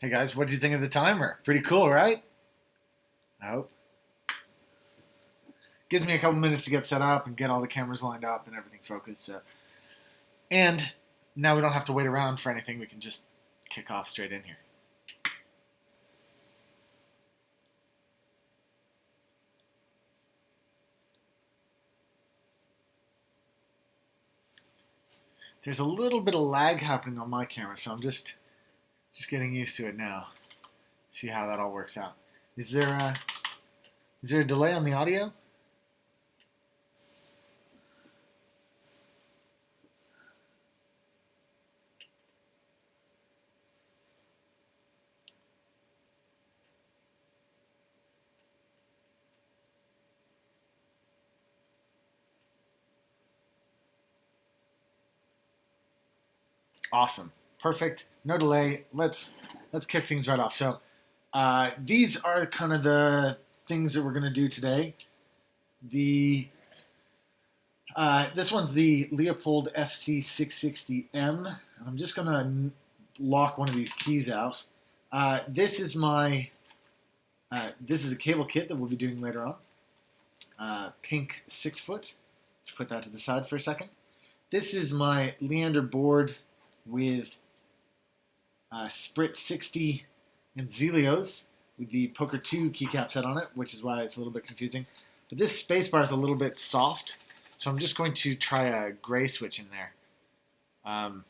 Hey guys, what do you think of the timer? Pretty cool, right? I hope. Gives me a couple minutes to get set up and get all the cameras lined up and everything focused. And now we don't have to wait around for anything. We can just kick off straight in here. There's a little bit of lag happening on my camera, so I'm just getting used to it now. See how that all works out. Is there a delay on the audio? Awesome. Perfect. No delay. Let's kick things right off. So these are kind of the things that we're going to do today. This one's the Leopold FC660M. And I'm just going to lock one of these keys out. This is a cable kit that we'll be doing later on. Pink 6-foot. Let's put that to the side for a second. This is my Leander board with Sprit 60 and Zelios with the Poker 2 keycap set on it, which is why it's a little bit confusing. But this spacebar is a little bit soft, so I'm just going to try a gray switch in there. And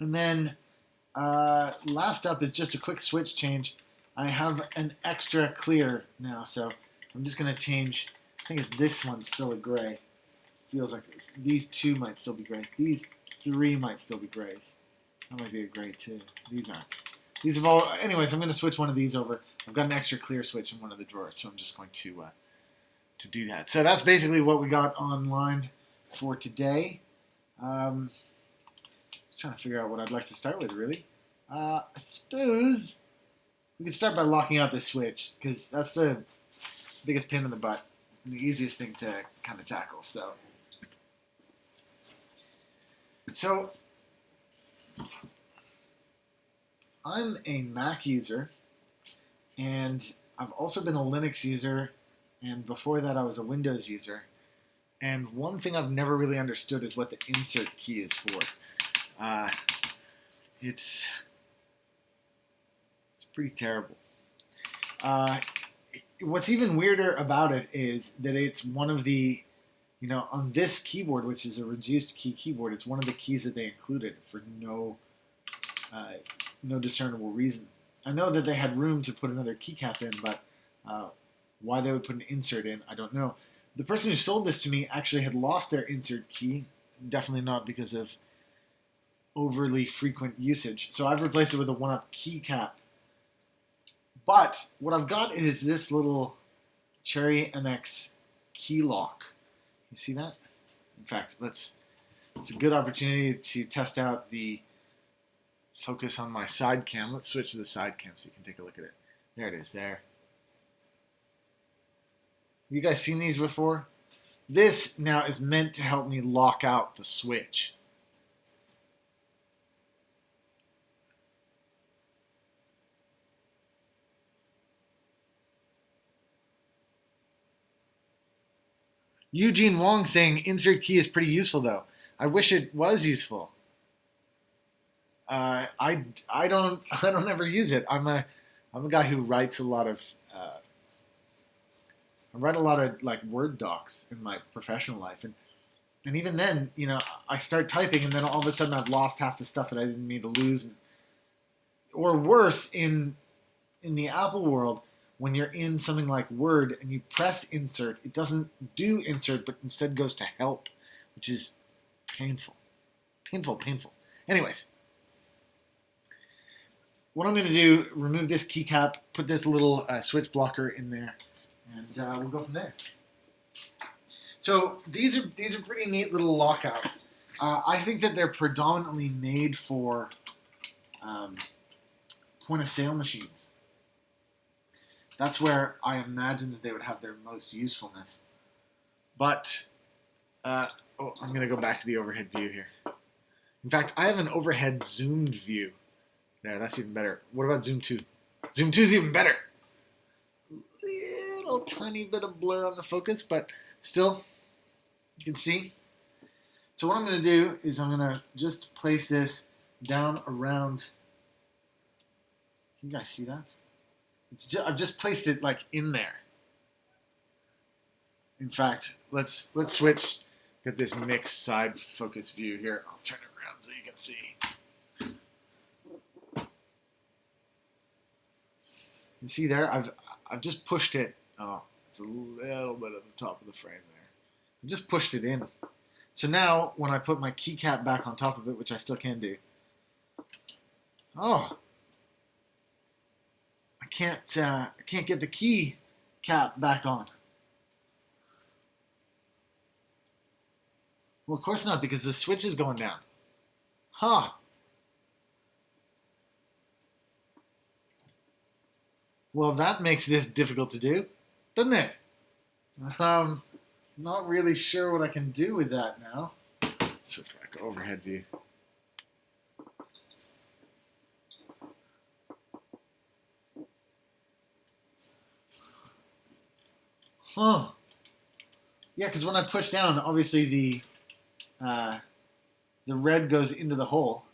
then last up is just a quick switch change. I have an extra clear now, so I'm just going to change. I think it's this one's still a gray. Feels like this. These two might still be grays. These three might still be grays. That might be a gray too. These aren't. These have all. Anyways, I'm going to switch one of these over. I've got an extra clear switch in one of the drawers, so I'm just going to do that. So that's basically what we got online for today. Trying to figure out what I'd like to start with, really. I suppose we could start by locking out this switch, because that's the biggest pain in the butt and the easiest thing to kind of tackle. So I'm a Mac user, and I've also been a Linux user, and before that I was a Windows user. And one thing I've never really understood is what the insert key is for. It's pretty terrible. What's even weirder about it is that it's one of the, on this keyboard, which is a reduced key keyboard, it's one of the keys that they included for no discernible reason. I know that they had room to put another keycap in, but why they would put an insert in, I don't know. The person who sold this to me actually had lost their insert key, definitely not because of overly frequent usage. So I've replaced it with a 1-up keycap. But what I've got is this little Cherry MX key lock. You see that? In fact, it's a good opportunity to test out the focus on my side cam. Let's switch to the side cam so you can take a look at it. There it is, there. You guys seen these before? This now is meant to help me lock out the switch. Eugene Wong saying insert key is pretty useful though. I wish it was useful. I don't ever use it. I'm a guy who writes a lot of I write a lot of like Word docs in my professional life, and even then, I start typing and then all of a sudden I've lost half the stuff that I didn't mean to lose. Or worse, in the Apple world, when you're in something like Word and you press insert, it doesn't do insert, but instead goes to help, which is painful. Painful. Anyways, what I'm going to do, remove this keycap, put this little switch blocker in there, and we'll go from there. So these are pretty neat little lockouts. I think that they're predominantly made for point-of-sale machines. That's where I imagine that they would have their most usefulness. But Oh, I'm going to go back to the overhead view here. In fact, I have an overhead zoomed view. There, that's even better. What about zoom 2? Zoom 2 is even better. Little tiny bit of blur on the focus, but still, you can see. So what I'm going to do is I'm going to just place this down around. Can you guys see that? I've just placed it like in there. In fact, let's switch. Get this mixed side focus view here. I'll turn it around so you can see. You see there? I've just pushed it. Oh, it's a little bit at the top of the frame there. I just pushed it in. So now when I put my keycap back on top of it, which I still can do. Oh, I can't get the key cap back on. Well, of course not, because the switch is going down. Huh. Well, that makes this difficult to do, doesn't it? Not really sure what I can do with that now. Switch back overhead view. Huh. Yeah, because when I push down, obviously the red goes into the hole.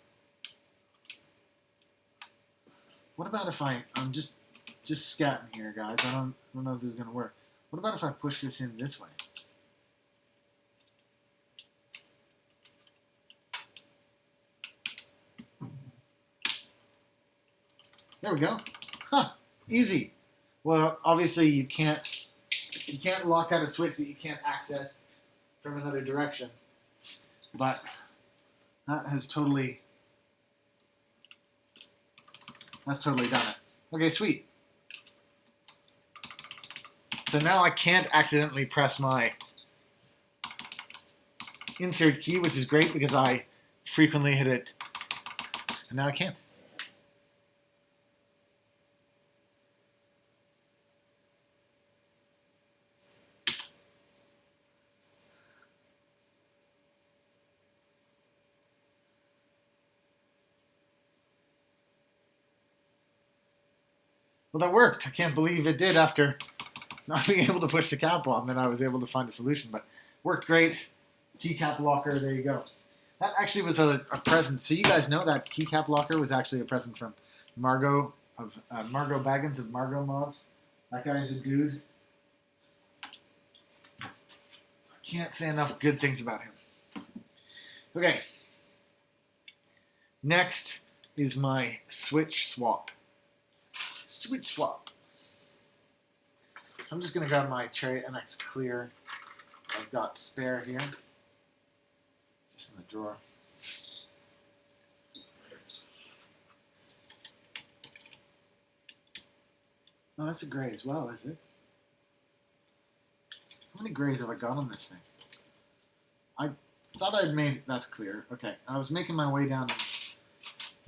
What about if I'm just scatting here, guys? I don't know if this is gonna work. What about if I push this in this way? There we go. Huh. Easy. Well, obviously you can't lock out a switch that you can't access from another direction. But that has totally done it. Okay, sweet. So now I can't accidentally press my insert key, which is great because I frequently hit it, and now I can't. Well, that worked. I can't believe it did after not being able to push the cap on. Then I was able to find a solution, but worked great. Keycap locker, there you go. That actually was a present. So you guys know that keycap locker was actually a present from Margot Baggins of Margot Mods. That guy is a dude. I can't say enough good things about him. Okay. Next is my switch swap. Switch swap. So I'm just going to grab my Cherry MX Clear. I've got spare here. Just in the drawer. Oh, that's a gray as well, is it? How many grays have I got on this thing? I thought I'd made... That's clear. Okay, I was making my way down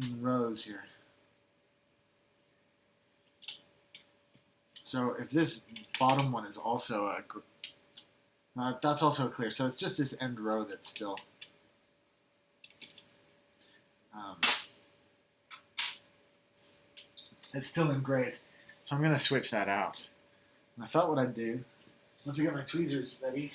in rows here. So if this bottom one is also a... that's also clear. So it's just this end row that's still... it's still in grays. So I'm going to switch that out. And I thought what I'd do, once I get my tweezers ready...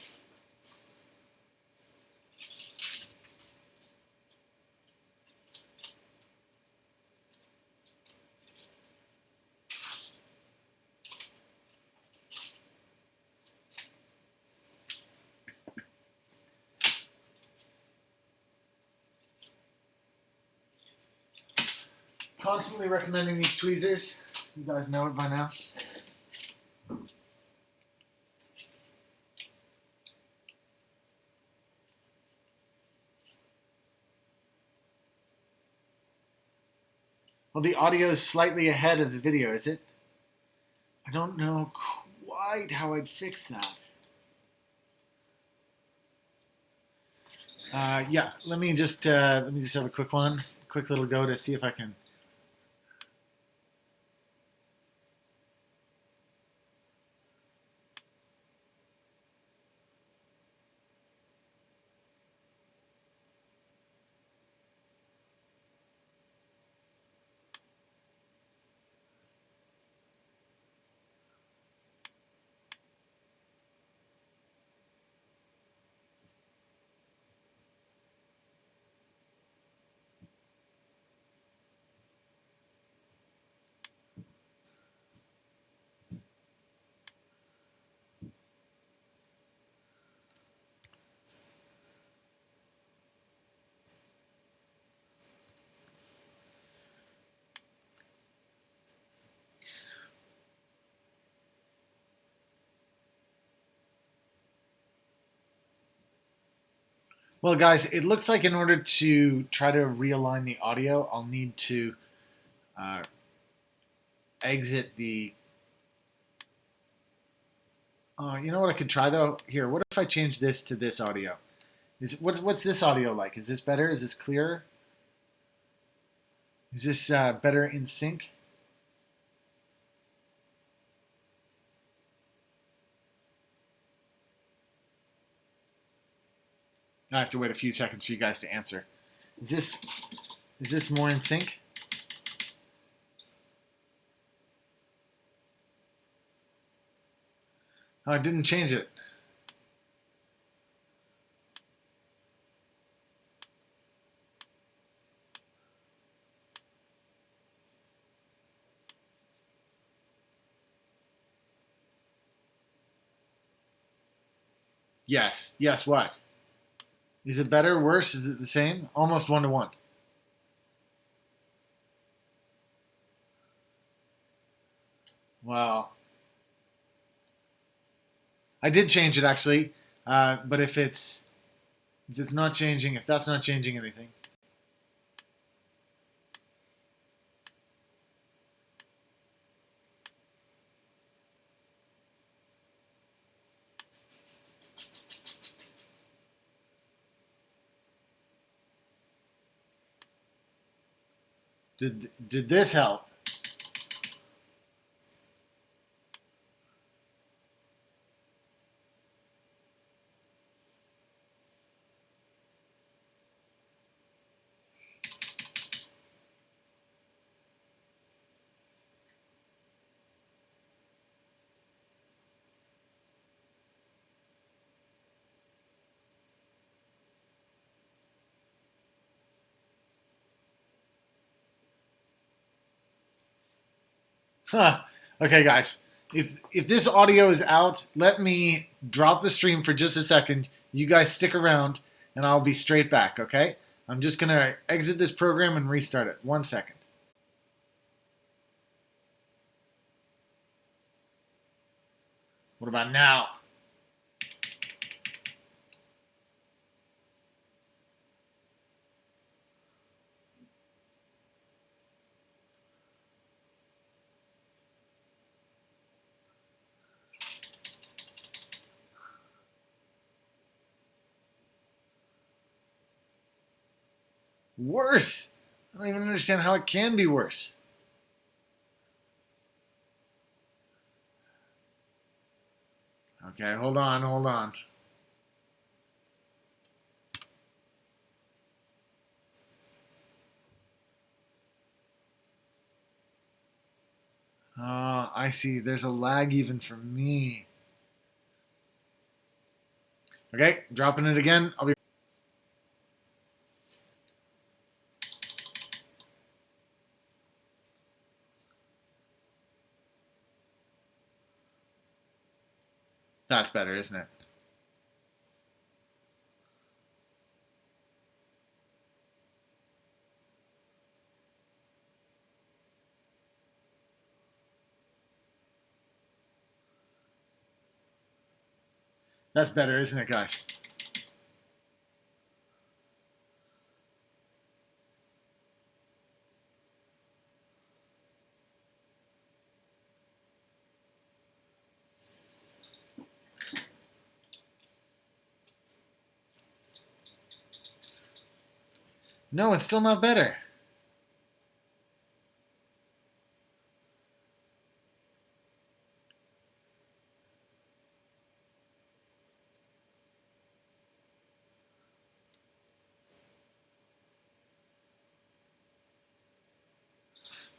Constantly recommending these tweezers. You guys know it by now. Well, the audio is slightly ahead of the video, is it? I don't know quite how I'd fix that. Yeah, let me just have a quick little go to see if I can. Well, guys, it looks like in order to try to realign the audio, I'll need to uh, exit the. You know what I could try though? Here, what if I change this to this audio? What's this audio like? Is this better? Is this clearer? Is this better in sync? I have to wait a few seconds for you guys to answer. Is this more in sync? Oh, I didn't change it. Yes. Yes, what? Is it better, worse? Is it the same? Almost 1-to-1. Well, I did change it actually, but if it's not changing, if that's not changing anything. Did this help? Huh. Okay, guys. If this audio is out, let me drop the stream for just a second. You guys stick around, and I'll be straight back. Okay? I'm just gonna exit this program and restart it. 1 second. What about now? Worse. I don't even understand how it can be worse. Okay, hold on, hold on. I see. There's a lag even for me. Okay, dropping it again. I'll be. That's better, isn't it? That's better, isn't it, guys? No, it's still not better.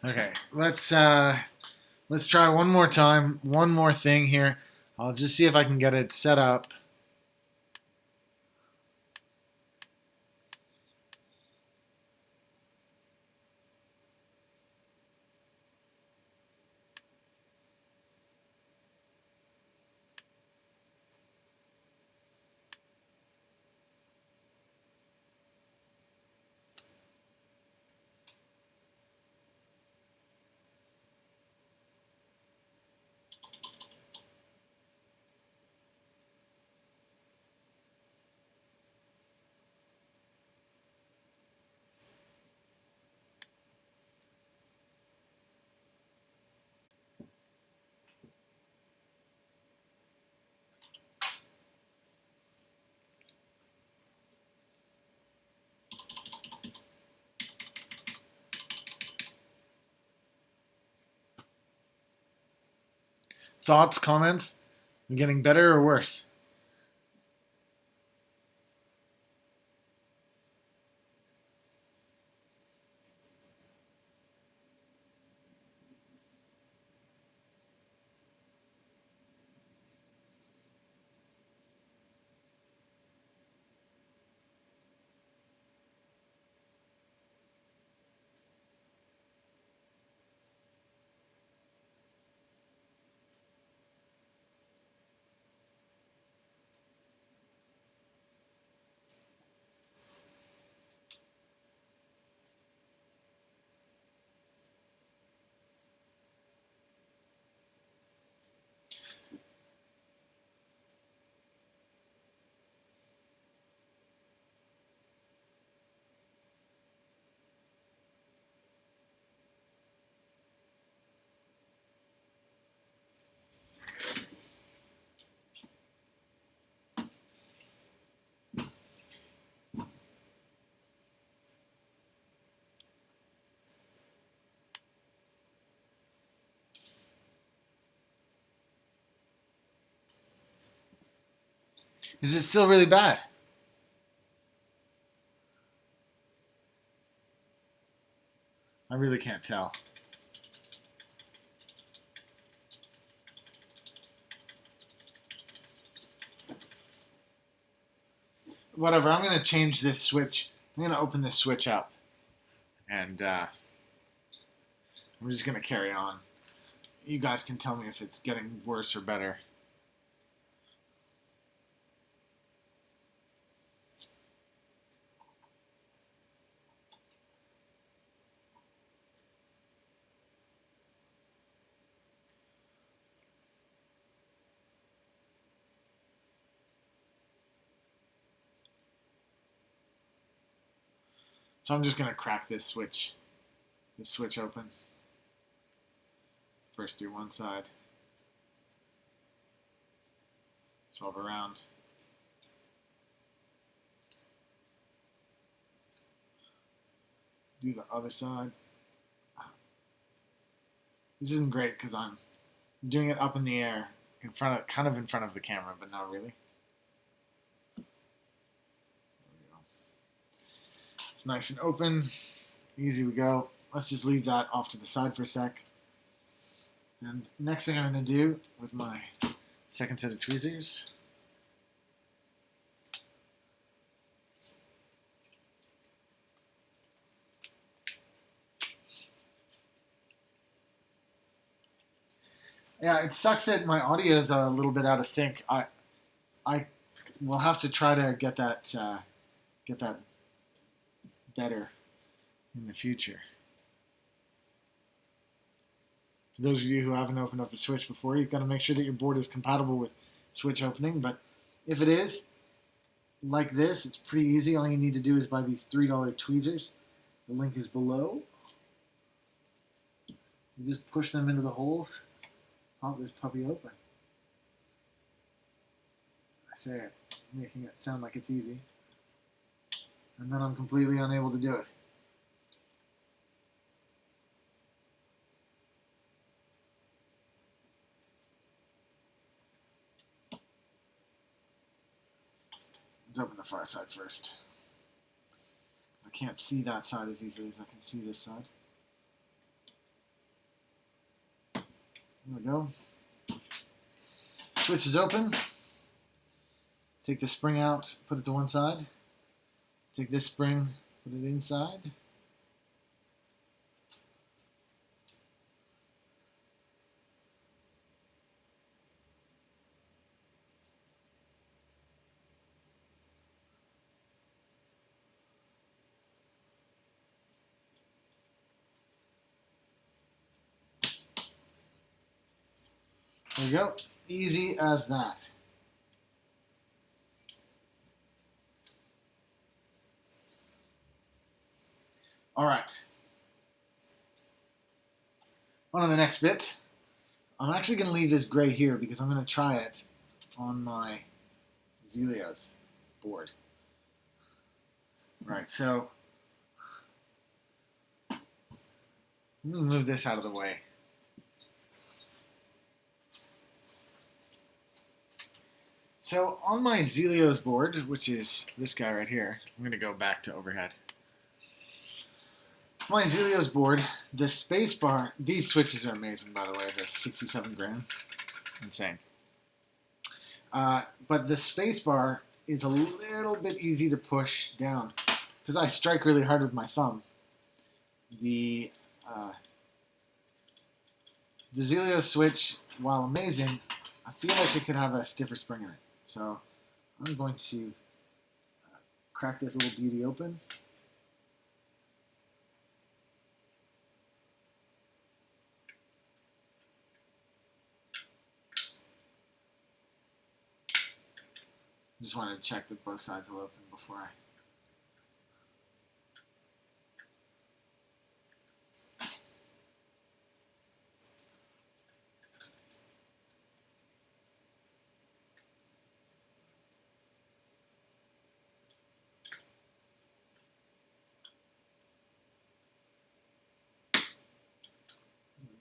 Okay, let's try one more time. One more thing here. I'll just see if I can get it set up. Thoughts, comments? I'm getting better or worse? Is it still really bad? I really can't tell. Whatever, I'm going to change this switch. I'm going to open this switch up. And I'm just going to carry on. You guys can tell me if it's getting worse or better. So I'm just going to crack this switch open. First do one side. Swap around. Do the other side. This isn't great because I'm doing it up in the air, kind of in front of the camera, but not really. There we go. It's nice and open. Easy we go. Let's just leave that off to the side for a sec. And next thing I'm going to do with my second set of tweezers, yeah, it sucks that my audio is a little bit out of sync. I will have to try to get that better in the future. For those of you who haven't opened up a switch before, you've got to make sure that your board is compatible with switch opening. But if it is, like this, it's pretty easy. All you need to do is buy these $3 tweezers. The link is below. You just push them into the holes. Pop this puppy open. I say it, making it sound like it's easy. And then I'm completely unable to do it. Let's open the far side first. I can't see that side as easily as I can see this side. There we go. Switch is open. Take the spring out, put it to one side. Take this spring, put it inside. There we go. Easy as that. All right. On to the next bit. I'm actually going to leave this gray here because I'm going to try it on my Zelia's board. Right, so let me move this out of the way. So on my Zelios board, which is this guy right here, I'm going to go back to overhead. My Zelios board, the space bar, these switches are amazing, by the way, the 67 gram, insane. But the space bar is a little bit easy to push down because I strike really hard with my thumb. The Zelios switch, while amazing, I feel like it could have a stiffer spring in it. So I'm going to crack this little beauty open. Just wanted to check that both sides will open before I...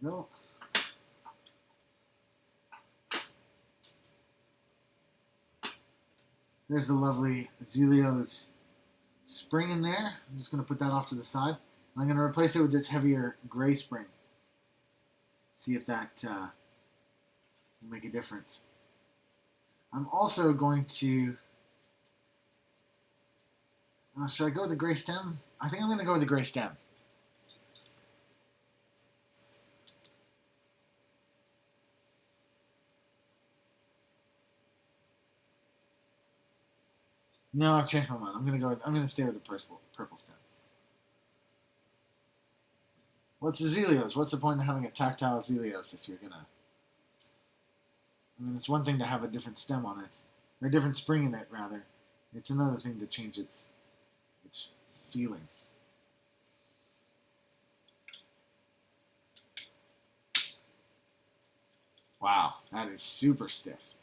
There we go. There's the lovely Zelios spring in there. I'm just going to put that off to the side. I'm going to replace it with this heavier gray spring. See if that will make a difference. I'm also going to... should I go with the gray stem? I think I'm going to go with the gray stem. No, I've changed my mind. I'm gonna stay with the purple stem. What's the Zelios? What's the point of having a tactile Zelios if you're gonna... I mean, it's one thing to have a different stem on it, or a different spring in it, rather. It's another thing to change its feeling. Wow, that is super stiff.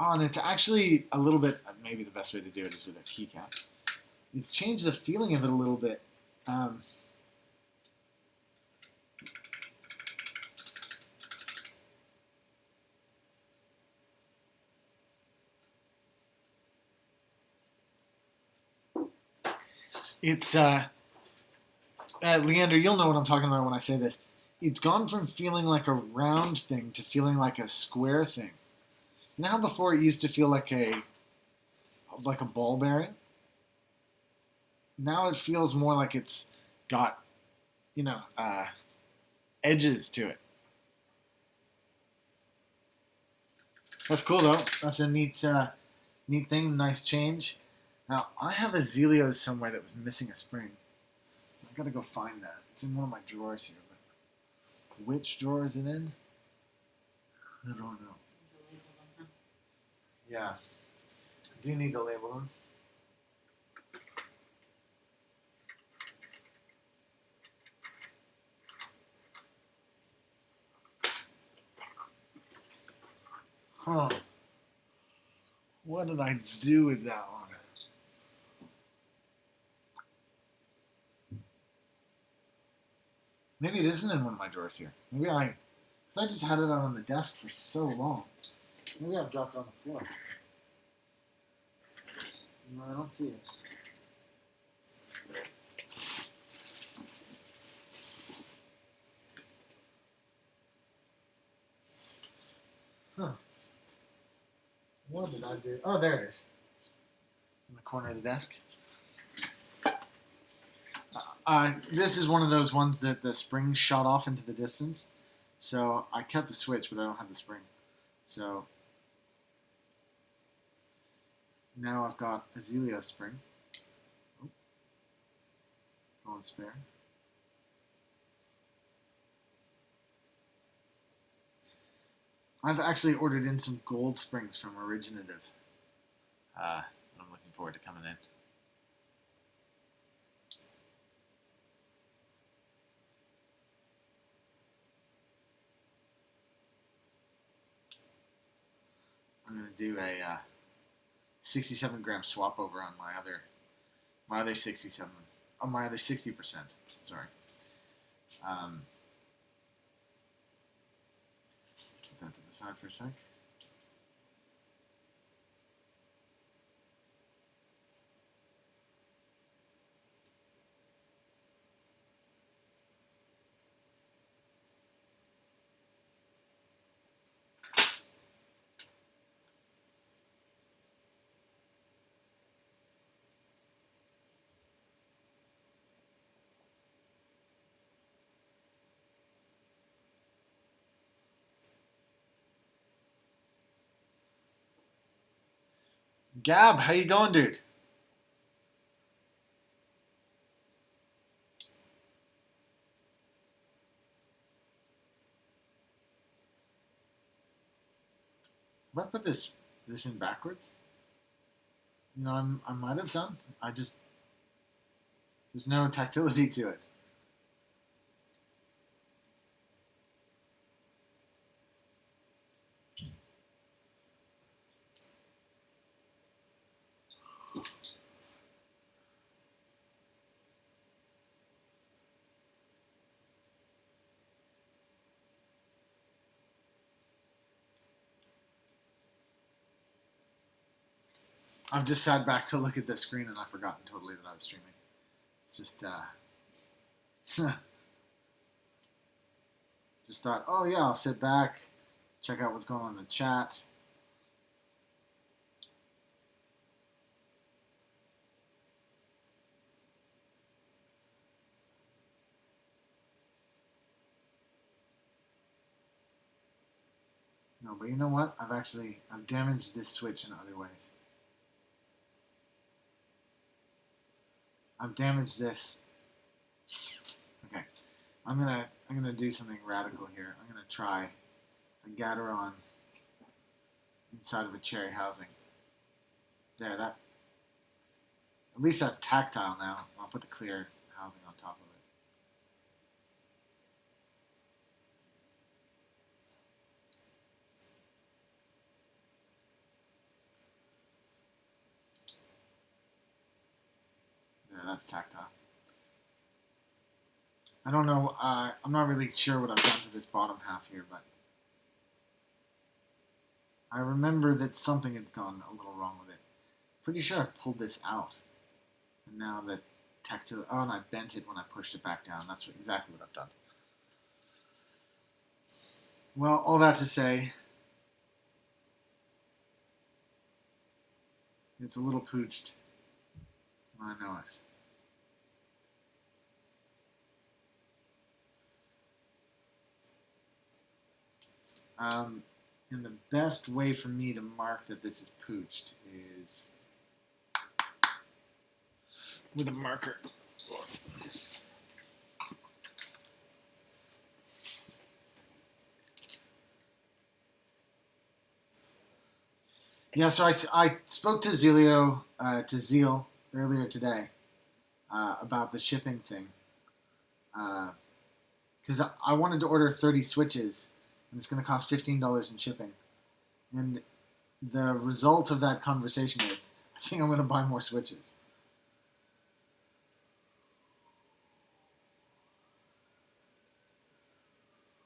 Oh, and it's actually a little bit, maybe the best way to do it is with a keycap. It's changed the feeling of it a little bit. It's, Leander, you'll know what I'm talking about when I say this. It's gone from feeling like a round thing to feeling like a square thing. You know how before it used to feel like a ball bearing? Now it feels more like it's got, edges to it. That's cool though. That's a neat thing. Nice change. Now I have a Zelios somewhere that was missing a spring. I've got to go find that. It's in one of my drawers here. But which drawer is it in? I don't know. Yeah, I do need to label them. Huh. What did I do with that one? Maybe it isn't in one of my drawers here. Because I just had it out on the desk for so long. Maybe I've dropped it on the floor. No, I don't see it. Huh. What did I do? Oh, there it is. In the corner of the desk. This is one of those ones that the spring shot off into the distance. So I kept the switch, but I don't have the spring. So now I've got a Zelios spring. Oh. Going spare. I've actually ordered in some gold springs from Originative. I'm looking forward to coming in. I'm going to do a 67 gram swap over on my other 67, on my other 60%. Sorry. Put that to the side for a sec. Gab, how you going, dude? Have I put this in backwards? You know, I might have done. There's no tactility to it. I've just sat back to look at the screen and I've forgotten totally that I was streaming. It's just, just thought, oh yeah, I'll sit back, check out what's going on in the chat. No, but you know what? I've damaged this switch in other ways. I've damaged this. Okay, I'm gonna do something radical here. I'm gonna try a Gateron inside of a cherry housing. There, that. At least that's tactile now. I'll put the clear housing on top of it. There, that's tactile. I don't know. I'm not really sure what I've done to this bottom half here, but I remember that something had gone a little wrong with it. Pretty sure I've pulled this out. And now the tactile... Oh, and I bent it when I pushed it back down. That's exactly what I've done. Well, all that to say, it's a little pooched. I know it. And the best way for me to mark that this is pooched is with a marker. Yeah, so I spoke to Zeal earlier today about the shipping thing. Because I wanted to order 30 switches, and it's going to cost $15 in shipping. And the result of that conversation is, I think I'm going to buy more switches.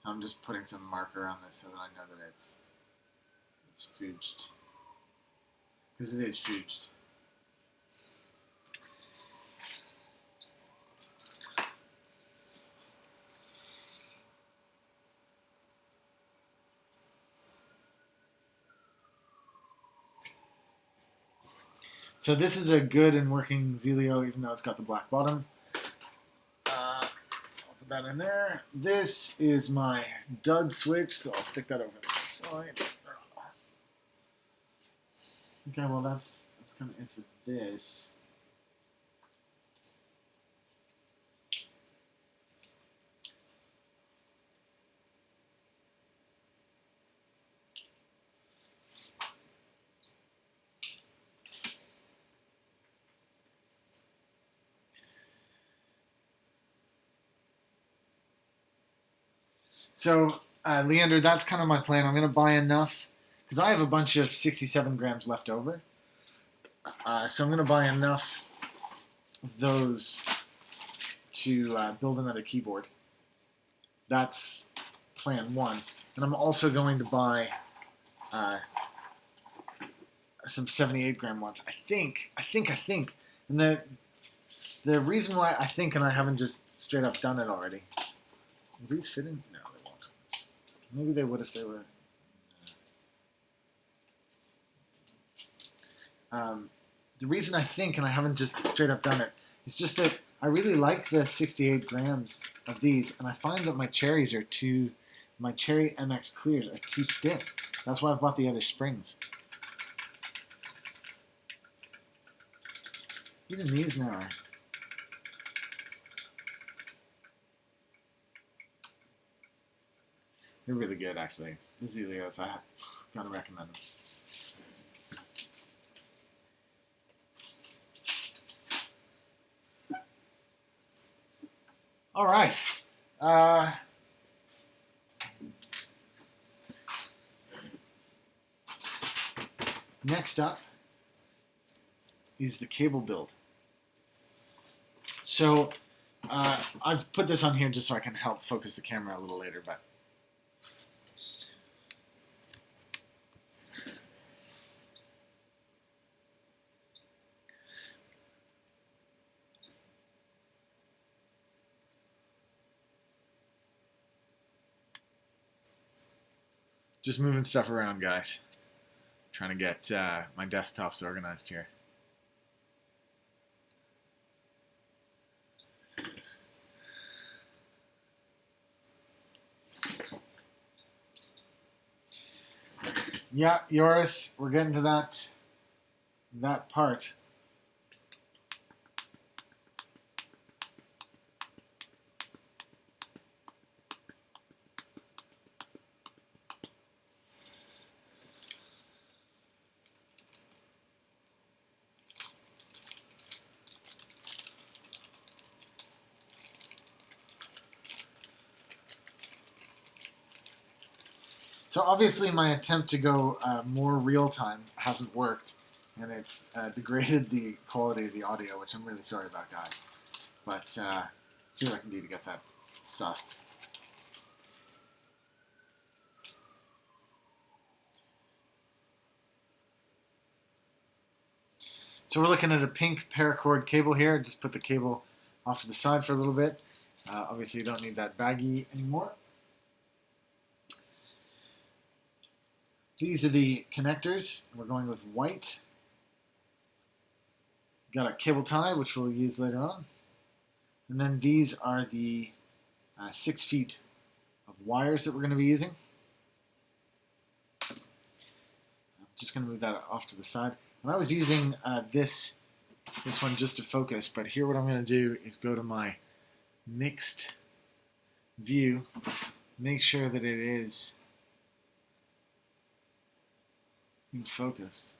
So I'm just putting some marker on this so that I know that it's fooged. Because it is fooged. So this is a good and working Zelio, even though it's got the black bottom. I'll put that in there. This is my dud switch, so I'll stick that over to the side. Okay, well that's kind of it for this. So, Leander, that's kind of my plan. I'm going to buy enough, because I have a bunch of 67 grams left over. So I'm going to buy enough of those to build another keyboard. That's plan one. And I'm also going to buy some 78 gram ones. I think. And the reason why I think, and I haven't just straight up done it already. Will these fit in? No, they won't. Maybe they would if they were. The reason I think, and I haven't just straight up done it, is just that I really like the 68 grams of these, and I find that my cherry MX Clears are too stiff. That's why I've bought the other springs. Even these now are. They're really good, actually. These Zelios, I gotta recommend them. All right. Next up is the cable build. So I've put this on here just so I can help focus the camera a little later, but just moving stuff around, guys. Trying to get my desktops organized here. Yeah, Yoris, we're getting to that part. So obviously my attempt to go more real-time hasn't worked, and it's degraded the quality of the audio, which I'm really sorry about, guys. But see what I can do to get that sussed. So we're looking at a pink paracord cable here. Just put the cable off to the side for a little bit. Obviously you don't need that baggy anymore. These are the connectors. We're going with white. Got a cable tie, which we'll use later on. And then these are the 6 feet of wires that we're going to be using. I'm just going to move that off to the side. And I was using this one just to focus, but here what I'm going to do is go to my mixed view, make sure that it is in focus.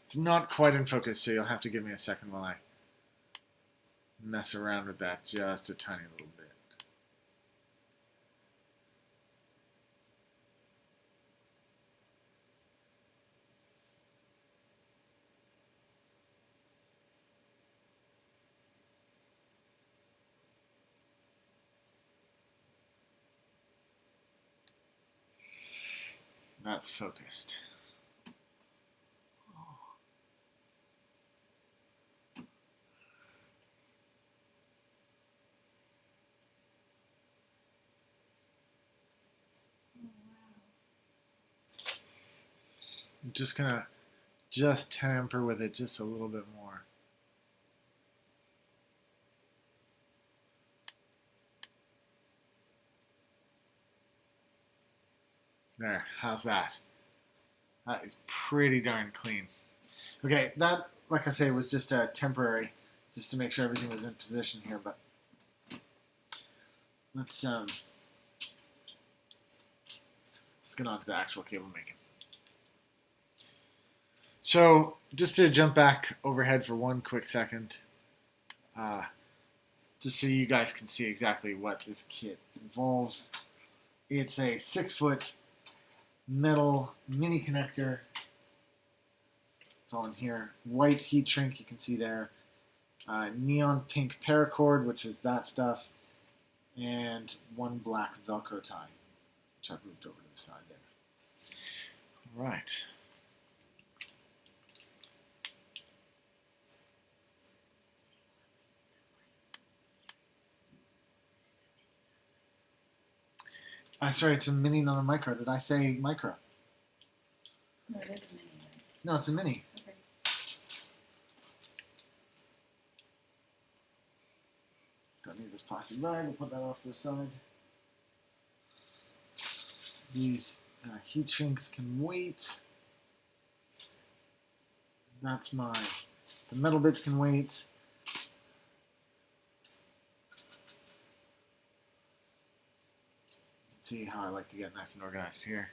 It's not quite in focus, so you'll have to give me a second while I mess around with that just a tiny little bit. That's focused. I'm just gonna tamper with it just a little bit more. There, how's that? That is pretty darn clean. Okay, that, like I say, was just temporary, just to make sure everything was in position here, but let's get on to the actual cable making. So, just to jump back overhead for one quick second, just so you guys can see exactly what this kit involves. It's a 6-foot metal mini connector. It's all in here. White heat shrink, you can see there. Neon pink paracord, which is that stuff. and one black Velcro tie, which I've moved over to the side there. All right. Sorry, it's a mini, not a micro. Did I say micro? No, it is a mini. No, it's a mini. Okay. Don't need this plastic bag. We'll put that off to the side. These heat shrinks can wait. That's the metal bits can wait. Let's see how I like to get nice and organized here.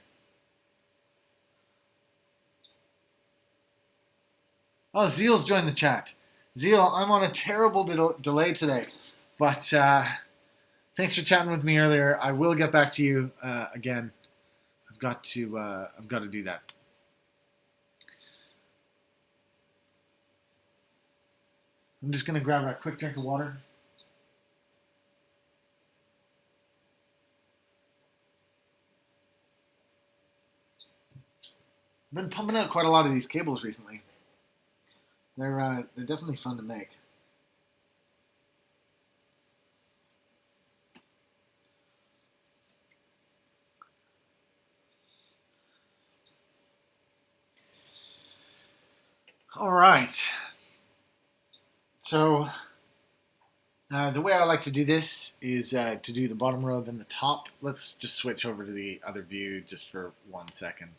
Oh, Zeal's joined the chat. Zeal, I'm on a terrible delay today, but thanks for chatting with me earlier. I will get back to you again. I've got to do that. I'm just gonna grab a quick drink of water. I've been pumping out quite a lot of these cables recently. They're definitely fun to make. All right. So the way I like to do this is to do the bottom row, then the top. Let's just switch over to the other view just for 1 second.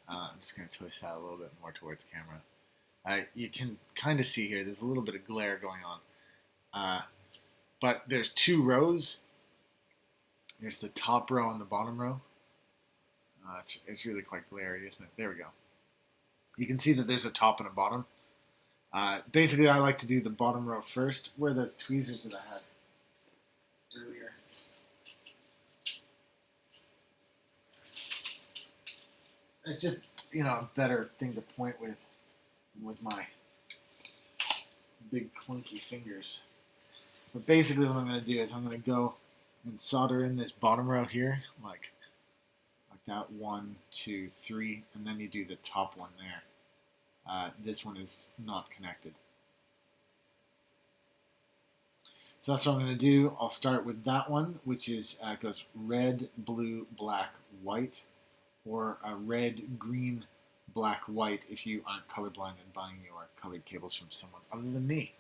I'm just going to twist that a little bit more towards camera. You can kind of see here, there's a little bit of glare going on. But there's 2 rows. There's the top row and the bottom row. It's really quite glary, isn't it? There we go. You can see that there's a top and a bottom. Basically, I like to do the bottom row first. Where are those tweezers that I had earlier? It's just, a better thing to point with my big clunky fingers. But basically what I'm going to do is I'm going to go and solder in this bottom row here, like that, 1, 2, 3, and then you do the top one there. This one is not connected. So that's what I'm going to do. I'll start with that one, which is goes red, blue, black, white, or red, green, black, white if you aren't colorblind and buying your colored cables from someone other than me.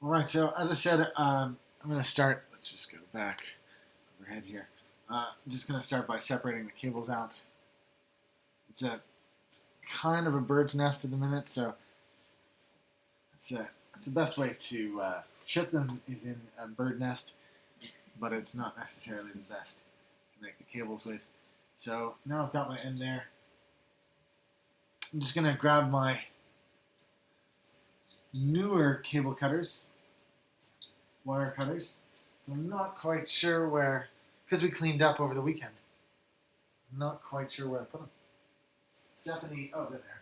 All right, so as I said, I'm going to start, let's just go back overhead here. I'm just going to start by separating the cables out. It's kind of a bird's nest at the minute, so it's the best way to ship them is in a bird nest, but it's not necessarily the best to make the cables with. So now I've got my end there. I'm just going to grab my newer cable cutters, wire cutters. I'm not quite sure where, because we cleaned up over the weekend. I'm not quite sure where I put them. Stephanie, oh, they're there.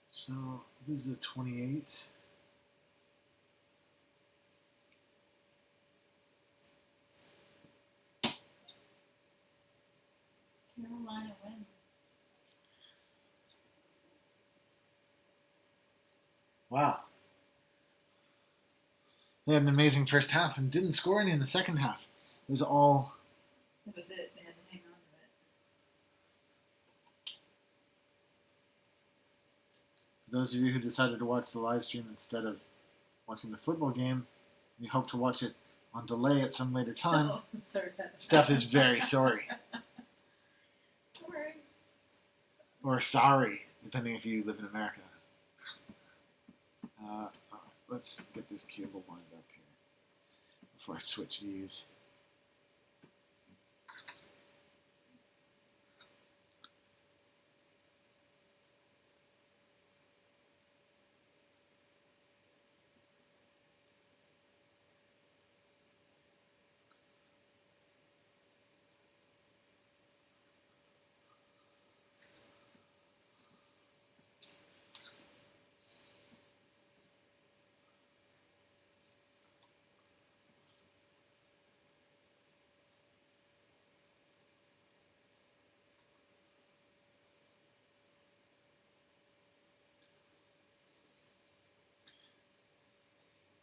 So this is a 28. Carolina wins. Wow. They had an amazing first half and didn't score any in the second half. It was all... That was it. They had to hang on to it. For those of you who decided to watch the live stream instead of watching the football game, we hope to watch it on delay at some later time. Oh, sorry. Steph is very sorry. Sorry. Or sorry, depending if you live in America. Let's get this cable lined up here. before I switch views.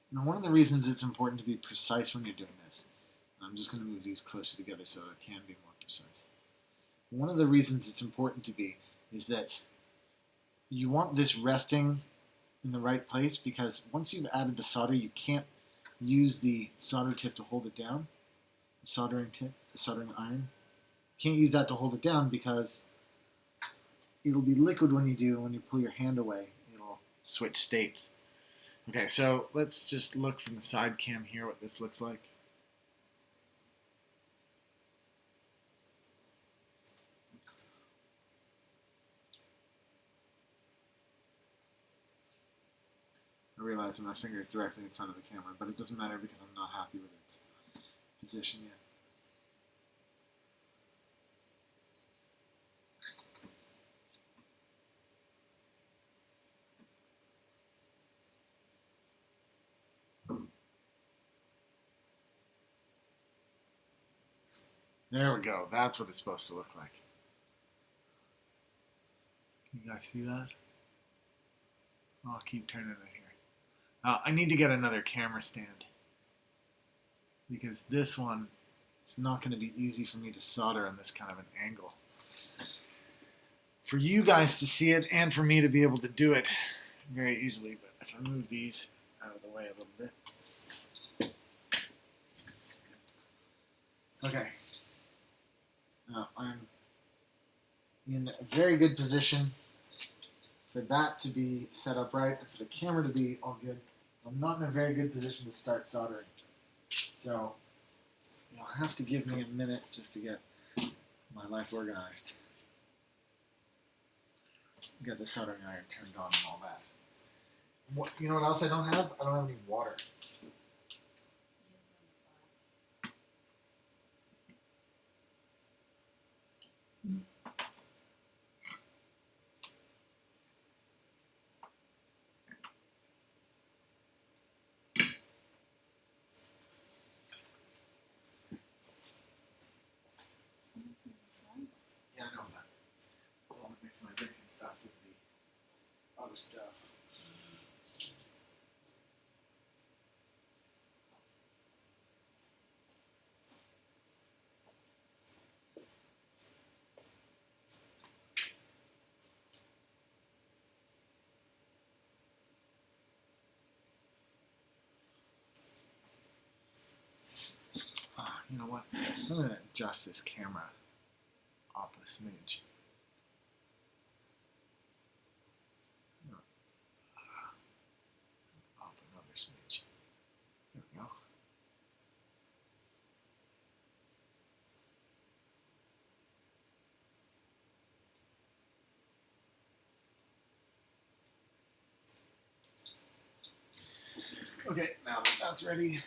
Now, one of the reasons it's important to be precise when you're doing this, I'm just going to move these closer together so it can be more precise. One of the reasons it's important to be is that you want this resting in the right place, because once you've added the solder, you can't use the solder tip to hold it down. The soldering tip, the soldering iron. You can't use that to hold it down because it'll be liquid when you pull your hand away. It'll switch states. Okay, so let's just look from the side cam here what this looks like. I realize that my finger is directly in front of the camera, but it doesn't matter because I'm not happy with its position yet. There we go. That's what it's supposed to look like. Can you guys see that? I'll keep turning it here. I need to get another camera stand because this one, it's not going to be easy for me to solder on this kind of an angle. For you guys to see it and for me to be able to do it very easily. But if I move these out of the way a little bit. Okay. Now I'm in a very good position for that to be set up right, and for the camera to be all good. I'm not in a very good position to start soldering. So you'll have to give me a minute just to get my life organized. Get the soldering iron turned on and all that. You know what else I don't have? I don't have any water. Yeah, I know that. I'll mix my drinking stuff with the other stuff. You know what? I'm going to adjust this camera up a smidge. Up another smidge. There we go. Okay, now that that's ready,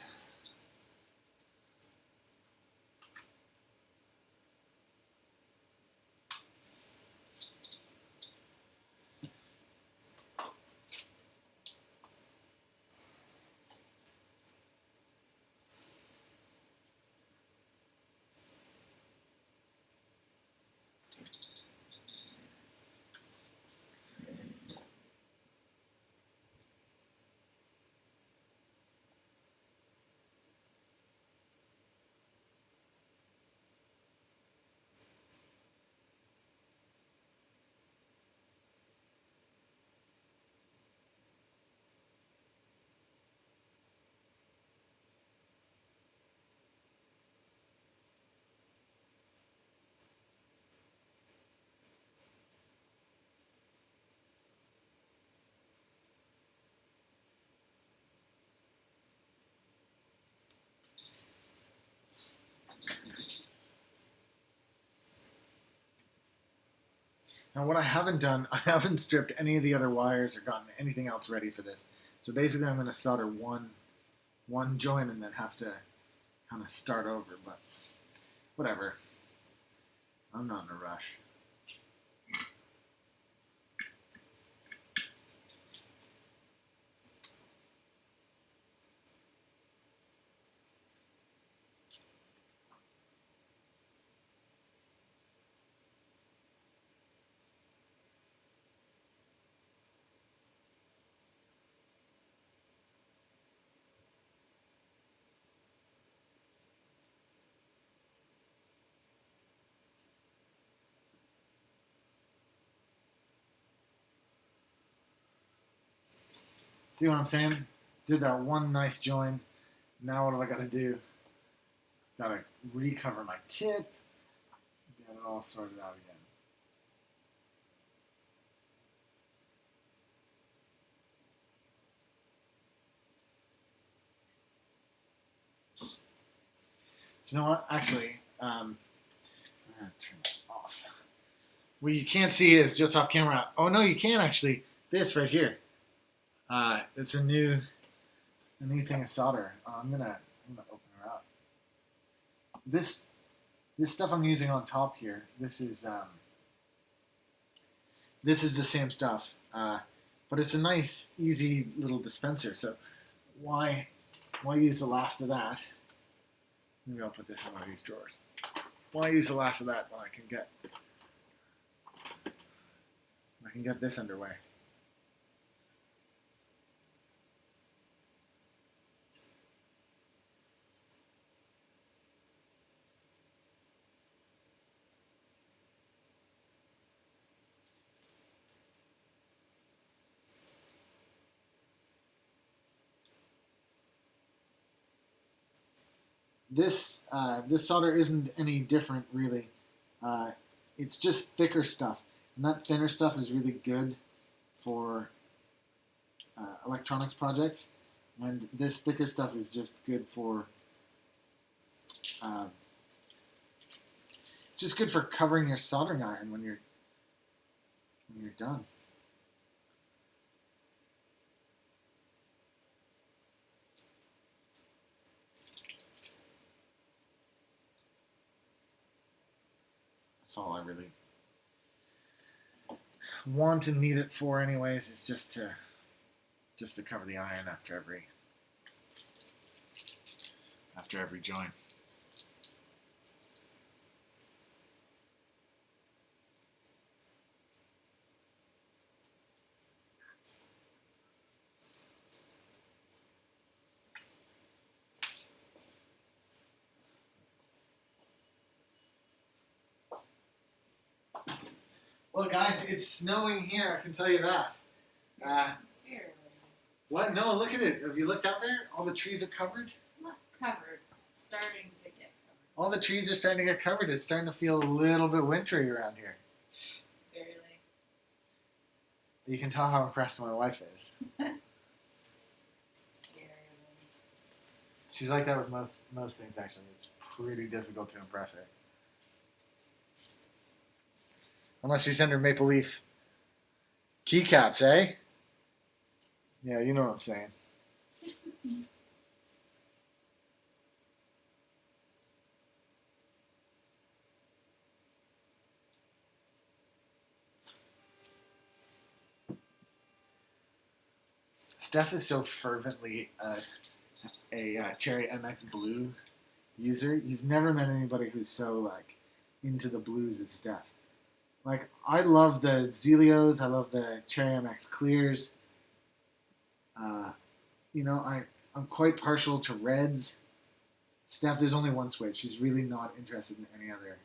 Now what I haven't done, I haven't stripped any of the other wires or gotten anything else ready for this. So basically I'm going to solder one joint and then have to kind of start over, but whatever. I'm not in a rush. See what I'm saying? Did that one nice join. Now what do I got to do? Got to recover my tip. Get it all sorted out again. You know what? Actually, I'm gonna turn it off. What you can't see is just off camera. Oh no, you can actually. This right here. It's a new thing of solder. I'm gonna open her up. This stuff I'm using on top here. This is the same stuff, but it's a nice, easy little dispenser. So why use the last of that? Maybe I'll put this in one of these drawers. Why use the last of that when I can get this underway? This solder isn't any different really. It's just thicker stuff, and that thinner stuff is really good for electronics projects, and this thicker stuff is just good for it's just good for covering your soldering iron when you're done. That's all I really want and need it for anyways, is just to cover the iron after every joint. Well, guys, it's snowing here. I can tell you that. What? No, look at it. Have you looked out there? All the trees are covered. Not covered. Starting to get covered. All the trees are starting to get covered. It's starting to feel a little bit wintry around here. Barely. You can tell how impressed my wife is. Barely. She's like that with most things, actually. It's pretty difficult to impress her. Unless you send her maple leaf keycaps, eh? Yeah, you know what I'm saying. Steph is so fervently a Cherry MX Blue user. You've never met anybody who's so like into the blues as Steph. Like, I love the Zelios. I love the Cherry MX Clears. I'm quite partial to reds. Steph, there's only one switch. She's really not interested in any other.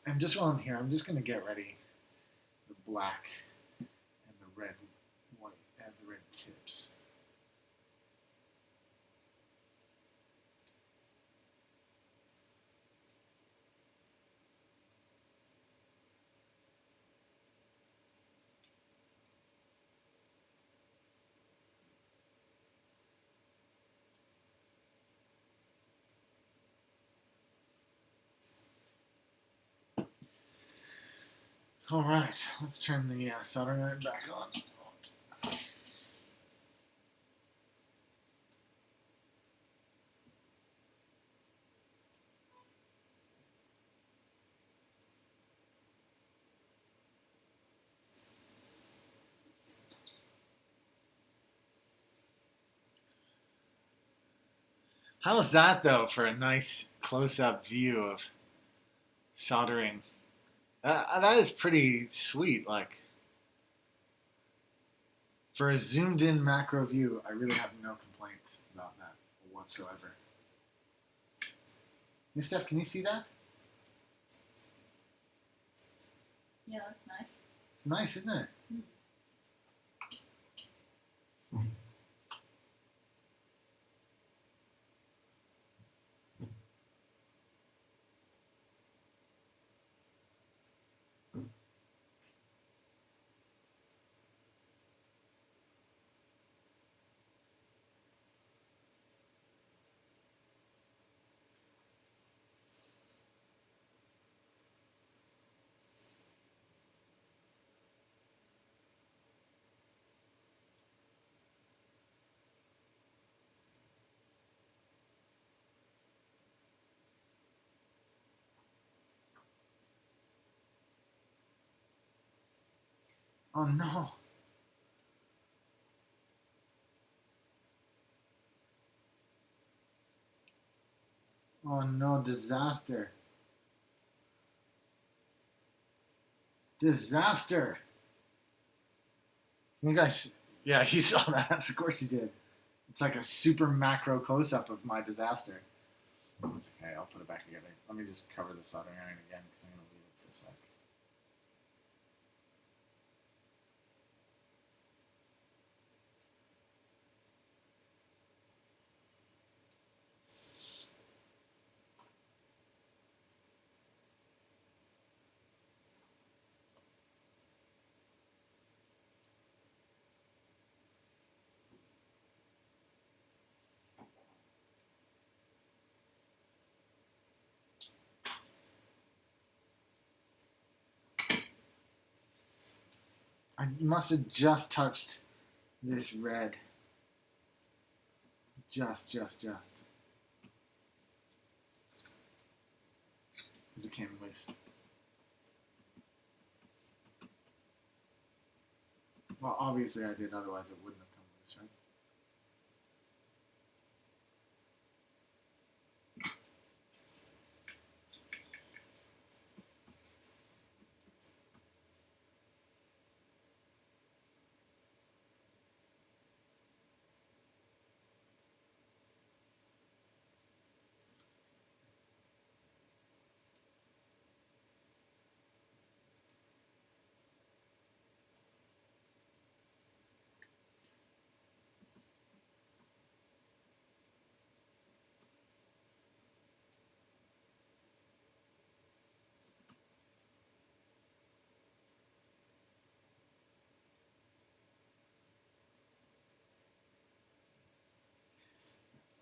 And just while I'm here, I'm just going to get ready the black and the red white and the red tips. All right, let's turn the soldering iron back on. How was that though for a nice close-up view of soldering? That is pretty sweet. Like for a zoomed-in macro view, I really have no complaints about that whatsoever. Hey, Steph, can you see that? Yeah, that's nice. It's nice, isn't it? Oh no. Oh no, disaster. Disaster. You guys, yeah, you saw that. Of course you did. It's like a super macro close-up of my disaster. It's okay, I'll put it back together. Let me just cover the soldering iron again because I'm going to leave it for a sec. I must have just touched this red. Just. Because it came loose. Well, obviously I did, otherwise it wouldn't have come loose, right?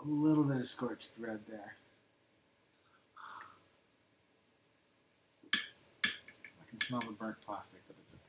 A little bit of scorched red there. I can smell the burnt plastic, but it's okay.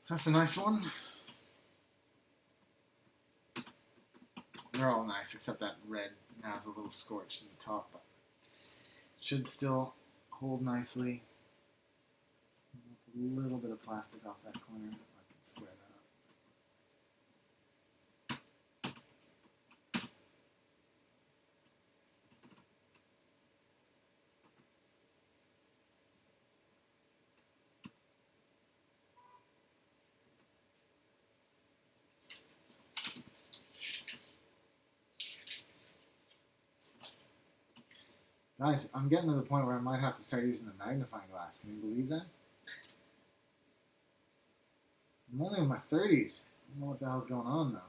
That's a nice one. They're all nice, except that red now is a little scorched at the top, but should still hold nicely. A little bit of plastic off that corner. I can square that up. Guys, I'm getting to the point where I might have to start using the magnifying glass. Can you believe that? I'm only in my 30s. I don't know what the hell's going on now.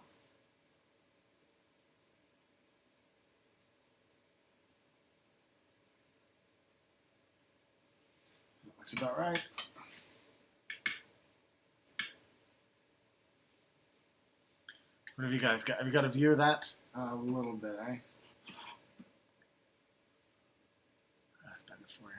That's about right. What have you guys got? Have you got a view of that? A little bit, eh? I've done it for you.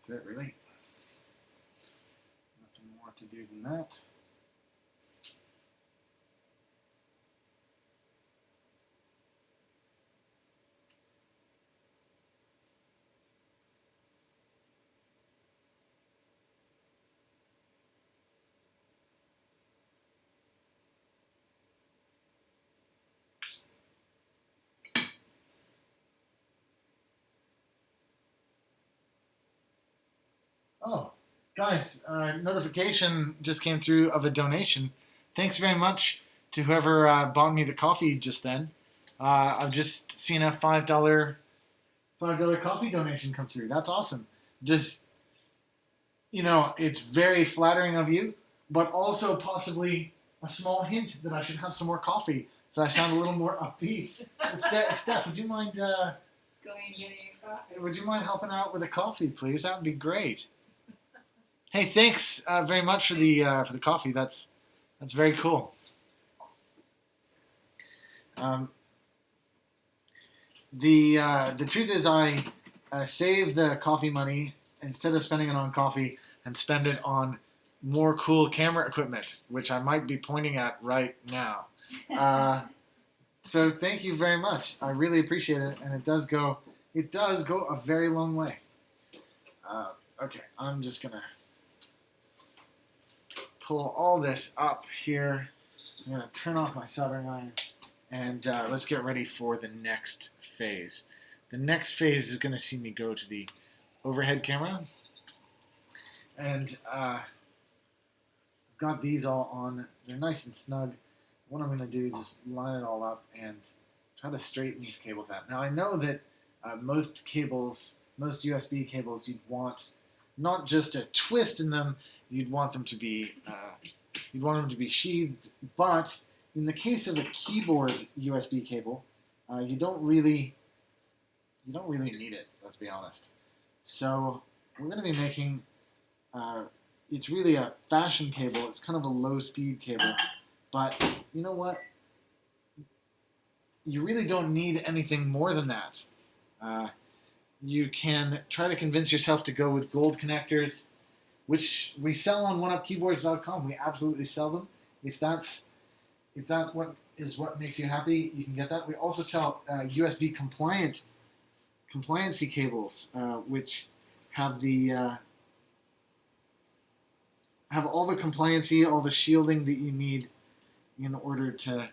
That's it, really. Nothing more to do than that. Oh, guys, notification just came through of a donation. Thanks very much to whoever bought me the coffee just then. I've just seen a $5 coffee donation come through. That's awesome. Just, it's very flattering of you, but also possibly a small hint that I should have some more coffee so I sound a little more upbeat. Steph, would you mind Going and getting a coffee. would you mind helping out with a coffee, please? That would be great. Hey, thanks very much for the coffee. That's very cool. The truth is, I save the coffee money instead of spending it on coffee and spend it on more cool camera equipment, which I might be pointing at right now. So thank you very much. I really appreciate it, and it does go a very long way. Okay, I'm just gonna pull all this up here. I'm going to turn off my soldering iron, and let's get ready for the next phase. The next phase is going to see me go to the overhead camera, and I've got these all on. They're nice and snug. What I'm going to do is just line it all up and try to straighten these cables out. Now I know that most USB cables, you'd want not just a twist in them, you'd want them to be sheathed. But in the case of a keyboard USB cable, you don't really need it. Let's be honest. So we're going to be making. It's really a fashion cable. It's kind of a low-speed cable, but you know what? You really don't need anything more than that. You can try to convince yourself to go with gold connectors, which we sell on oneupkeyboards.com. We absolutely sell them. If that's what makes you happy, you can get that. We also sell USB compliancy cables, which have have all the compliancy, all the shielding that you need in order to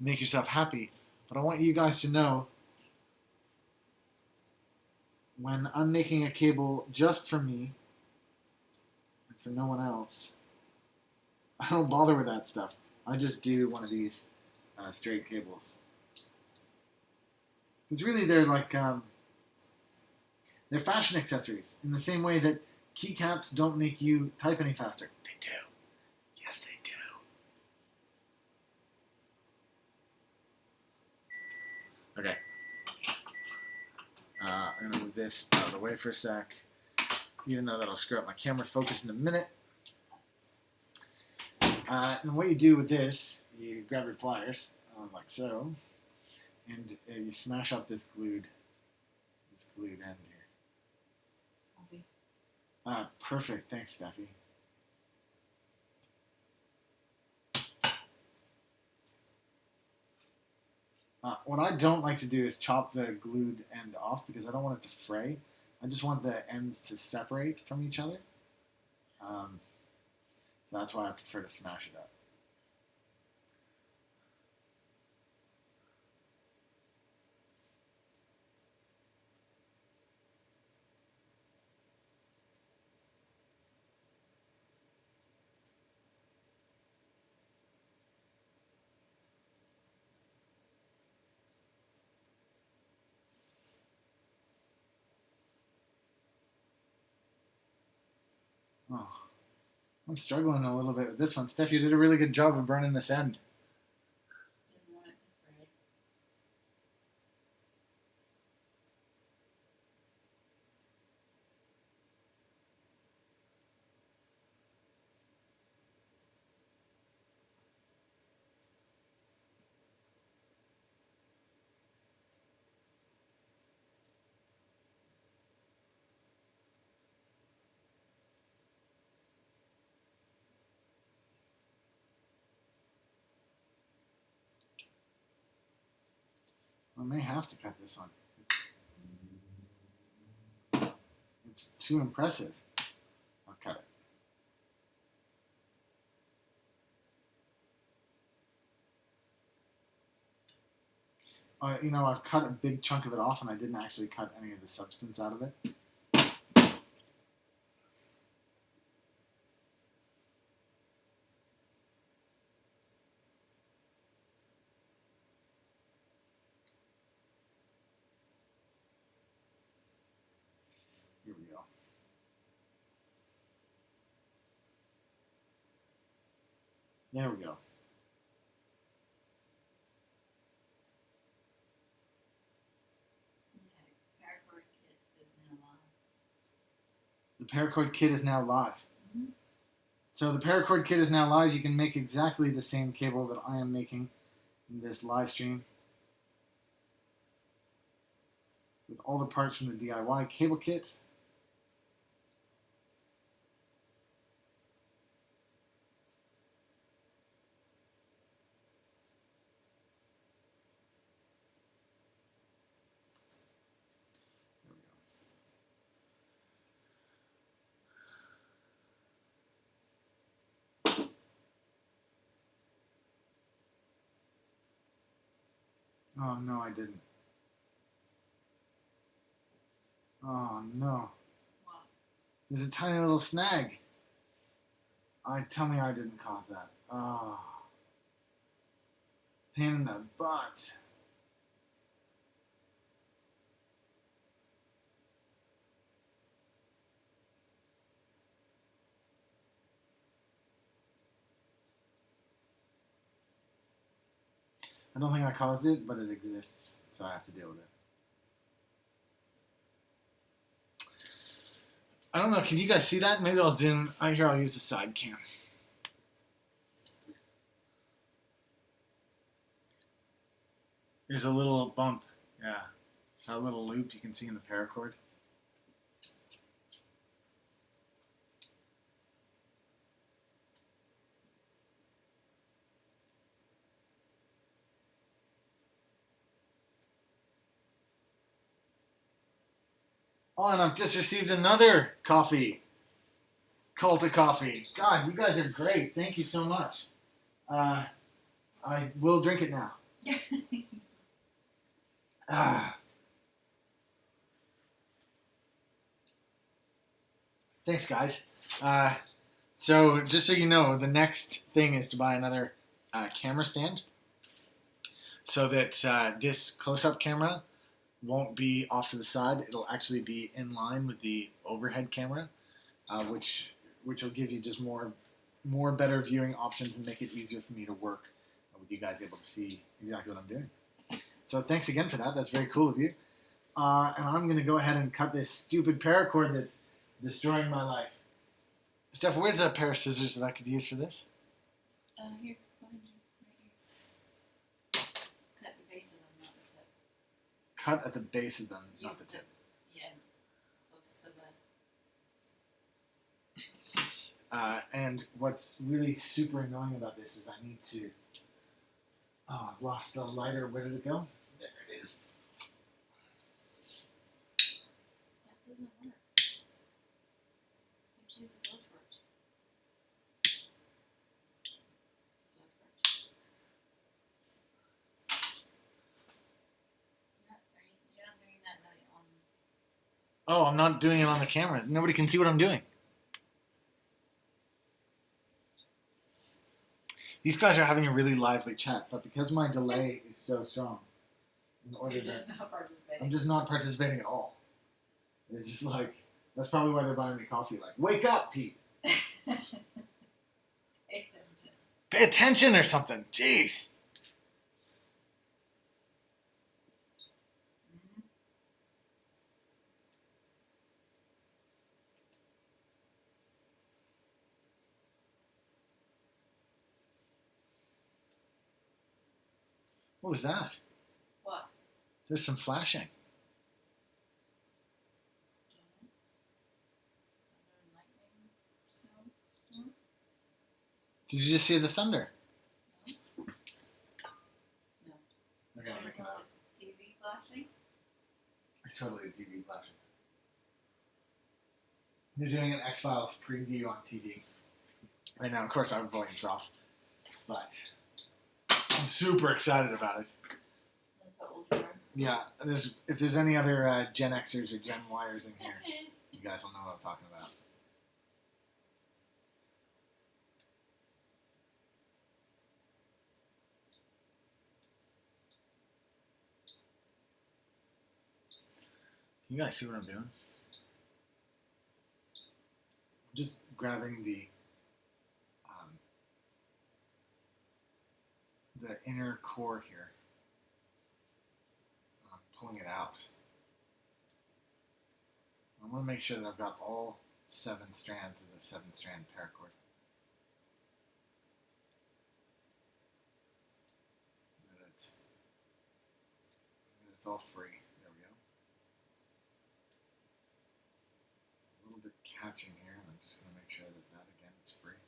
make yourself happy. But I want you guys to know, when I'm making a cable just for me and for no one else, I don't bother with that stuff. I just do one of these straight cables. Because really they're like, they're fashion accessories in the same way that keycaps don't make you type any faster. They do. Yes, they do. Okay. I'm going to move this out of the way for a sec, even though that'll screw up my camera focus in a minute. And what you do with this, you grab your pliers, like so, and you smash up this glued end here. Copy. Perfect. Thanks, Steffi. What I don't like to do is chop the glued end off because I don't want it to fray. I just want the ends to separate from each other. So that's why I prefer to smash it up. Oh, I'm struggling a little bit with this one. Steph, you did a really good job of burning this end. Didn't want it to fray. I may have to cut this one. It's too impressive. I'll cut it. I've cut a big chunk of it off and I didn't actually cut any of the substance out of it. Here we go. There we go. Okay, paracord kit is now live. The paracord kit is now live. Mm-hmm. So the paracord kit is now live. You can make exactly the same cable that I am making in this live stream with all the parts from the DIY cable kit. There we go. Oh no, I didn't. Oh no. Wow. There's a tiny little snag. Tell me I didn't cause that. Oh. Pain in the butt. I don't think I caused it, but it exists, so I have to deal with it. I don't know, can you guys see that? Maybe I'll zoom. Here, I'll use the side cam. There's a little bump, yeah. That little loop you can see in the paracord. Oh, and I've just received another coffee. Cult of coffee. God, you guys are great. Thank you so much. I will drink it now. Thanks, guys. So, just so you know, the next thing is to buy another camera stand so that this close-up camera won't be off to the side. It'll actually be in line with the overhead camera, which will give you just more better viewing options and make it easier for me to work with you guys able to see exactly what I'm doing. So thanks again for that. That's very cool of you. And I'm going to go ahead and cut this stupid paracord that's destroying my life. Steph, where's a pair of scissors that I could use for this? Here, behind you, right here. Cut the base of them, not the tip. Cut at the base of them, not Use the tip. Yeah, close to the. And what's really super annoying about this is I need to. Oh, I've lost the lighter. Where did it go? There it is. That doesn't work. If she's a blowtorch. Blowtorch. You're not doing that really on. Oh, I'm not doing it on the camera. Nobody can see what I'm doing. These guys are having a really lively chat, but because my delay is so strong, in order You're to, just not participating. I'm just not participating at all. They're just like, that's probably why they're buying me coffee. Like, wake up, Pete. Pay attention. Pay attention or something. Jeez. Mm-hmm. What was that? What? There's some flashing. Lightning? Snow? Did you just see the thunder? No. I gotta make it out. TV flashing? It's totally the TV flashing. They're doing an X-Files preview on TV right now. Of course, our volume's off, but I'm super excited about it. That's how old you are. Yeah, if there's any other Gen Xers or Gen Yers in here, you guys will know what I'm talking about. Can you guys see what I'm doing? I'm just grabbing the inner core here. I'm pulling it out. I want to make sure that I've got all 7 strands of the 7-strand paracord. That it's all free. There we go. A little bit catching here, and I'm just going to make sure that again is free.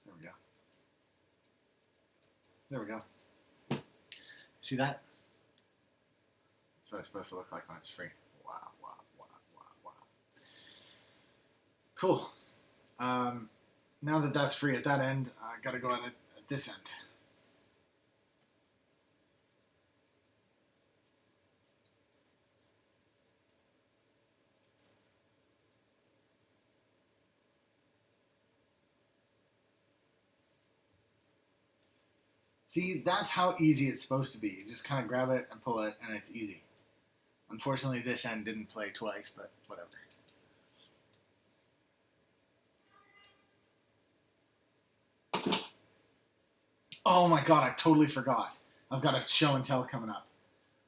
There we go. There we go. See that? That's what it's supposed to look like when it's free. Wow, wow, wow, wow, wow. Cool. Now that that's free at that end, I gotta go at it at this end. See, that's how easy it's supposed to be. You just kind of grab it and pull it, and it's easy. Unfortunately, this end didn't play twice, but whatever. Oh my god, I totally forgot. I've got a show and tell coming up.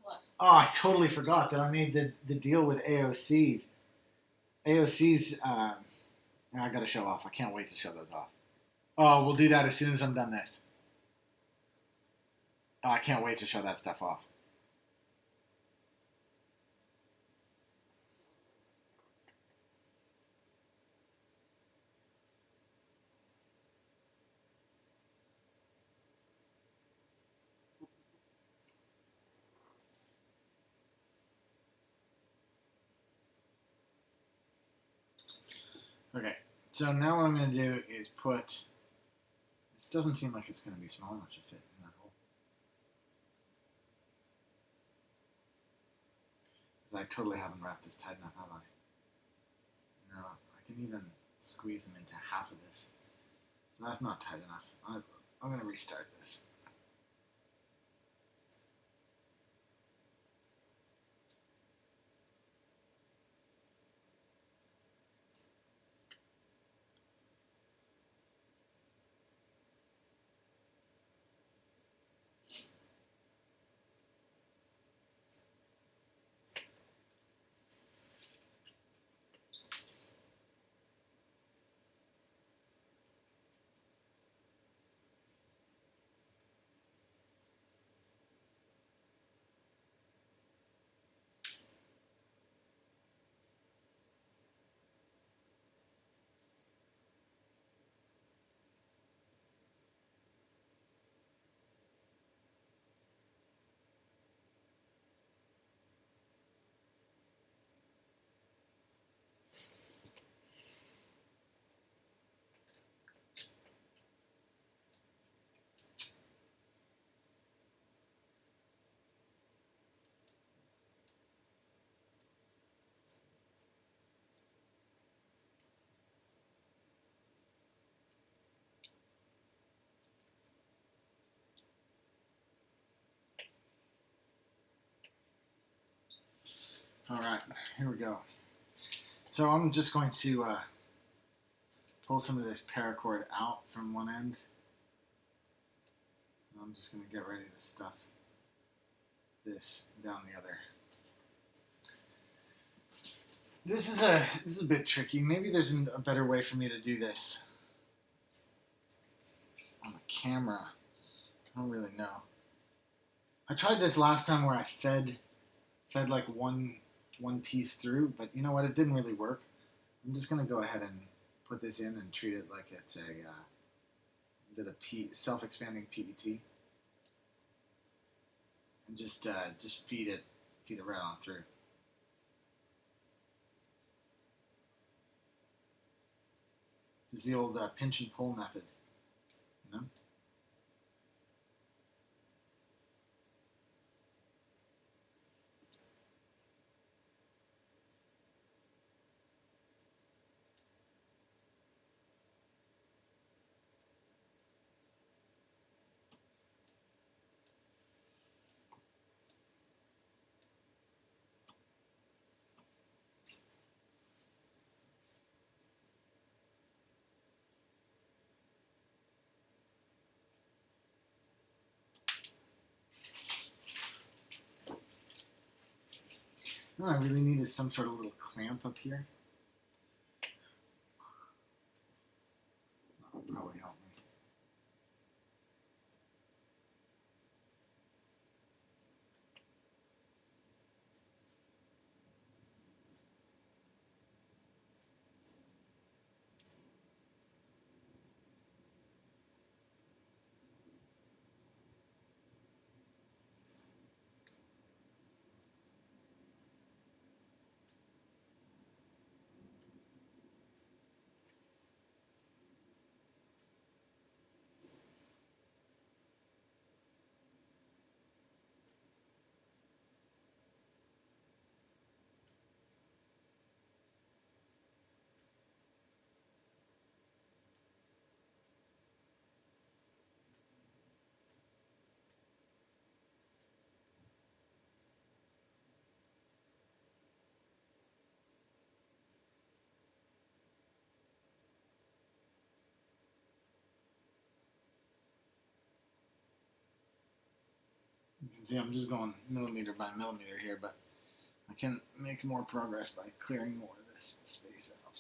What? Oh, I totally forgot that I made the deal with AOC's. AOC's, I got to show off. I can't wait to show those off. Oh, we'll do that as soon as I'm done this. Oh, I can't wait to show that stuff off. Okay, so now what I'm going to do is put... This doesn't seem like it's going to be small enough to fit in that hole. Because I totally haven't wrapped this tight enough, have I? No, I can even squeeze them into half of this. So that's not tight enough. I'm going to restart this. Alright, here we go. So I'm just going to pull some of this paracord out from one end. I'm just going to get ready to stuff this down the other. This is a bit tricky. Maybe there's a better way for me to do this on the camera. I don't really know. I tried this last time where I fed like one piece through, but you know what? It didn't really work. I'm just going to go ahead and put this in and treat it like it's a bit of self-expanding PET, and just feed it right on through. This is the old pinch and pull method, you know. What I really need is some sort of little clamp up here. That would probably help me. You can see I'm just going millimeter by millimeter here, but I can make more progress by clearing more of this space out.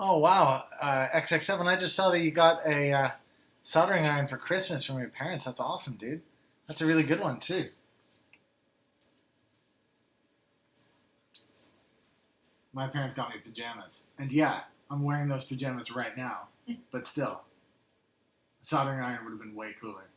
Oh wow, XX7! I just saw that you got a soldering iron for Christmas from your parents. That's awesome, dude. That's a really good one too. My parents got me pajamas, and yeah, I'm wearing those pajamas right now. But still, a soldering iron would have been way cooler.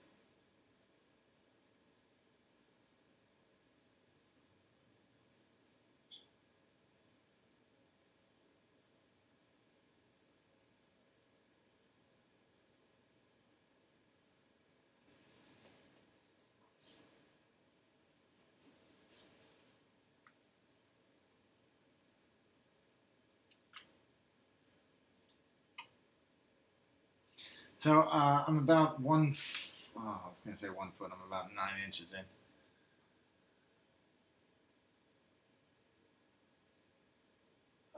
So I'm about I was gonna say 1 foot. I'm about 9 inches in.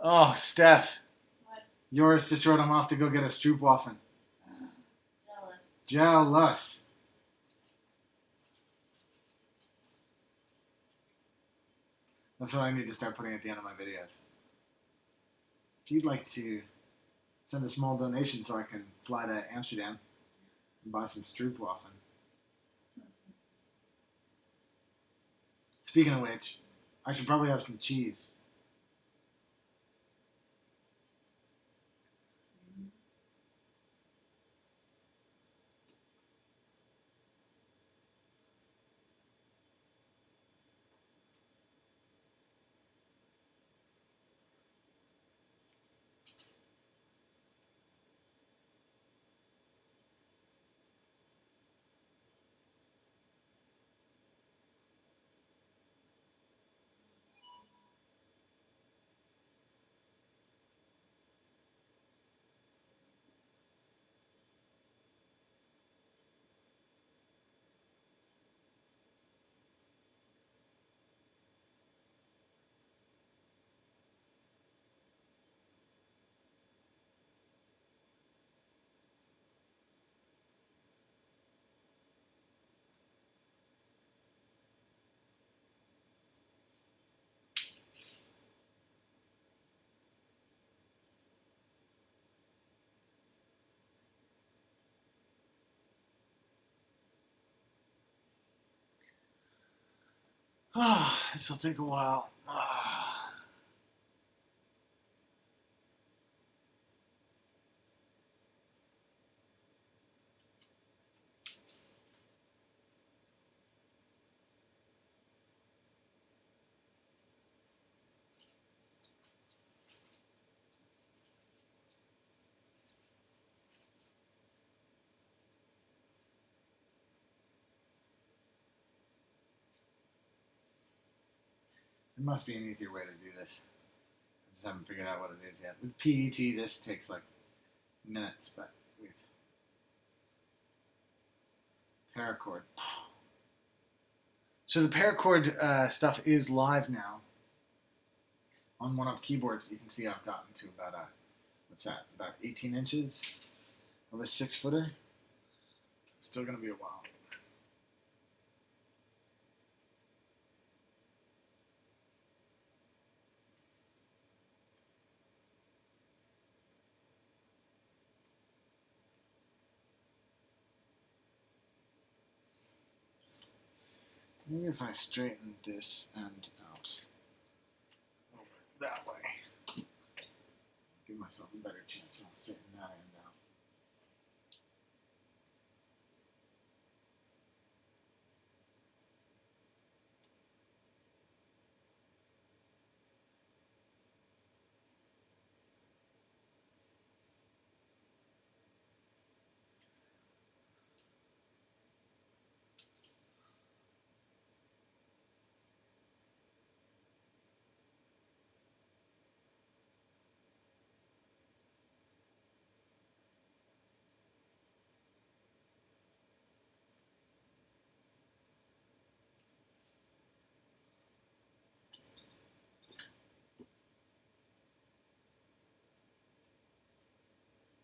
Oh, Steph. What? Yours just wrote I'm off to go get a Stroopwaffe. Jealous. Jealous. That's what I need to start putting at the end of my videos. If you'd like to send a small donation so I can fly to Amsterdam and buy some Stroopwaffe. Speaking of which, I should probably have some cheese. Ah, this will take a while. Ah. There must be an easier way to do this. I just haven't figured out what it is yet. With PET, this takes like minutes, but with paracord. So the paracord stuff is live now on one of the keyboards. You can see I've gotten to about what's that? About 18 inches of a 6-footer. It's still going to be a while. Maybe if I straighten this end out over that way, give myself a better chance. I'll straighten that end out.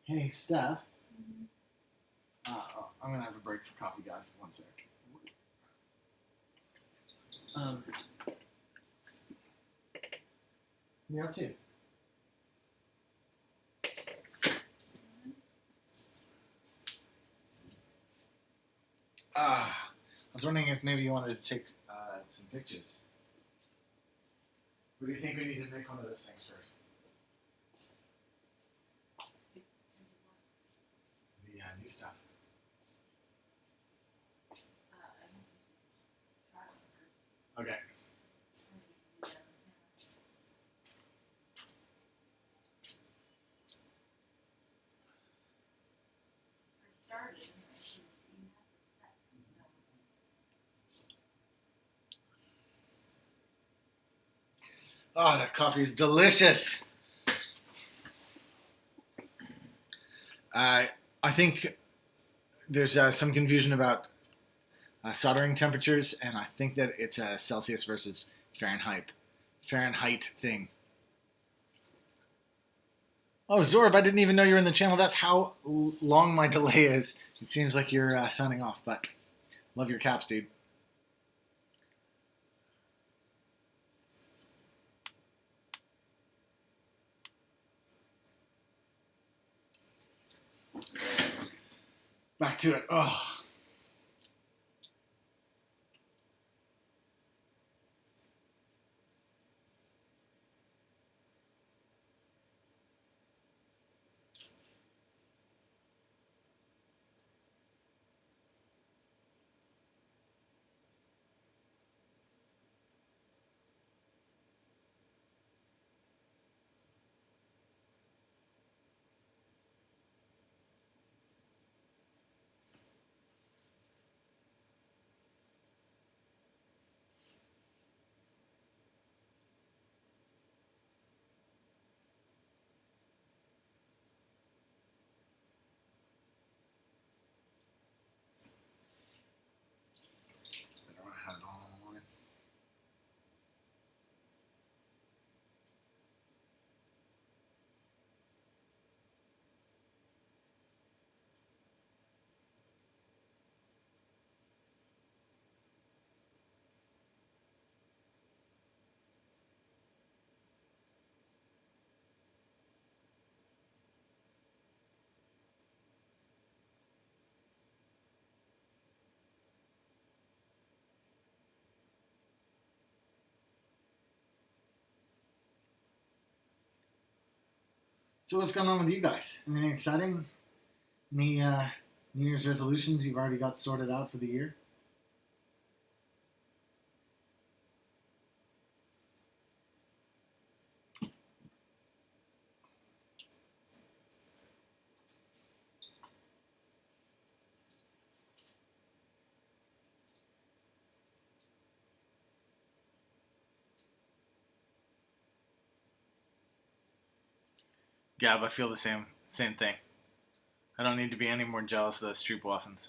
Hey, Steph. I'm going to have a break for coffee, guys. One sec. What are you up to? I was wondering if maybe you wanted to take some pictures. What do you think we need to make one of those things first? The new stuff. Okay. Oh, that coffee is delicious. I think there's some confusion about soldering temperatures, and I think that it's a Celsius versus Fahrenheit thing. Oh, Zorb, I didn't even know you were in the channel. That's how long my delay is. It seems like you're signing off, but love your caps, dude. Back to it. Oh. So what's going on with you guys? Anything exciting? Any New Year's resolutions you've already got sorted out for the year? Gab, I feel the same thing. I don't need to be any more jealous of those street waffles.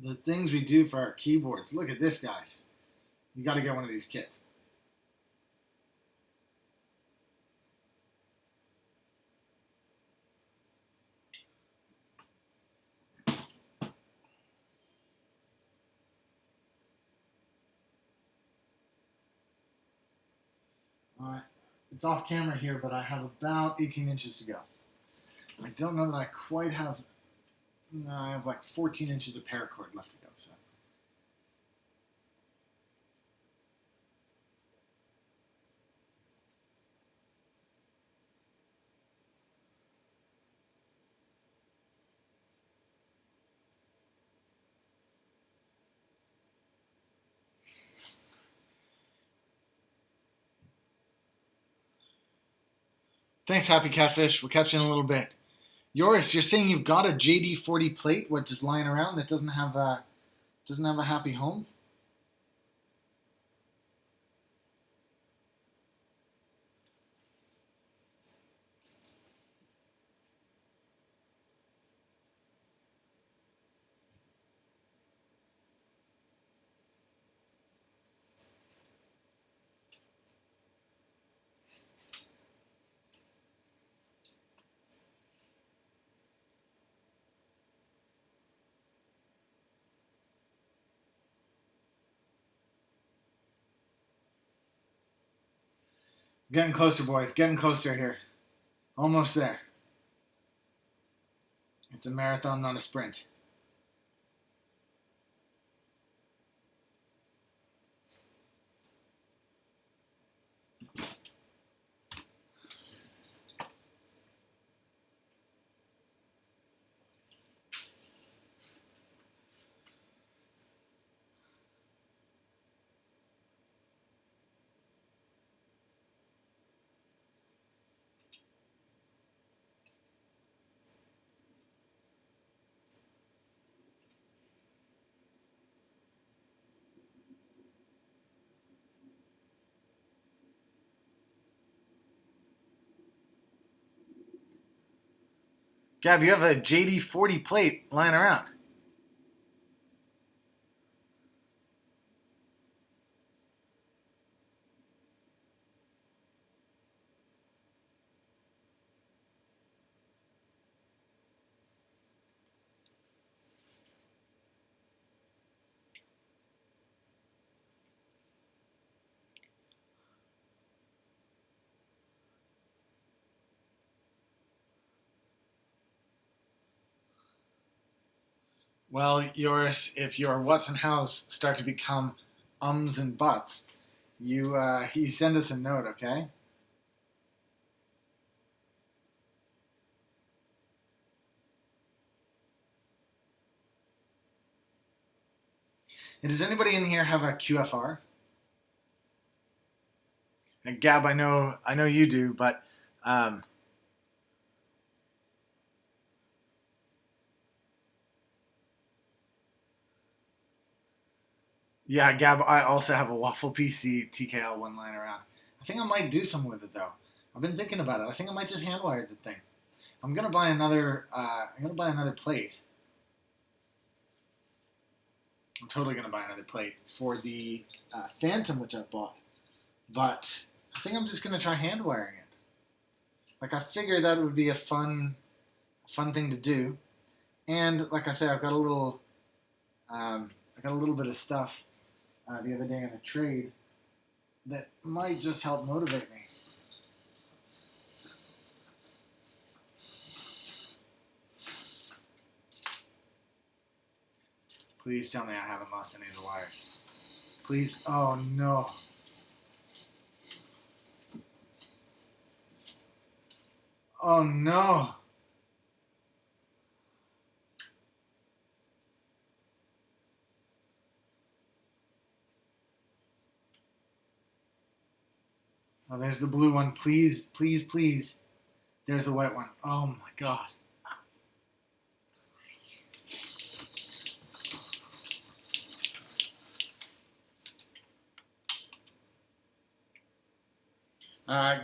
The things we do for our keyboards. Look at this, guys. You got to get one of these kits. It's off camera here, but I have about 18 inches to go. I don't know that I quite have. No, I have like 14 inches of paracord left to go. So. Thanks, Happy Catfish. We'll catch you in a little bit. Yoris, you're saying you've got a JD40 plate, what, just lying around that doesn't have a happy home? Getting closer, boys. Getting closer here. Almost there. It's a marathon, not a sprint. Gab, you have a JD40 plate lying around. Well, if your what's and hows start to become ums and buts, you send us a note, okay? And does anybody in here have a QFR? And Gab, I know you do, but um, yeah, Gab, I also have a Waffle PC TKL one lying around. I think I might do something with it though. I've been thinking about it. I think I might just hand wire the thing. I'm gonna buy another. I'm gonna buy another plate. I'm totally gonna buy another plate for the Phantom, which I bought. But I think I'm just gonna try hand wiring it. Like I figured that would be a fun thing to do. And like I said, I got a little bit of stuff the other day in a trade that might just help motivate me. Please tell me I haven't lost any of the wires. Please. Oh no. Oh no. Oh, there's the blue one. Please, please, please. There's the white one. Oh my god.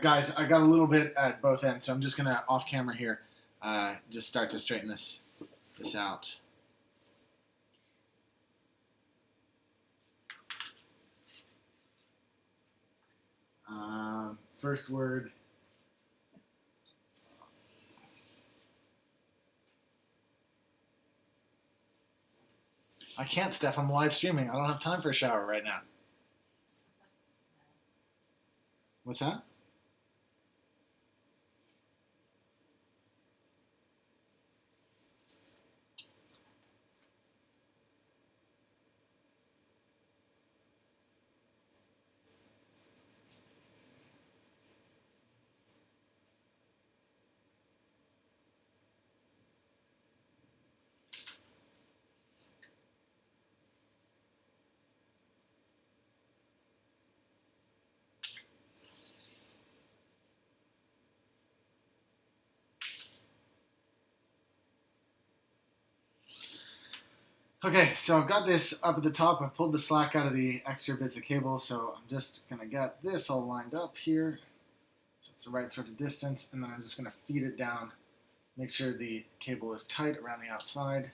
Guys, I got a little bit at both ends, so I'm just gonna off camera here, just start to straighten this out. First word. I can't, Steph. I'm live streaming. I don't have time for a shower right now. What's that? Okay, so I've got this up at the top. I pulled the slack out of the extra bits of cable, so I'm just going to get this all lined up here. So it's the right sort of distance, and then I'm just going to feed it down. Make sure the cable is tight around the outside,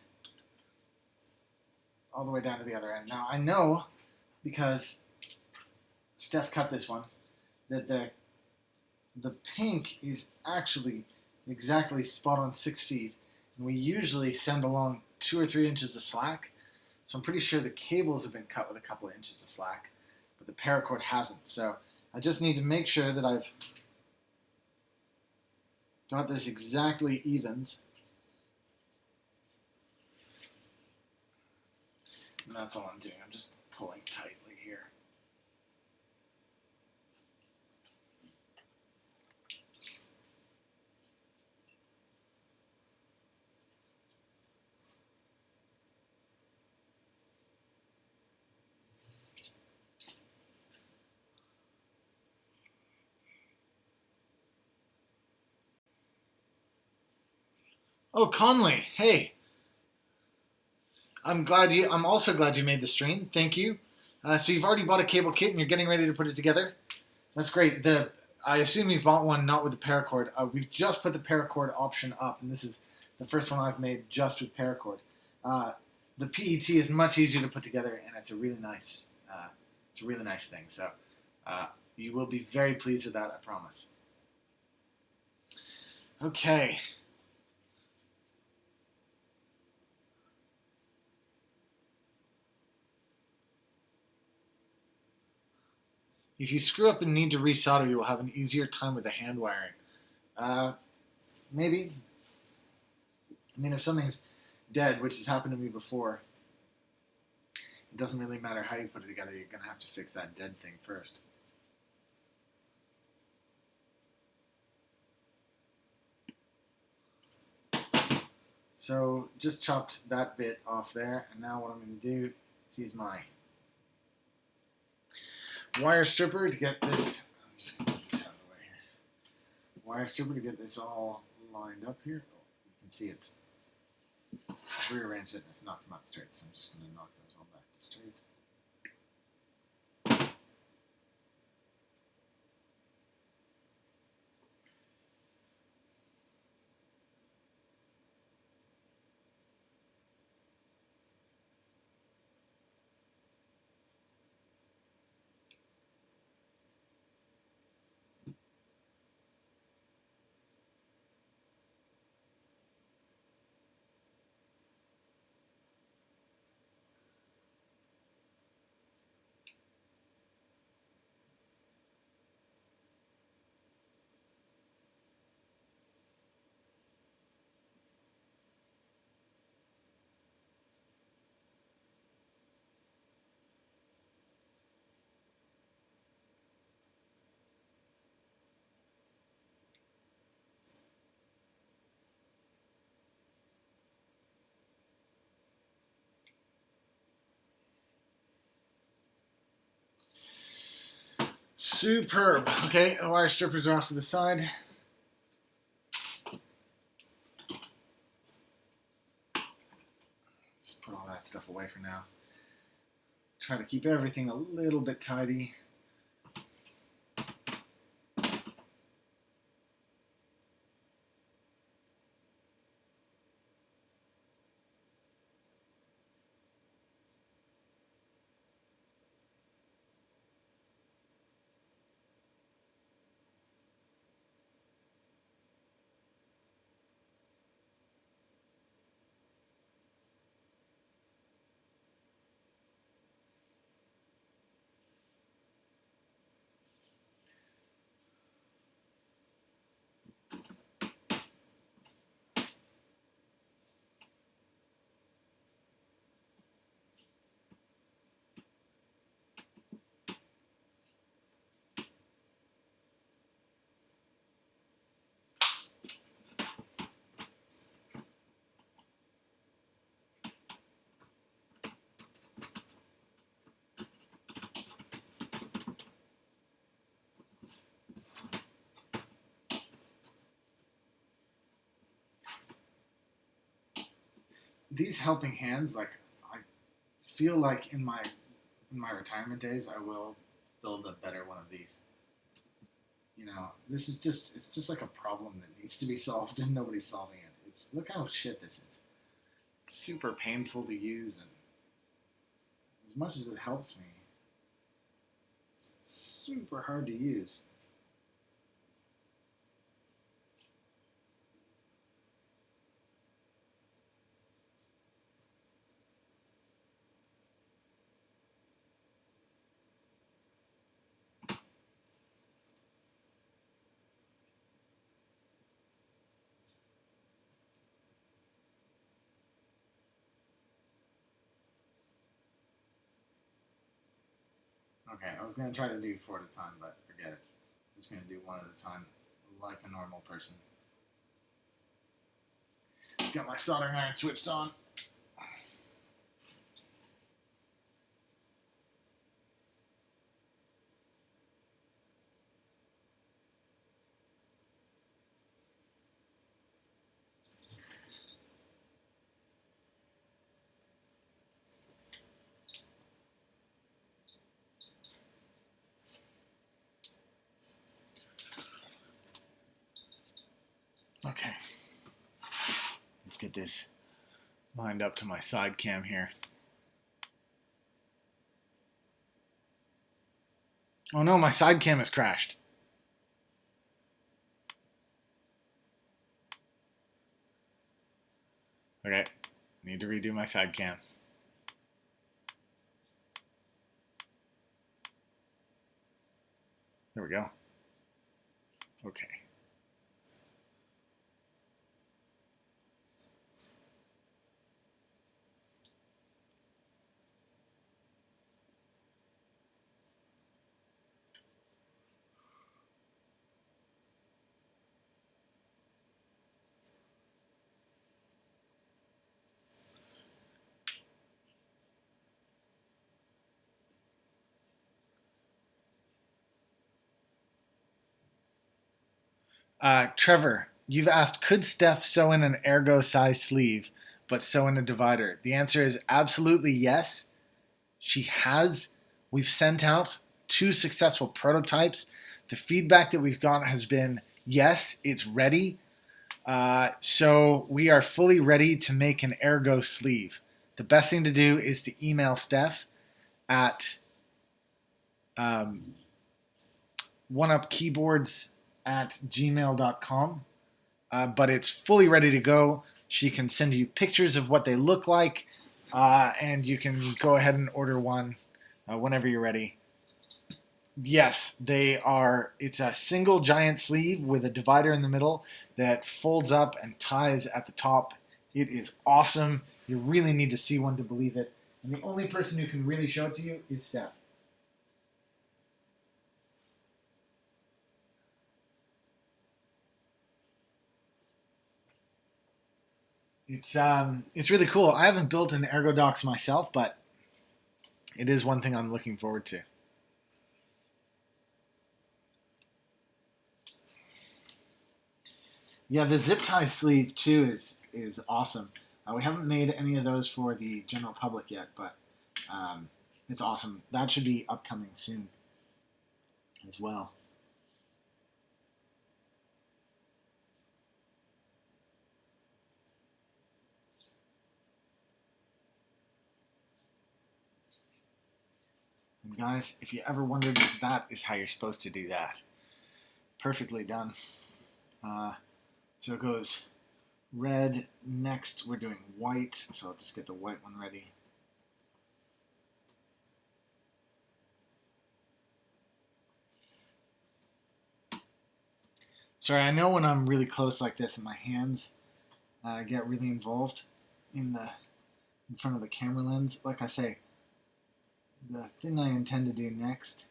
all the way down to the other end. Now, I know, because Steph cut this one, that the pink is actually exactly spot on 6 feet, and we usually send along 2 or 3 inches of slack. So I'm pretty sure the cables have been cut with a couple of inches of slack, but the paracord hasn't. So I just need to make sure that I've got this exactly evened. And that's all I'm doing. I'm just pulling tightly here. Oh, Conley, hey. I'm also glad you made the stream. Thank you. So you've already bought a cable kit and you're getting ready to put it together. That's great. I assume you've bought one not with the paracord. We've just put the paracord option up, and this is the first one I've made just with paracord. The PET is much easier to put together, and it's a really nice thing. So you will be very pleased with that, I promise. Okay. If you screw up and need to resolder, you will have an easier time with the hand wiring. Maybe. I mean, if something's dead, which has happened to me before. It doesn't really matter how you put it together, you're going to have to fix that dead thing first. So just chopped that bit off there, and now what I'm going to do is use my wire stripper to get this. I'm just going to get this out of the way here. Wire stripper to get this all lined up here. Oh, you can see it's rearranged it and it's knocked them out straight, so I'm just going to knock those all back to straight. Superb. Okay, the wire strippers are off to the side. Just put all that stuff away for now. Try to keep everything a little bit tidy. These helping hands, like, I feel like in my retirement days, I will build a better one of these. You know, this is it's just like a problem that needs to be solved, and nobody's solving it. It's look how shit this is. It's super painful to use, and as much as it helps me, it's super hard to use. Okay, I was going to try to do 4 at a time, but forget it. I'm just going to do 1 at a time, like a normal person. Got my soldering iron switched on. Okay, let's get this lined up to my side cam here. Oh no, my side cam has crashed. Okay, need to redo my side cam. There we go. Okay. Trevor, you've asked, could Steph sew in an ergo size sleeve, but sew in a divider? The answer is absolutely yes. She has. We've sent out 2 successful prototypes. The feedback that we've got has been, yes, it's ready. So we are fully ready to make an ergo sleeve. The best thing to do is to email Steph at oneupkeyboards@gmail.com. But it's fully ready to go. She can send you pictures of what they look like, and you can go ahead and order one whenever you're ready. Yes, they are. It's a single giant sleeve with a divider in the middle that folds up and ties at the top. It is awesome. You really need to see one to believe it. And the only person who can really show it to you is Steph. It's really cool. I haven't built an Ergodox myself, but it is one thing I'm looking forward to. Yeah, the zip tie sleeve too is awesome. We haven't made any of those for the general public yet, but it's awesome. That should be upcoming soon as well. And guys, if you ever wondered, that is how you're supposed to do that. Perfectly done. So it goes red. Next, we're doing white. So I'll just get the white one ready. Sorry, I know when I'm really close like this and my hands get really involved in front of the camera lens. Like I say, the thing I intend to do next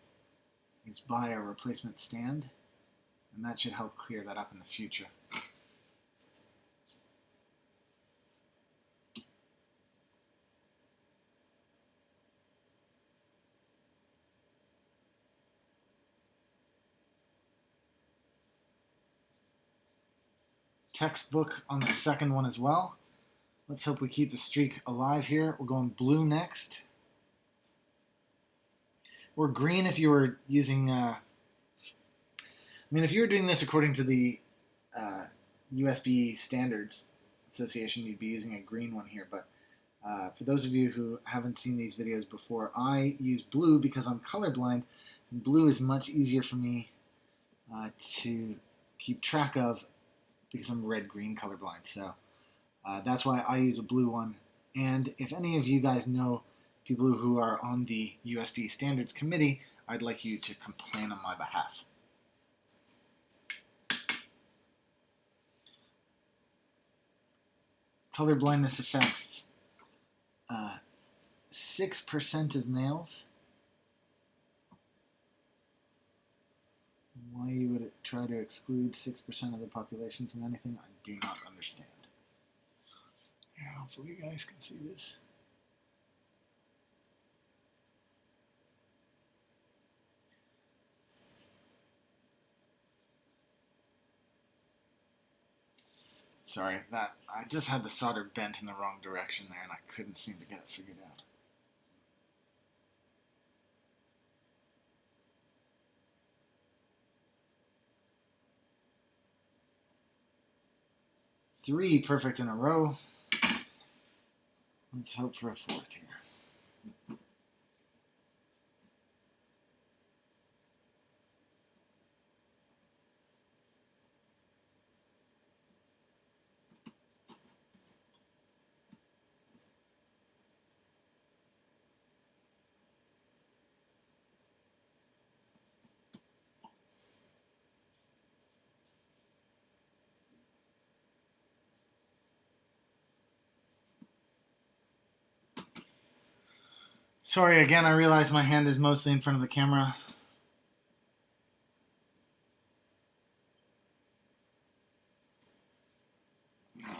is buy a replacement stand, and that should help clear that up in the future. Textbook on the second one as well. Let's hope we keep the streak alive here. We're going blue next. Or green if you were using... if you were doing this according to the USB Standards Association, you'd be using a green one here. But for those of you who haven't seen these videos before, I use blue because I'm colorblind. And blue is much easier for me to keep track of because I'm red-green colorblind. So that's why I use a blue one. And if any of you guys know people who are on the USB Standards Committee, I'd like you to complain on my behalf. Color blindness affects 6% of males. Why you would try to exclude 6% of the population from anything, I do not understand. Yeah, hopefully you guys can see this. Sorry, that I just had the solder bent in the wrong direction there and I couldn't seem to get it figured out. Three perfect in a row. Let's hope for a fourth here. Sorry again, I realize my hand is mostly in front of the camera.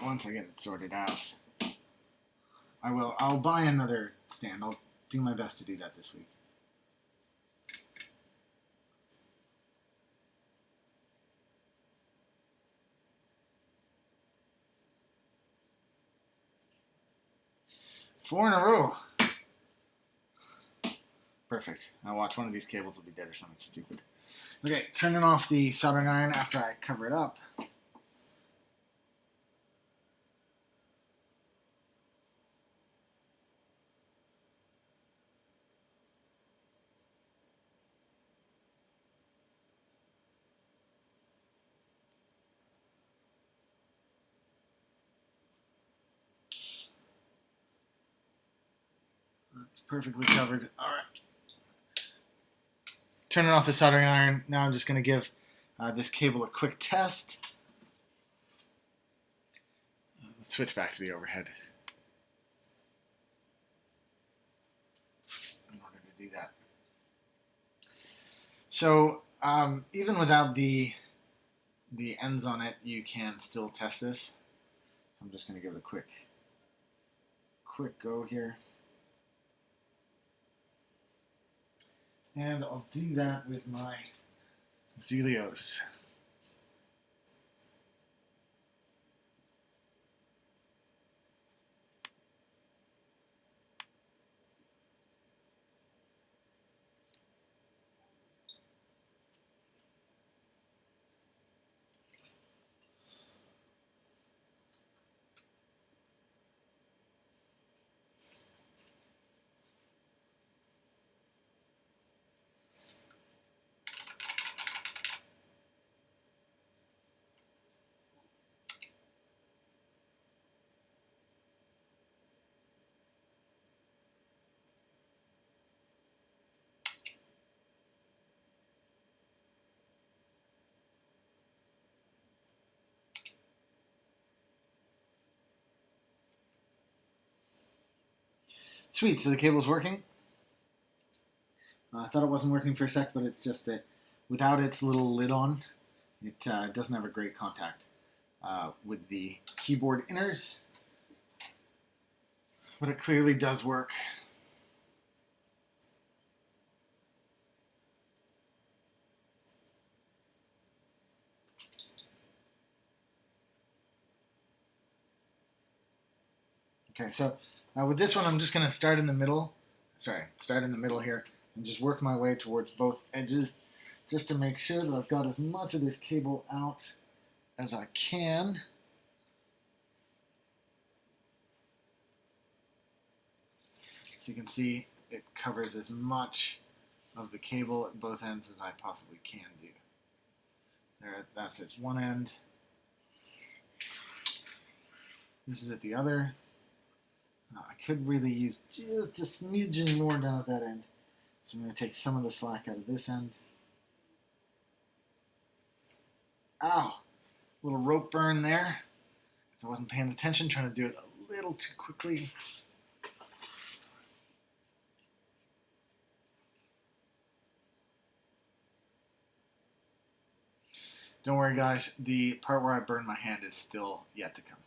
Once I get it sorted out, I'll buy another stand. I'll do my best to do that this week. 4 in a row. Perfect. Now watch, one of these cables will be dead or something stupid. Okay, turning off the soldering iron after I cover it up. It's perfectly covered. All right. Turning off the soldering iron. Now I'm just going to give this cable a quick test. Let's switch back to the overhead in order to do that. So even without the ends on it, you can still test this. So I'm just going to give it a quick go here. And I'll do that with my Zelios. Sweet, so the cable's working. I thought it wasn't working for a sec, but it's just that without its little lid on, it doesn't have a great contact with the keyboard inners. But it clearly does work. Okay, so with this one, I'm just going to start in the middle. Start in the middle here and just work my way towards both edges just to make sure that I've got as much of this cable out as I can. So you can see it covers as much of the cable at both ends as I possibly can do. There, that's at one end. This is at the other. I could really use just a smidgen more down at that end. So I'm going to take some of the slack out of this end. Ow! Little rope burn there. I wasn't paying attention, trying to do it a little too quickly. Don't worry, guys. The part where I burned my hand is still yet to come.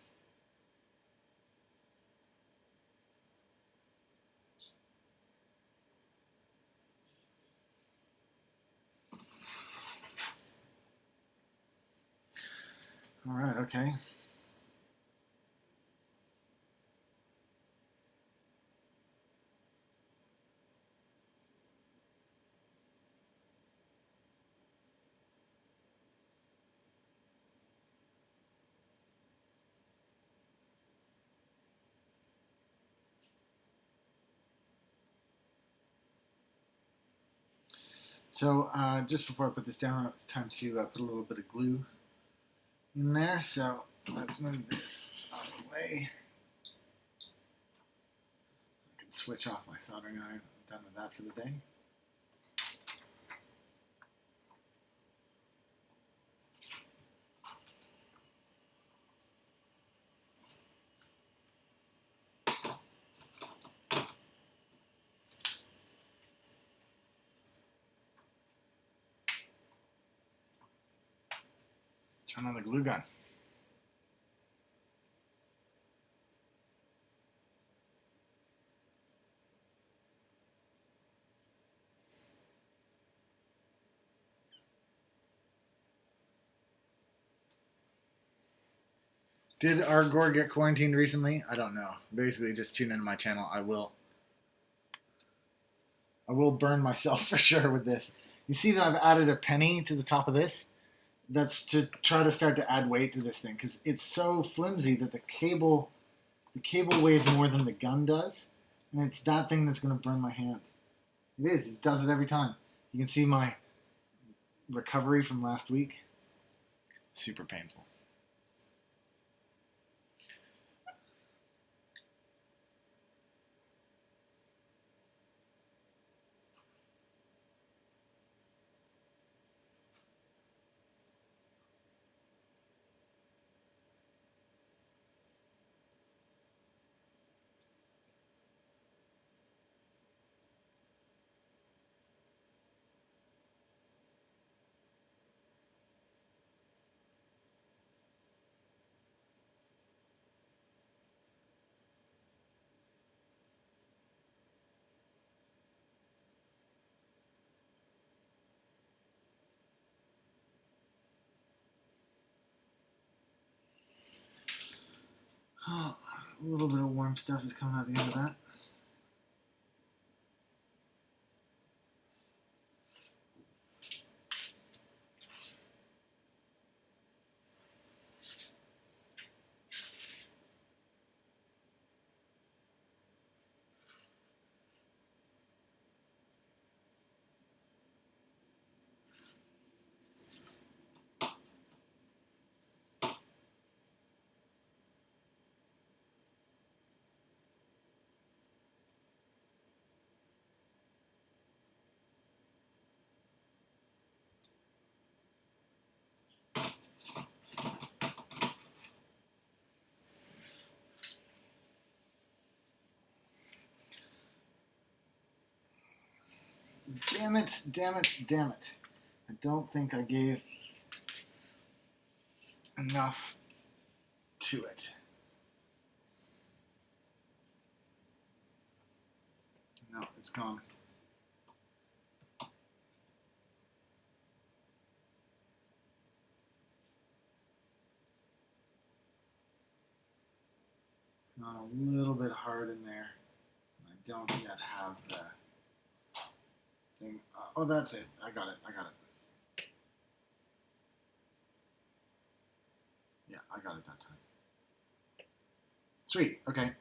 All right, okay. So just before I put this down, it's time to put a little bit of glue in there. So let's move this out of the way. I can switch off my soldering iron. I'm done with that for the day. Turn on the glue gun. Did our Gore get quarantined recently? I don't know. Basically, just tune into my channel. I will burn myself for sure with this. You see that I've added a penny to the top of this? That's to try to start to add weight to this thing because it's so flimsy that the cable weighs more than the gun does, and it's that thing that's going to burn my hand. It is. It does it every time. You can see my recovery from last week. Super painful. Oh, a little bit of warm stuff is coming out the end of that. Damn it, damn it, damn it. I don't think I gave enough to it. No, it's gone. It's gone a little bit hard in there. I don't yet have the thing. Oh, that's it. I got it. Yeah, I got it that time. Sweet. Okay.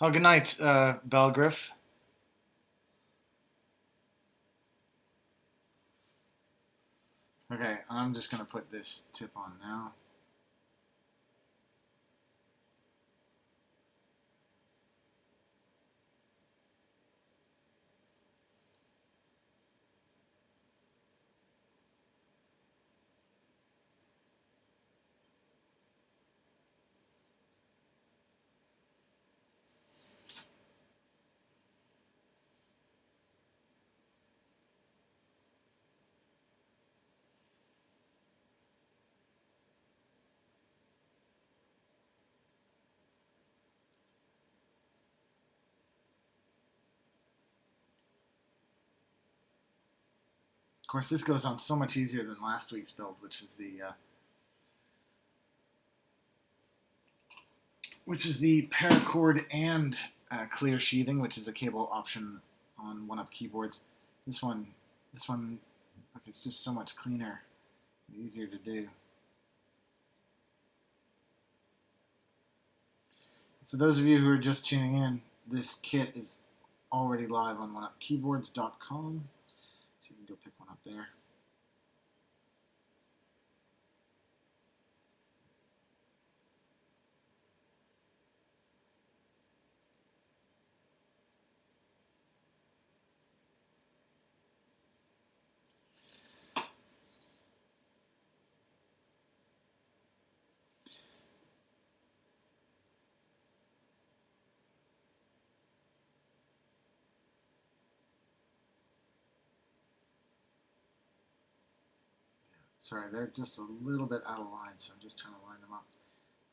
Oh, good night, Belgriff. Okay, I'm just going to put this tip on now. Of course, this goes on so much easier than last week's build, which was the paracord and clear sheathing, which is a cable option on 1UP keyboards. This one, look, it's just so much cleaner, easier to do. For those of you who are just tuning in, this kit is already live on 1UpKeyboards.com, so you can go pick one up there. Sorry, they're just a little bit out of line, so I'm just trying to line them up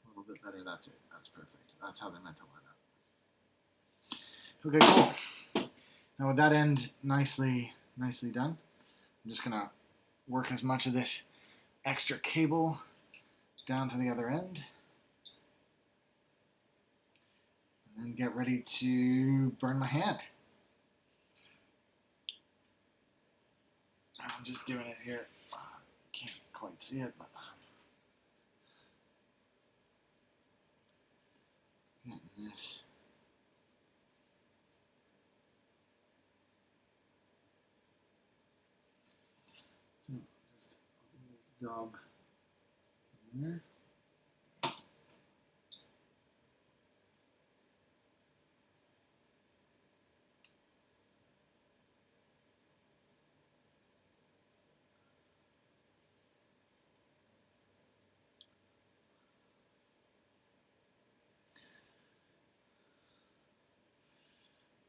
a little bit better. That's it. That's perfect. That's how they're meant to line up. Okay, cool. Now with that end nicely done, I'm just gonna work as much of this extra cable down to the other end. And then get ready to burn my hand. I'm just doing it here. Can't quite see it, but getting this. So just a little dab in there.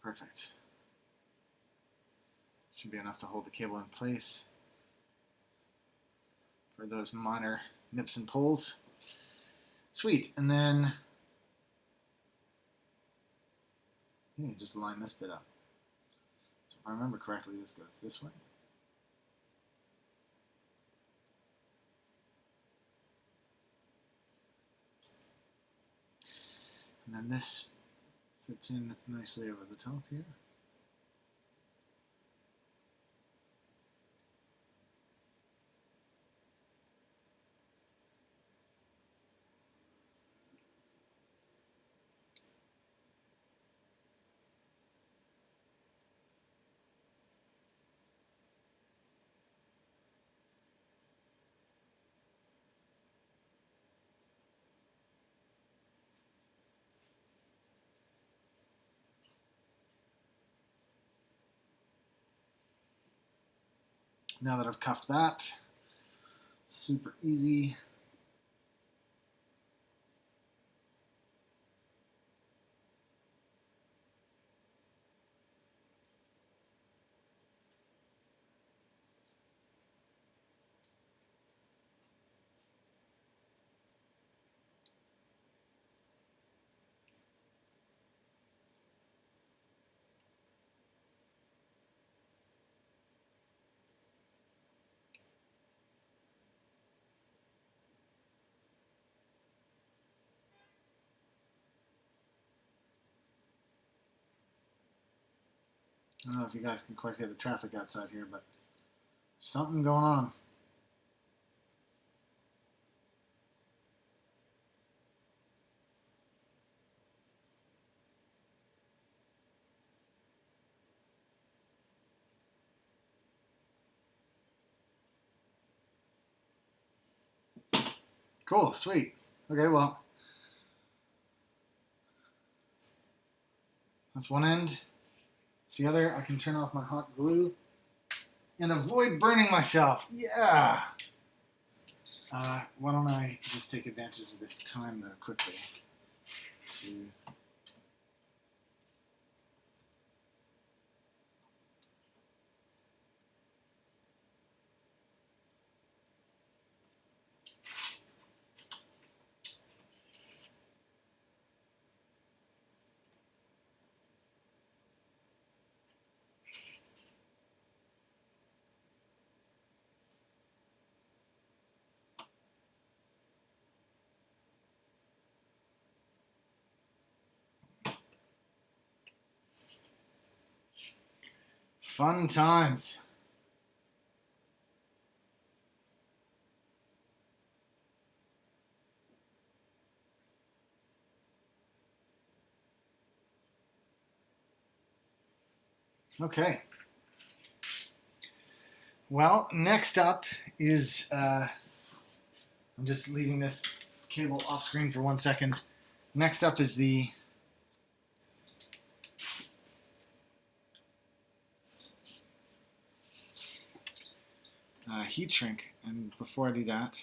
Perfect. Should be enough to hold the cable in place for those minor nips and pulls. Sweet. And then just line this bit up. So if I remember correctly, this goes this way. And then this fits in nicely over the top here. Now that I've cuffed that, super easy. I don't know if you guys can quite hear the traffic outside here, but something going on. Cool, sweet. Okay, well, that's one end. It's the other. I can turn off my hot glue and avoid burning myself. Yeah. Why don't I just take advantage of this time though quickly to fun times. Okay. Well, next up is, I'm just leaving this cable off screen for 1 second. Next up is the heat shrink. And before I do that,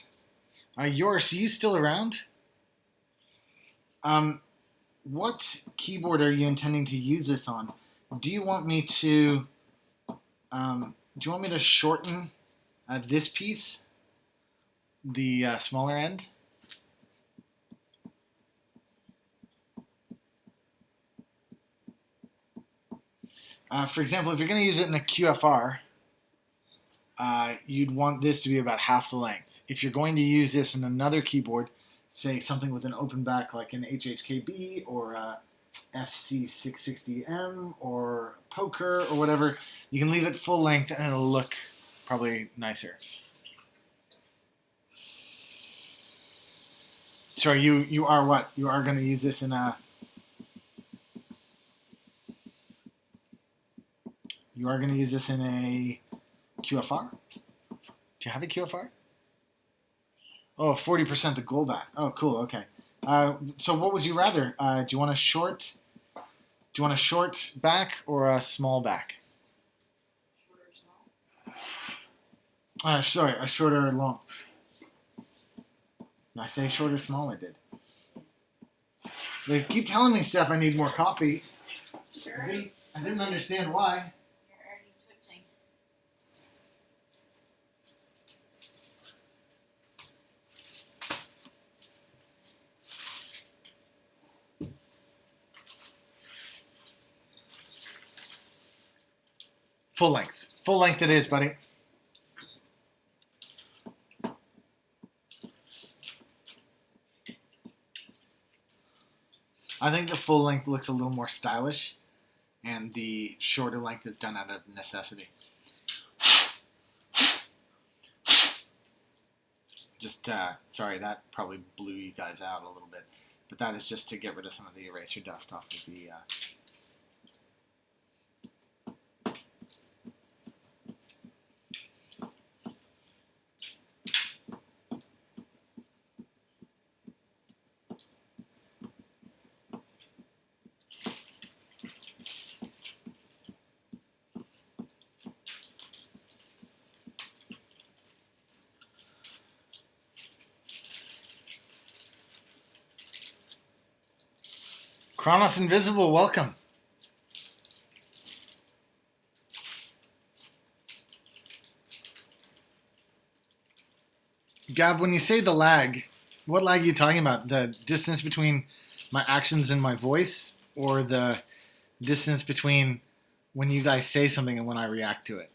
Yoris, are you still around? What keyboard are you intending to use this on? Do you want me to shorten this piece, the smaller end? For example, if you're going to use it in a QFR, you'd want this to be about half the length. If you're going to use this in another keyboard, say something with an open back like an HHKB or a FC660M or Poker or whatever, you can leave it full length and it'll look probably nicer. Sorry, you are what? You are going to use this in a... You are going to use this in a QFR? Do you have a QFR? Oh, 40% the goal back. Oh, cool. Okay. So what would you rather? Do you want a short? Do you want a short back or a small back? Short or small? Sorry, a short or long. Did I say short or small? I did. They keep telling me, Steph, I need more coffee. Sure. I didn't understand why. You're already twitching. Full length. Full length it is, buddy. I think the full length looks a little more stylish, and the shorter length is done out of necessity. Just, sorry, that probably blew you guys out a little bit, but that is just to get rid of some of the eraser dust off of the... Kronos Invisible, welcome. Gab, when you say the lag, what lag are you talking about? The distance between my actions and my voice, or the distance between when you guys say something and when I react to it?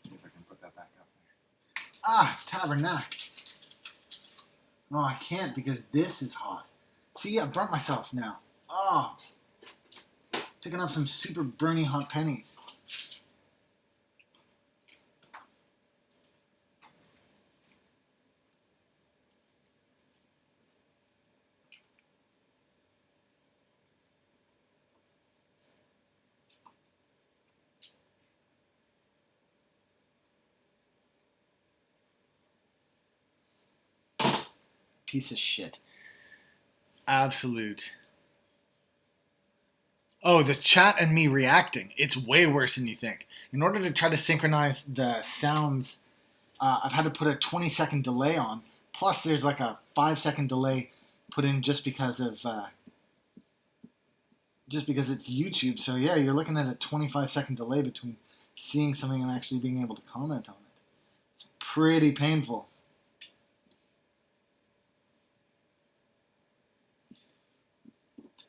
See if I can put that back up there. Ah, tabernacle. No, I can't because this is hot. See, I burnt myself now. Oh, picking up some super burny hot pennies. Piece of shit. Absolute. Oh, the chat and me reacting. It's way worse than you think. In order to try to synchronize the sounds, I've had to put a 20-second delay on. Plus, there's like a 5-second delay put in just because it's YouTube. So yeah, you're looking at a 25-second delay between seeing something and actually being able to comment on it. It's pretty painful.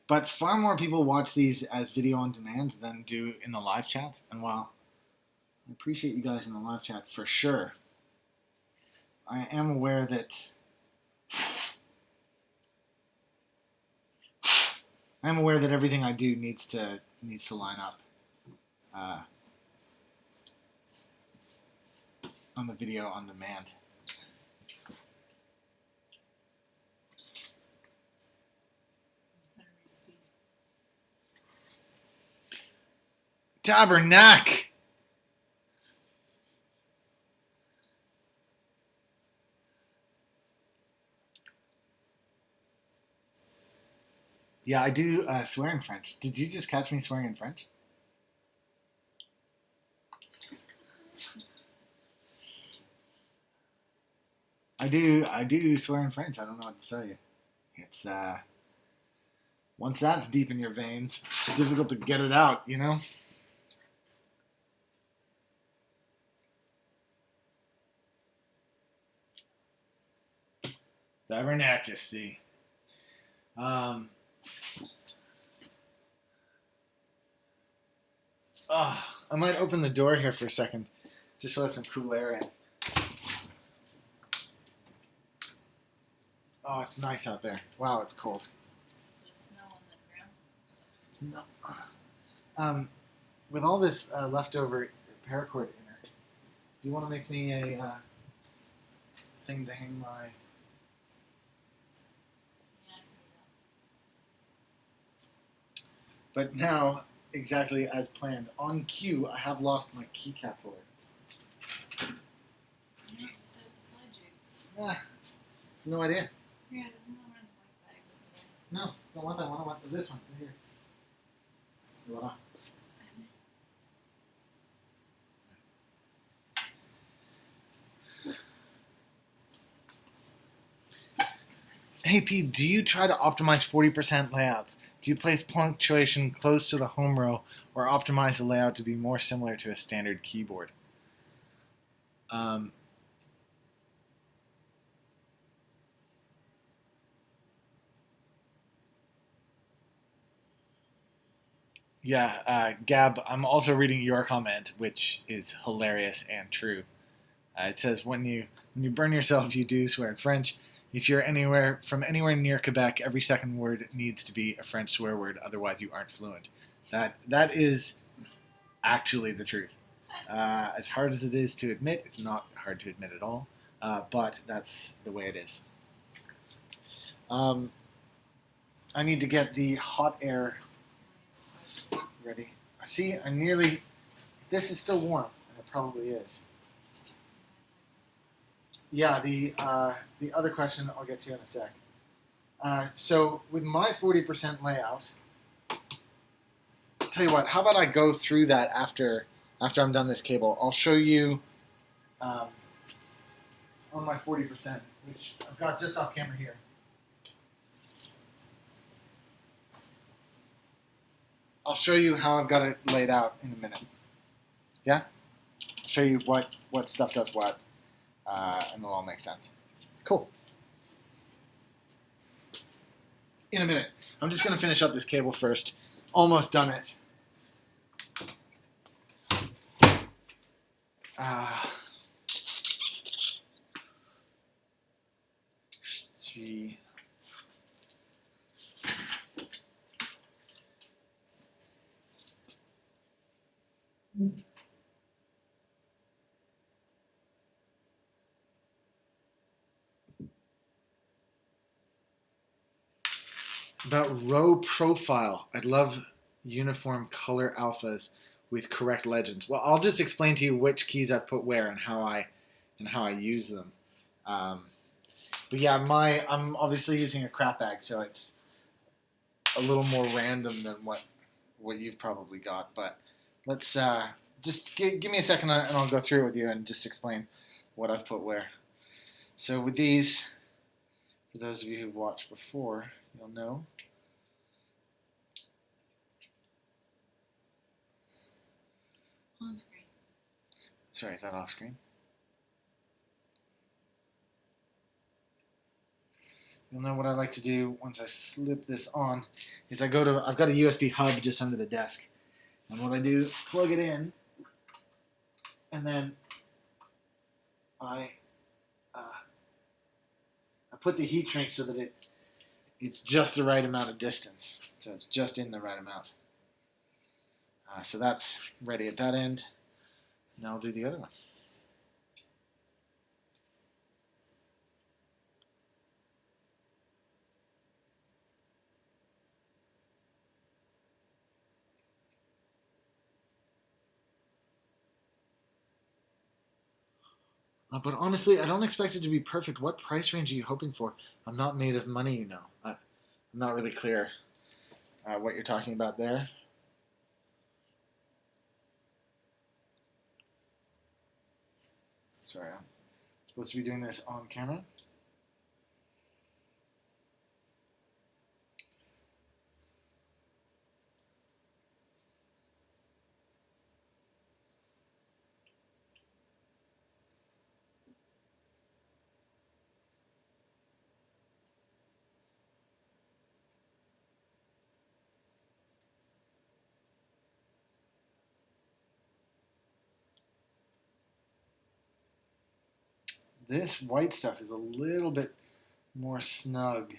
But far more people watch these as video on demand than do in the live chat. And while I appreciate you guys in the live chat for sure, I am aware that everything I do needs to line up on the video on demand. Tabernacle. Yeah, I do swear in French. Did you just catch me swearing in French? I do swear in French. I don't know what to tell you. It's once that's deep in your veins, it's difficult to get it out, you know? Tabernacle. Um, I might open the door here for a second, just to let some cool air in. Oh, it's nice out there. Wow, it's cold. There's snow on the ground. No. With all this leftover paracord inner, do you want to make me a thing to hang my... Yeah, I can do But now, exactly as planned, on cue, I have lost my keycap holder. that. You know, just set it beside you. No idea. Yeah, there's no one in the white bag over there. No, don't want that one. I want this one. Right here. Voila. Hey Pete, do you try to optimize 40% layouts? Do you place punctuation close to the home row or optimize the layout to be more similar to a standard keyboard? Gab, I'm also reading your comment, which is hilarious and true. It says, when you burn yourself, you do swear in French. If you're anywhere near Quebec, every second word needs to be a French swear word, otherwise you aren't fluent. That is actually the truth. As hard as it is to admit, it's not hard to admit at all, but that's the way it is. I need to get the hot air ready. See, this is still warm, and it probably is. Yeah, the other question I'll get to in a sec. So with my 40% layout, I'll tell you what, how about I go through that after I'm done this cable. I'll show you on my 40%, which I've got just off camera here. I'll show you how I've got it laid out in a minute. Yeah? I'll show you what stuff does what, and it'll all make sense. Cool. In a minute. I'm just going to finish up this cable first. Almost done it. Gee. About row profile, I'd love uniform color alphas with correct legends. Well, I'll just explain to you which keys I've put where and how I use them. But yeah, I'm obviously using a crap bag, so it's a little more random than what you've probably got. But let's just give me a second and I'll go through it with you and just explain what I've put where. So with these, for those of you who've watched before, you'll know. On screen. Sorry, is that off screen? You'll know what I like to do once I slip this on is I've got a USB hub just under the desk. And what I do, plug it in, and then I put the heat shrink so that it's just the right amount of distance. So it's just in the right amount. So that's ready at that end. Now I'll do the other one. But honestly, I don't expect it to be perfect. What price range are you hoping for? I'm not made of money, you know. I'm not really clear what you're talking about there. Sorry, I'm supposed to be doing this on camera. This white stuff is a little bit more snug.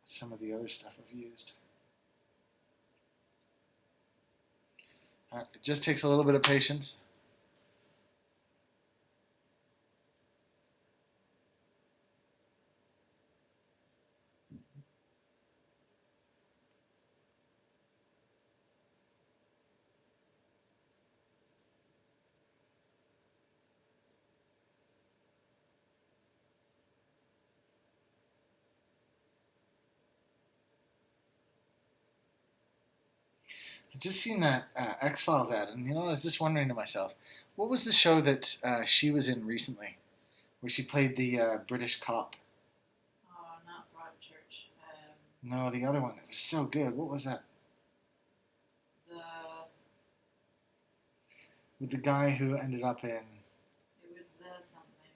Some of the other stuff I've used. It just takes a little bit of patience. I just seen that X-Files ad, and I was just wondering to myself, what was the show that she was in recently, where she played the British cop? Oh, not Broadchurch. No, the other one. It was so good. What was that? The With the guy who ended up in. It was the something.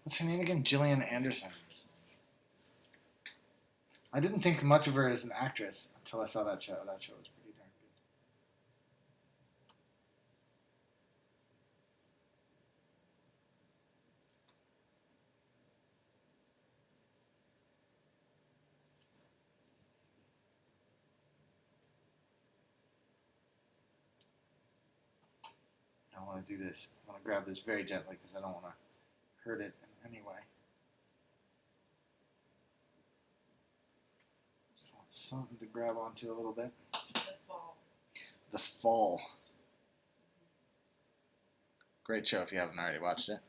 What's her name again? Gillian Anderson. I didn't think much of her as an actress until I saw that show. That show was pretty darn good. I want to do this. I want to grab this very gently because I don't want to hurt it in any way. Just want something to grab onto a little bit. The Fall. The Fall. Great show if you haven't already watched it.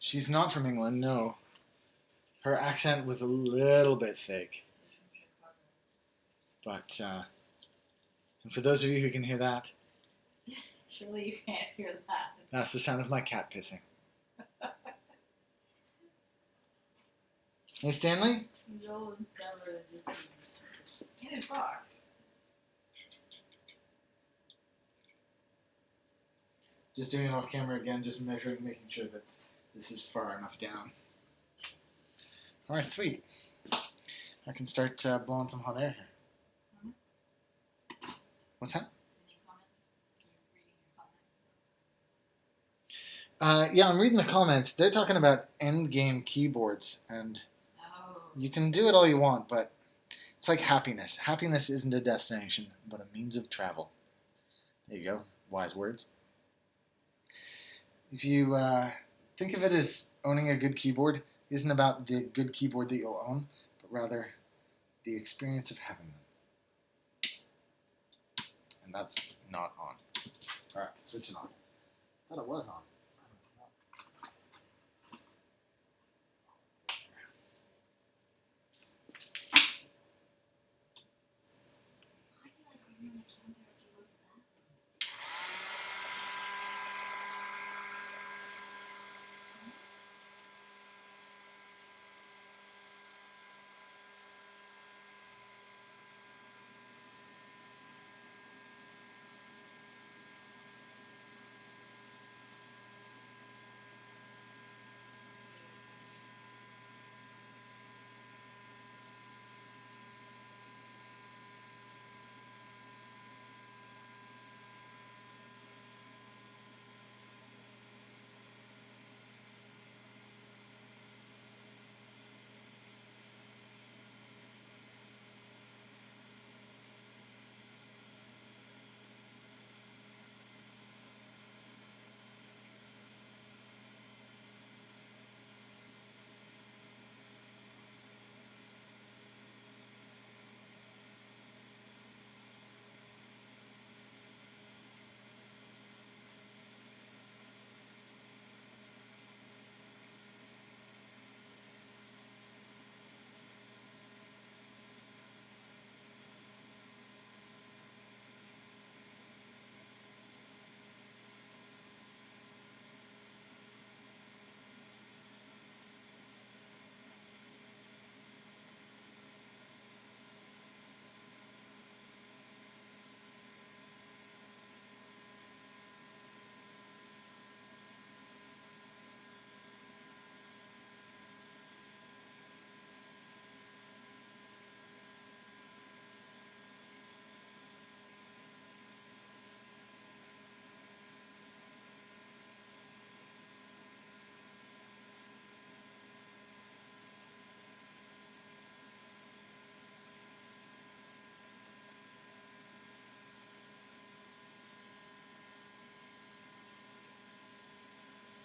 She's not from England, no. Her accent was a little bit thick. But, and for those of you who can hear that, Surely you can't hear that. that's the sound of my cat pissing. Hey, Stanley? He's old and stubborn in his box. Just doing it off camera again, just measuring, making sure that this is far enough down. Alright, sweet. I can start blowing some hot air here. Comments? What's that? Any comments? You're reading your comments? Yeah, I'm reading the comments. They're talking about endgame keyboards, and Oh. you can do it all you want, but it's like happiness. Happiness isn't a destination, but a means of travel. There you go. Wise words. If you think of it as owning a good keyboard isn't about the good keyboard that you'll own, but rather the experience of having them. And that's not on. Alright, switch it on. I thought it was on. Why did I go on the camera to look at that?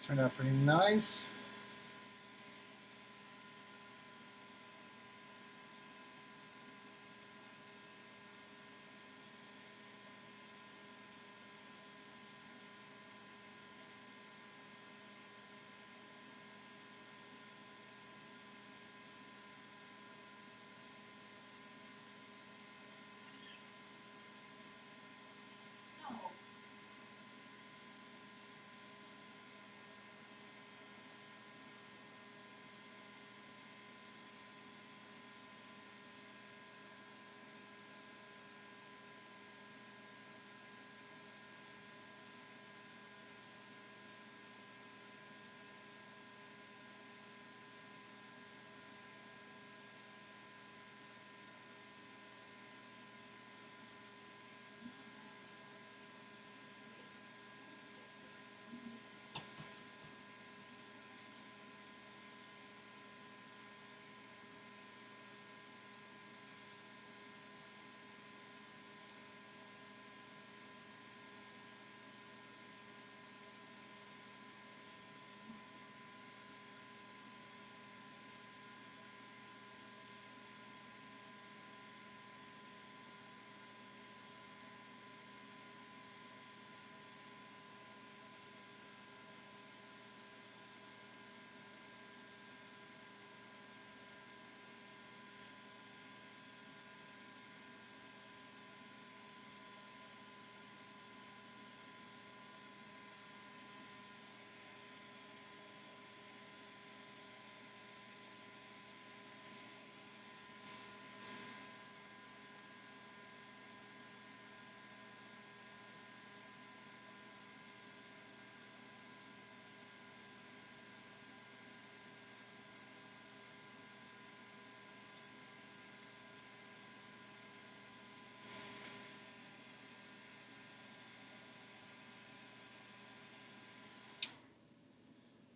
Turned out pretty nice. No.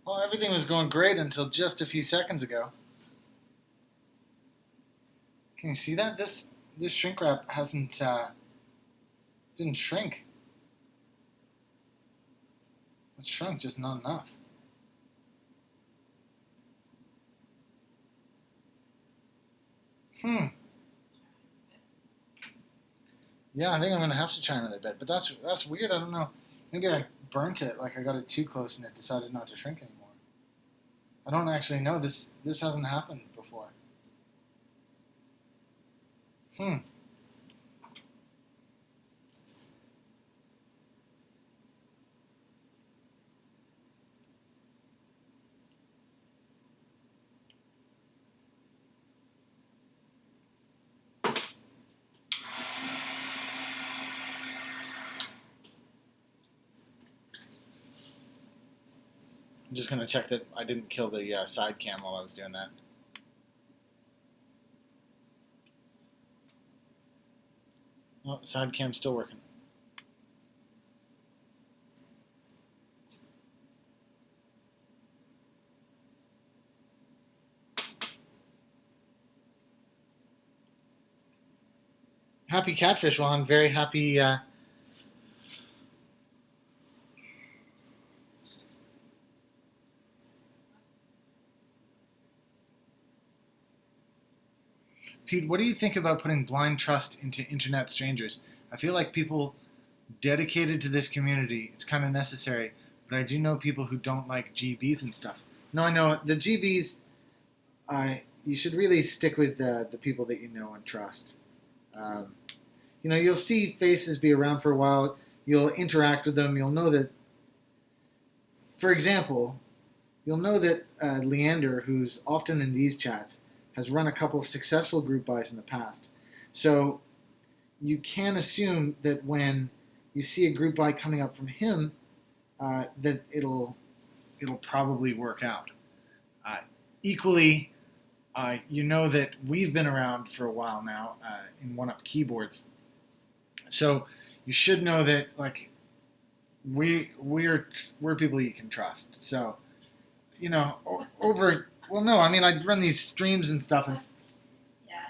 Well, everything was going great until just a few seconds ago. Can you see that? This shrink wrap hasn't didn't shrink. It shrunk, just not enough. Yeah, I think I'm gonna have to try another bit, but that's weird. I don't know. Maybe I burnt it, like I got it too close and it decided not to shrink anymore. I don't actually know. This hasn't happened before. I'm just gonna check that I didn't kill the side cam while I was doing that. Oh, side cam's still working. Happy catfish. Well, I'm very happy. Pete, what do you think about putting blind trust into internet strangers? I feel like people dedicated to this community, it's kind of necessary, but I do know people who don't like GBs and stuff. No, I know the GBs. You should really stick with the people that you know and trust. You'll see faces be around for a while. You'll interact with them. You'll know that, for example, you'll know that Leander, who's often in these chats, has run a couple of successful group buys in the past. So you can assume that when you see a group buy coming up from him, that it'll probably work out. Equally, you know that we've been around for a while now in one-up keyboards, so you should know that like we're people you can trust. So I run these streams and stuff, and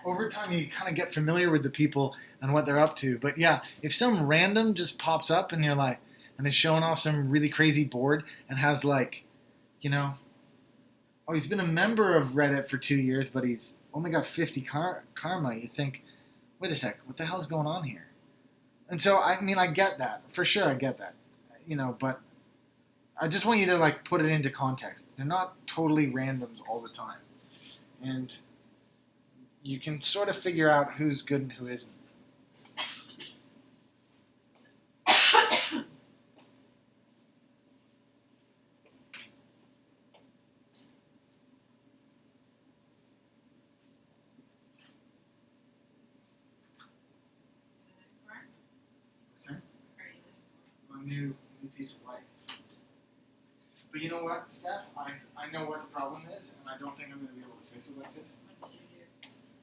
over time you kind of get familiar with the people and what they're up to. But yeah, if some random just pops up and you're like, and is showing off some really crazy board and has like you know, oh, he's been a member of Reddit for 2 years, but he's only got 50 karma. You think, wait a sec, what the hell's going on here? And so, I mean, I get that. For sure, I get that. But I just want you to, like, put it into context. They're not totally randoms all the time. And you can sort of figure out who's good and who isn't. Sorry? A new piece of light. But you know what, Steph? I know what the problem is, and I don't think I'm going to be able to fix it like this. What did you do?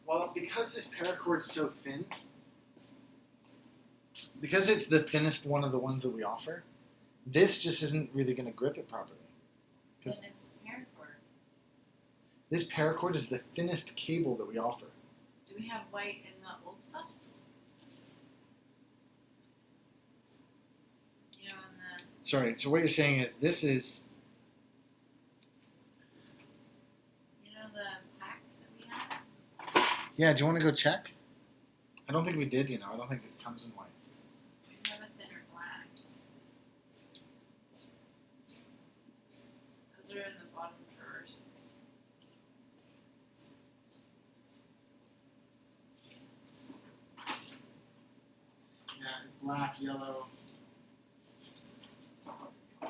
Well, because this paracord's so thin, because it's the thinnest one of the ones that we offer, this just isn't really going to grip it properly. Then it's paracord. This paracord is the thinnest cable that we offer. Do we have white in the old stuff? In the... Sorry, so what you're saying is this is... the packs that we have? Yeah, do you want to go check? I don't think we did, I don't think it comes in white. We have a thinner black. Those are in the bottom drawers. Yeah, black, yellow. And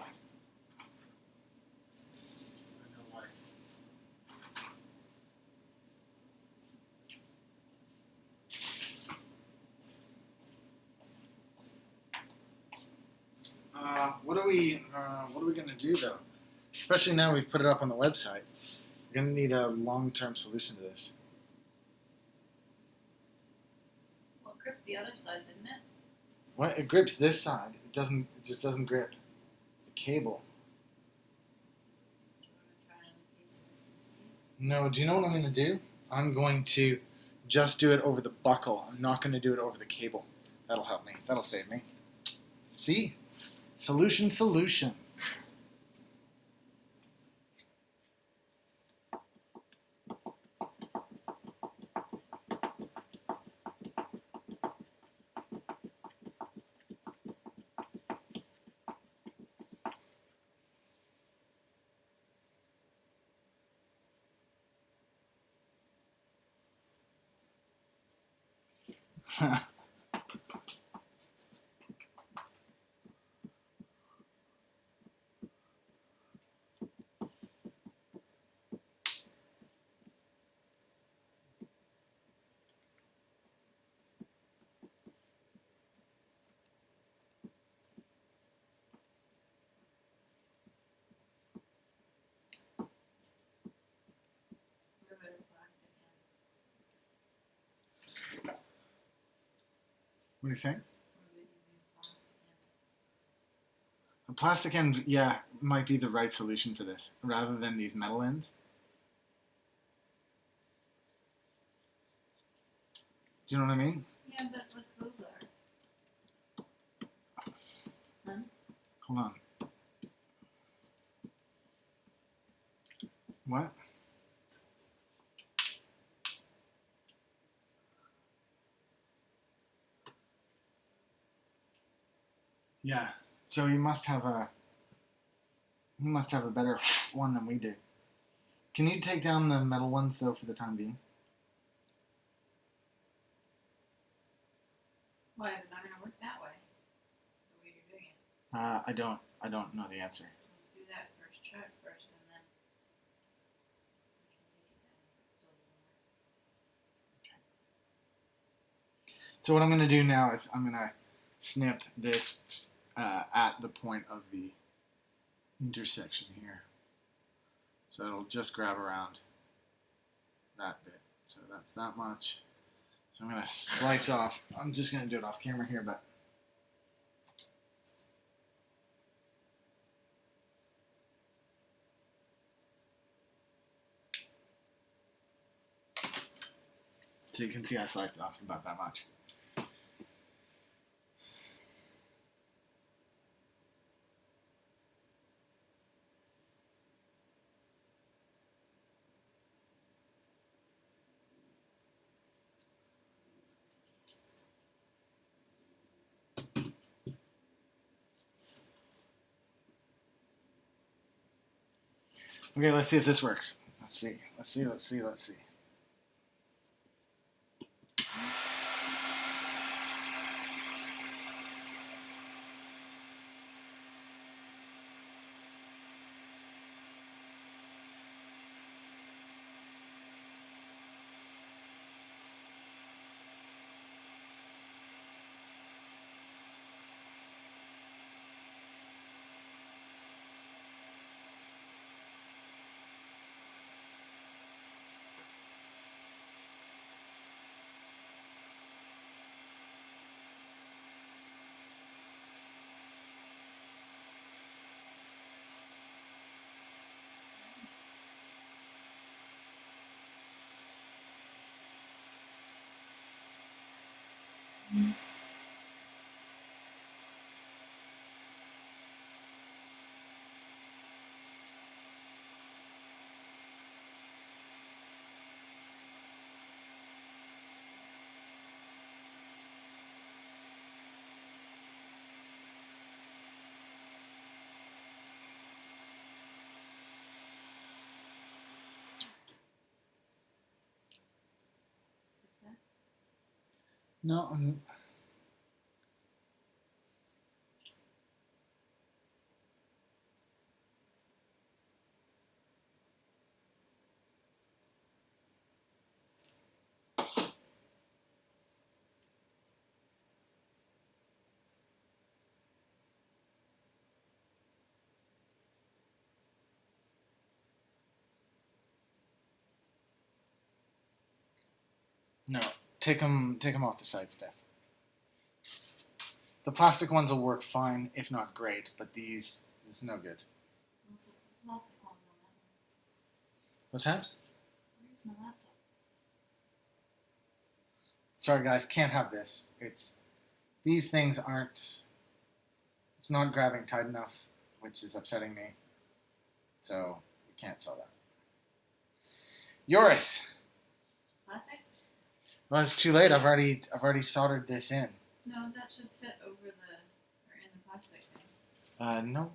no whites. What are we gonna do though? Especially now we've put it up on the website. We're gonna need a long-term solution to this. Well, it gripped the other side, didn't it? What? It grips this side. It doesn't. It just doesn't grip the cable. Do you want to try another piece just to see? No. Do you know what I'm gonna do? I'm going to just do it over the buckle. I'm not gonna do it over the cable. That'll help me. That'll save me. See? Solution. We're going to plastic What are you saying? end. We're using plastic end. A plastic end, yeah, might be the right solution for this, rather than these metal ends. Do you know what I mean? Yeah, but look, those are. Hold on. What? Yeah. So you must have a better one than we do. Can you take down the metal ones though for the time being? Why is it not going to work that way? The way you're doing it. I don't know the answer. Let's do that first. Try it first, and then we can take it down if it still doesn't work. So what I'm going to do now is I'm going to snip this at the point of the intersection here. So it'll just grab around that bit. So that's that much. So I'm going to slice off. I'm just going to do it off camera here, but so you can see I sliced off about that much. Okay, let's see if this works. Let's see. Success? No. No. Take them off the side, Steph. The plastic ones will work fine, if not great, but this is no good. Also, plastic ones on that one. What's that? Where's my laptop? Sorry guys, can't have this. These things aren't, it's not grabbing tight enough, which is upsetting me. So we can't sell that. Yoris. Plastic? Well, it's too late. I've already soldered this in. No, that should fit over the, or in the plastic thing. No.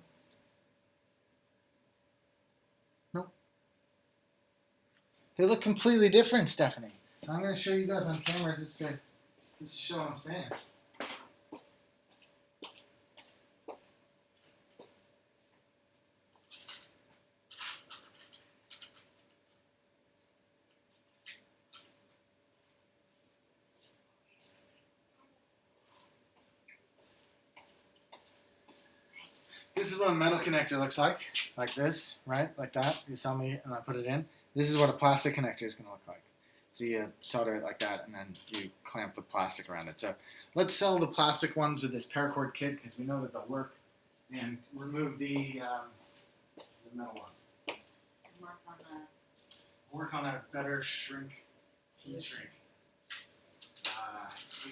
They look completely different, Stephanie. I'm going to show you guys on camera just to show what I'm saying. This is what a metal connector looks like this, right? Like that. You saw me and I put it in. This is what a plastic connector is going to look like. So you solder it like that and then you clamp the plastic around it. So let's sell the plastic ones with this paracord kit because we know that they'll work, and remove the metal ones. Work on a better shrink, heat shrink.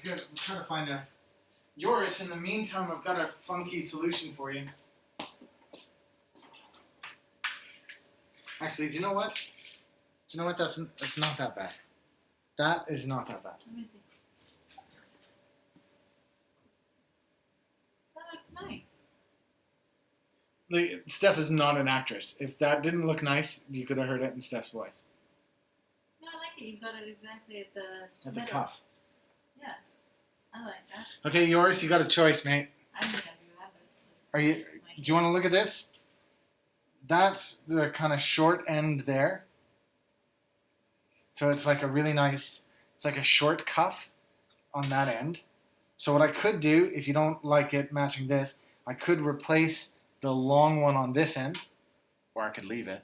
We'll try to find a Yoris. In the meantime, I've got a funky solution for you. Actually, do you know what? That's not that bad. That is not that bad. Let me see. That looks nice. Steph is not an actress. If that didn't look nice, you could have heard it in Steph's voice. No, I like it. You've got it exactly at the At the cuff. Yeah, I like that. Okay, Yoris, you got a choice, mate. I think I do have it. Do you want to look at this? That's the kind of short end there. So it's like a really nice, it's like a short cuff on that end. So what I could do, if you don't like it matching this, I could replace the long one on this end, or I could leave it.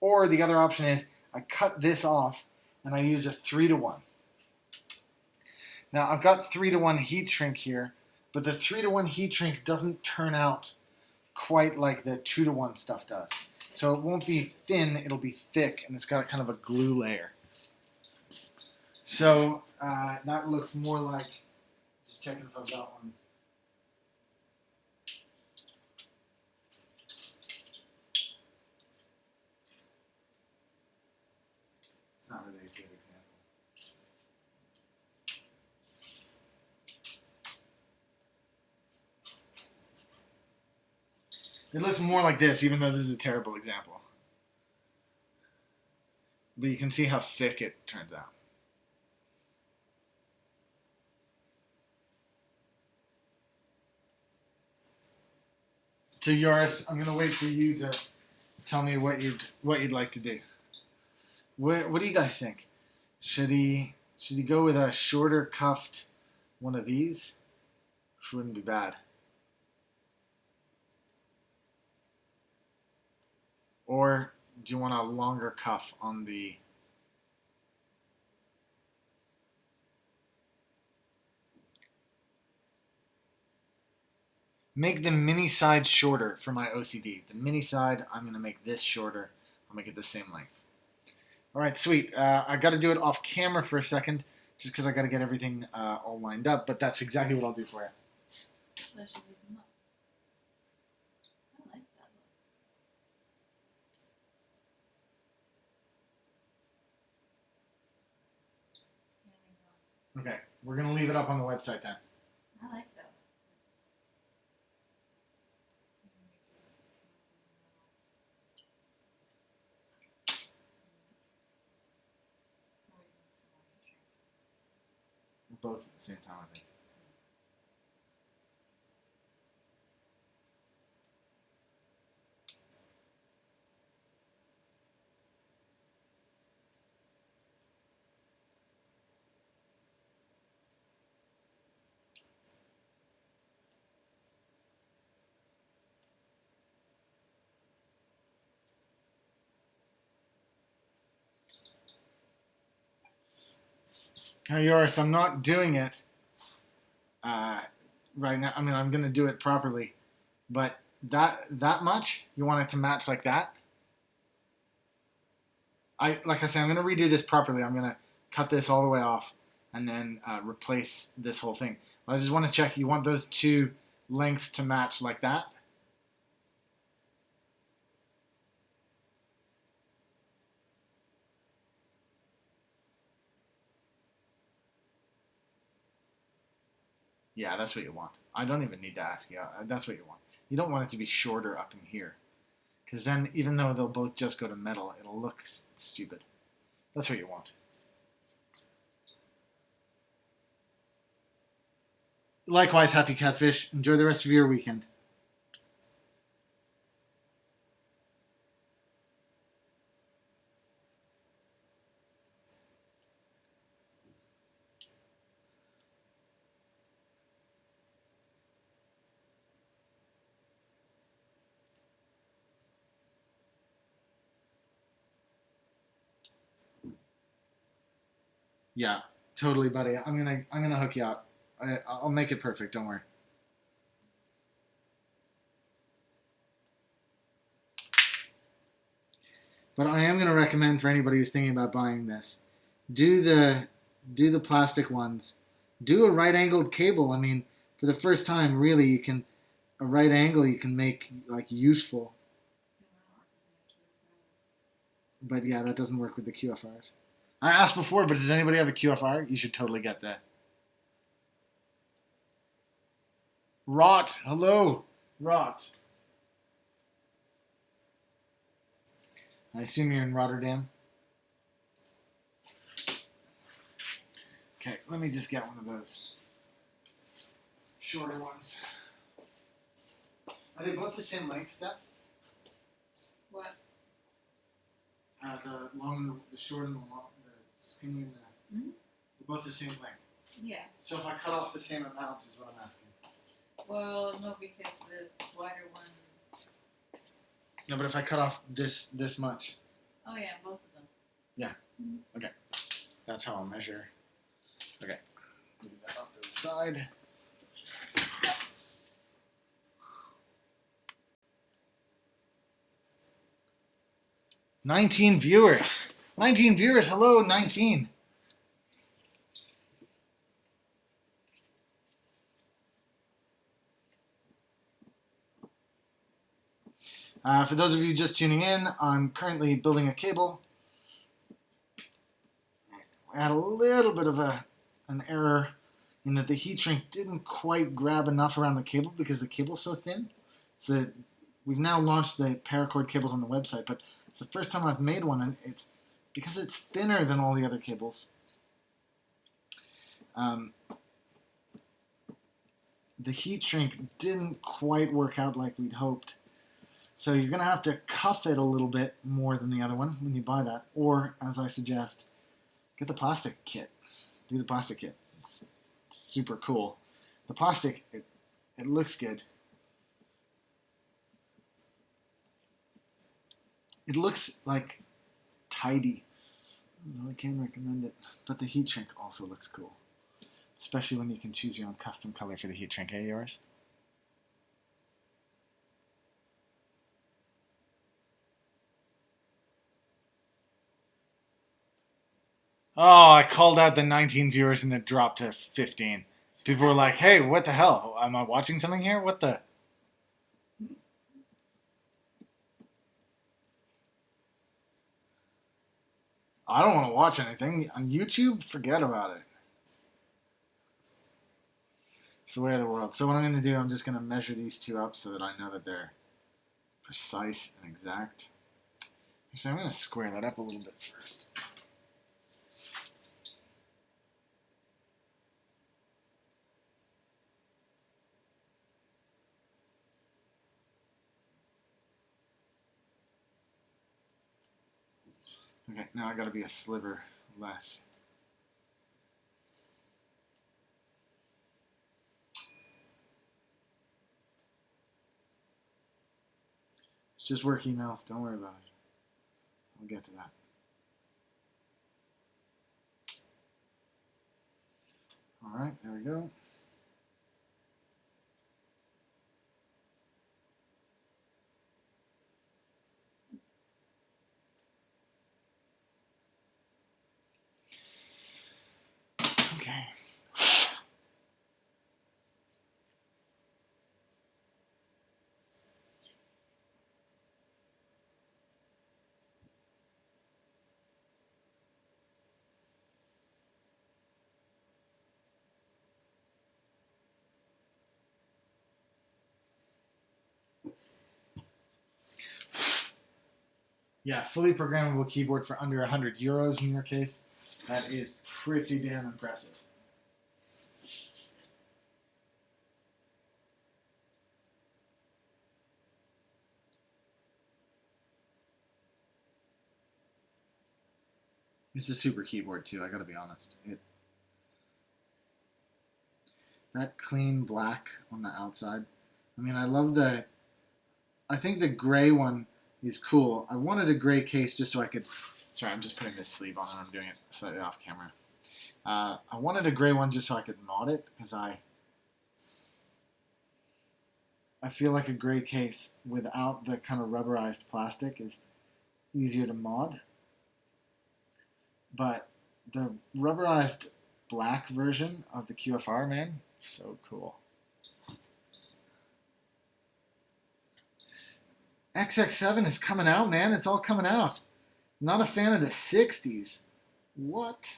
Or the other option is I cut this off and I use a 3-to-1. Now I've got 3-to-1 heat shrink here, but the 3-to-1 heat shrink doesn't turn out quite like the 2-to-1 stuff does. So it won't be thin, it'll be thick, and it's got kind of a glue layer. So that looks more like, just checking if I've got one. It's not really a good example. It looks more like this, even though this is a terrible example. But you can see how thick it turns out. So Yoris, I'm gonna wait for you to tell me what you'd like to do. What do you guys think? Should he go with a shorter cuffed one of these? Which wouldn't be bad. Or do you want a longer cuff on the... Make the mini side shorter for my OCD. The mini side, I'm going to make this shorter. I'll make it the same length. All right, sweet. I got to do it off camera for a second, just because I got to get everything all lined up, but that's exactly what I'll do for you. I should leave them up. I like that look. Okay, we're going to leave it up on the website then. I like that. Both at the same time, I think. Now, Yoris, I'm not doing it right now. I mean, I'm going to do it properly, but that much, you want it to match like that? Like I said, I'm going to redo this properly. I'm going to cut this all the way off and then replace this whole thing. But I just want to check, you want those two lengths to match like that? Yeah, that's what you want. I don't even need to ask you. That's what you want. You don't want it to be shorter up in here. Because then, even though they'll both just go to metal, it'll look stupid. That's what you want. Likewise, Happy Catfish. Enjoy the rest of your weekend. Yeah, totally, buddy. I'm gonna hook you up. I'll make it perfect. Don't worry. But I am gonna recommend for anybody who's thinking about buying this, do the plastic ones. Do a right-angled cable. I mean, for the first time, really, you can a right angle you can make like useful. But yeah, that doesn't work with the QFRs. I asked before, but does anybody have a QFR? You should totally get that. Rot. Hello. Rot. I assume you're in Rotterdam. Okay, let me just get one of those shorter ones. Are they both the same length, Steph? What? The long and the short and the long, the skinny and the... Mm-hmm. They're both the same length. Yeah. So if I cut off the same amount is what I'm asking. Well, no, because the wider one... No, but if I cut off this much. Oh yeah, both of them. Yeah. Mm-hmm. Okay. That's how I'll measure. Okay. Move that off to the side. $19 viewers. 19 viewers. Hello, 19. For those of you just tuning in, I'm currently building a cable. I had a little bit of an error in that the heat shrink didn't quite grab enough around the cable because the cable's so thin. So we've now launched the paracord cables on the website, but it's the first time I've made one, and because it's thinner than all the other cables, the heat shrink didn't quite work out like we'd hoped. So you're going to have to cuff it a little bit more than the other one when you buy that. Or, as I suggest, get the plastic kit. Do the plastic kit. It's super cool. The plastic, it looks good. It looks like tidy. I can't recommend it. But the heat shrink also looks cool. Especially when you can choose your own custom color for the heat shrink, yours? Oh, I called out the 19 viewers and it dropped to 15. People were like, hey, what the hell? Am I watching something here? What the? I don't want to watch anything. On YouTube, forget about it. It's the way of the world. So what I'm going to do, I'm just going to measure these two up so that I know that they're precise and exact. So I'm going to square that up a little bit first. Okay, now I got to be a sliver less. It's just work emails. Don't worry about it. I'll get to that. All right, there we go. Okay. Yeah, fully programmable keyboard for under 100 euros in your case. That is pretty damn impressive. It's a super keyboard too, I gotta be honest. That clean black on the outside. I mean, I think the gray one is cool. I wanted a gray case just so I could, sorry, I'm just putting this sleeve on and I'm doing it slightly off camera. I wanted a gray one just so I could mod it, because I feel like a gray case without the kind of rubberized plastic is easier to mod. But the rubberized black version of the QFR, man, so cool. XX7 is coming out, man. It's all coming out. Not a fan of the 60s. What?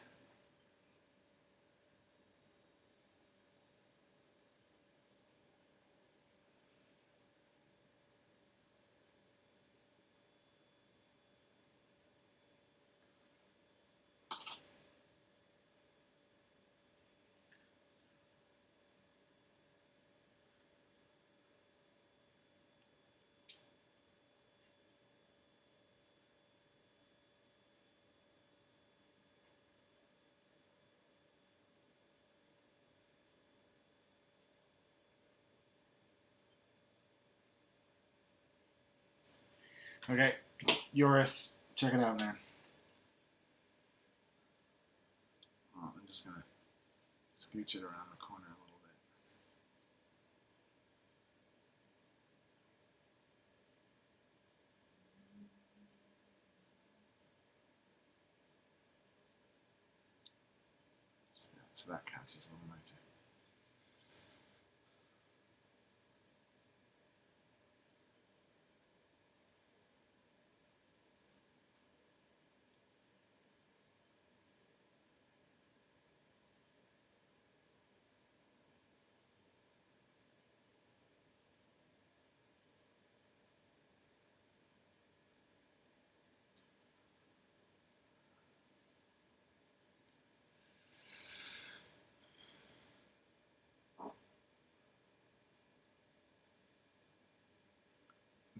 Okay, Yoris, check it out, man. Oh, I'm just gonna scooch it around the corner a little bit. So that catches a little nicer.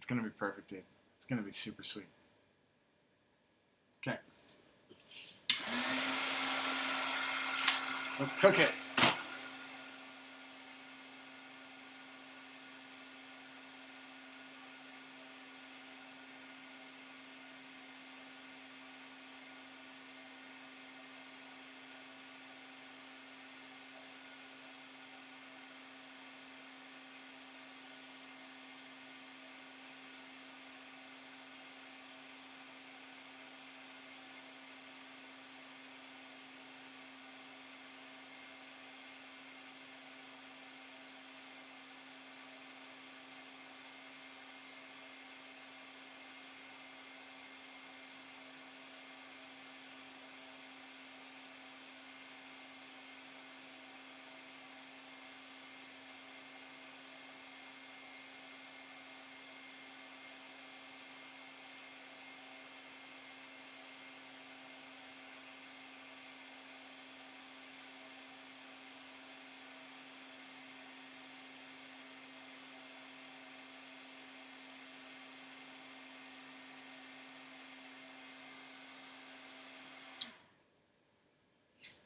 It's gonna be perfect, dude. It's gonna be super sweet. Okay. Let's cook it.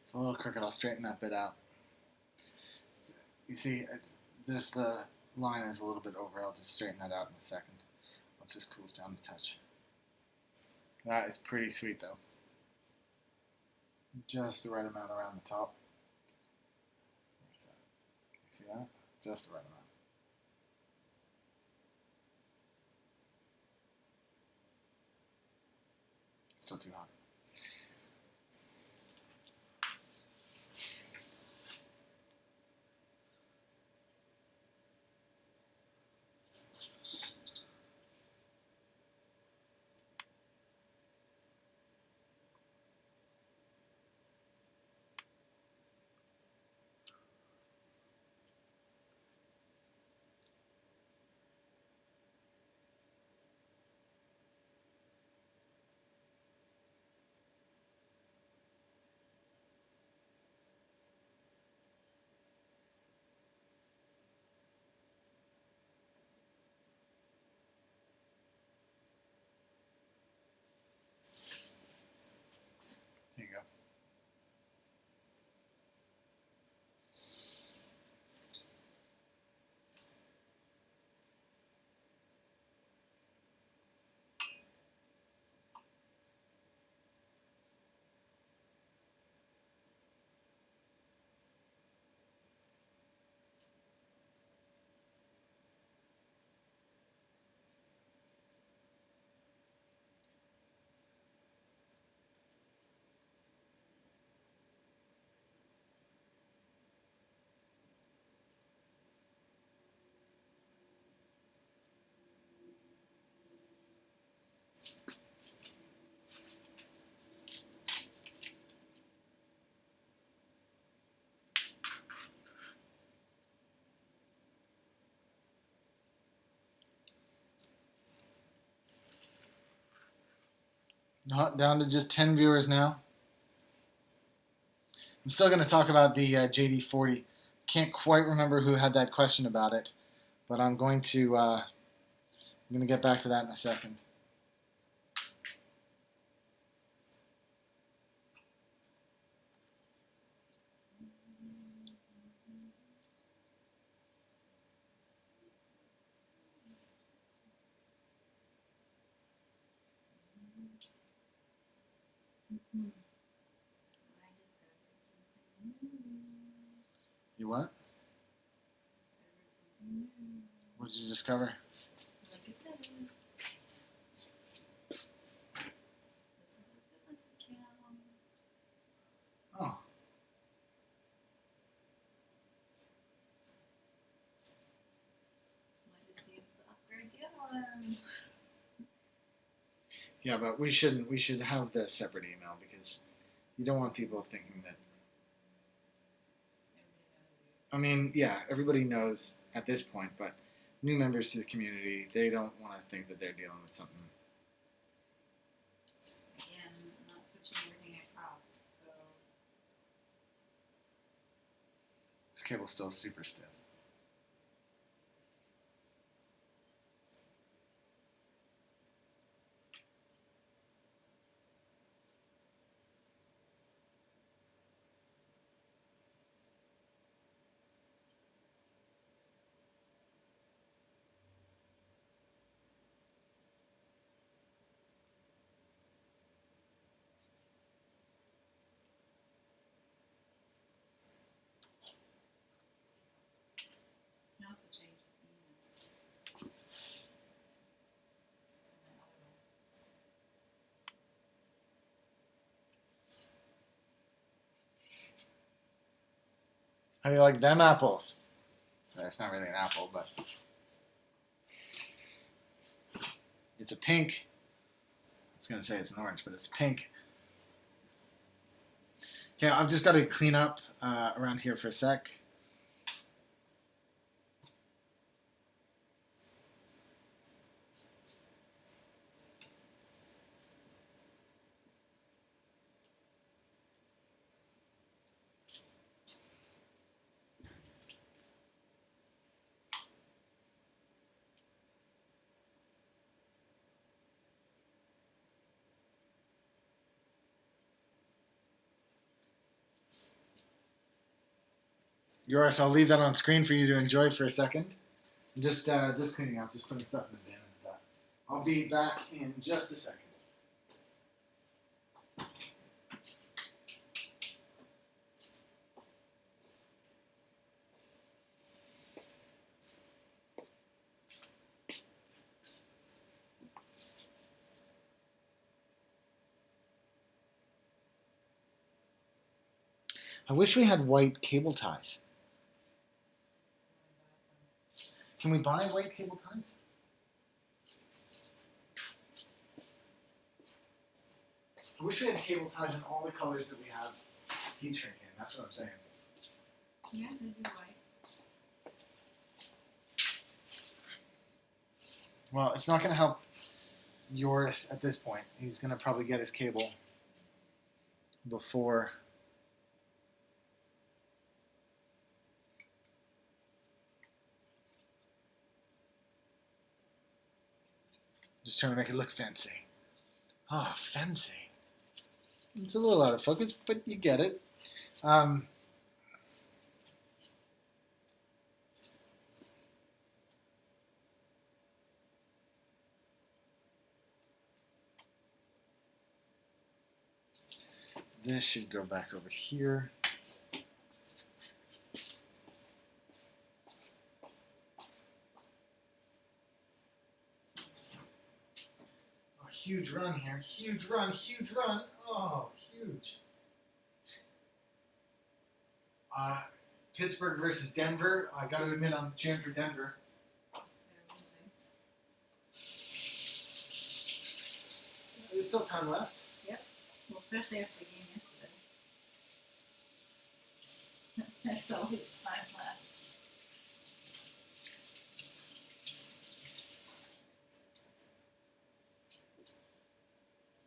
It's a little crooked. I'll straighten that bit out. You see, there's the line is a little bit over. I'll just straighten that out in a second once this cools down a touch. That is pretty sweet, though. Just the right amount around the top. Where's that? Can you see that? Just the right amount. Still too hot. There you go. Down to just 10 viewers now. I'm still going to talk about the JD40. Can't quite remember who had that question about it, but I'm going to get back to that in a second. You what? What did you discover? Look at this. This is a business account. Oh. Might just be able to upgrade the other one. Yeah, but we shouldn't. We should have the separate email because you don't want people thinking that. I mean, yeah, everybody knows at this point, but new members to the community, they don't want to think that they're dealing with something. Again, I'm not switching everything across, so. This cable's still super stiff. also change the theme. And the other one. How do you like them apples? That's not really an apple, but it's a pink. I was going to say it's an orange, but it's pink. Okay, I've just got to clean up around here for a sec. Yours, I'll leave that on screen for you to enjoy for a second. Just cleaning up, just putting stuff in the bin and stuff. I'll be back in just a second. I wish we had white cable ties. Can we buy white cable ties? I wish we had cable ties in all the colors that we have heat shrink in. That's what I'm saying. Yeah, they do white. Well, it's not going to help Yoris at this point. He's going to probably get his cable before. Just trying to make it look fancy. Ah, oh, fancy. It's a little out of focus, but you get it. This should go back over here. Oh, huge run here. Huge run, huge run. Oh, huge. Pittsburgh versus Denver. I got to admit, I'm cheering for Denver. They're losing. There's still time left. Yep. Well, especially after the game yesterday. There's always time left.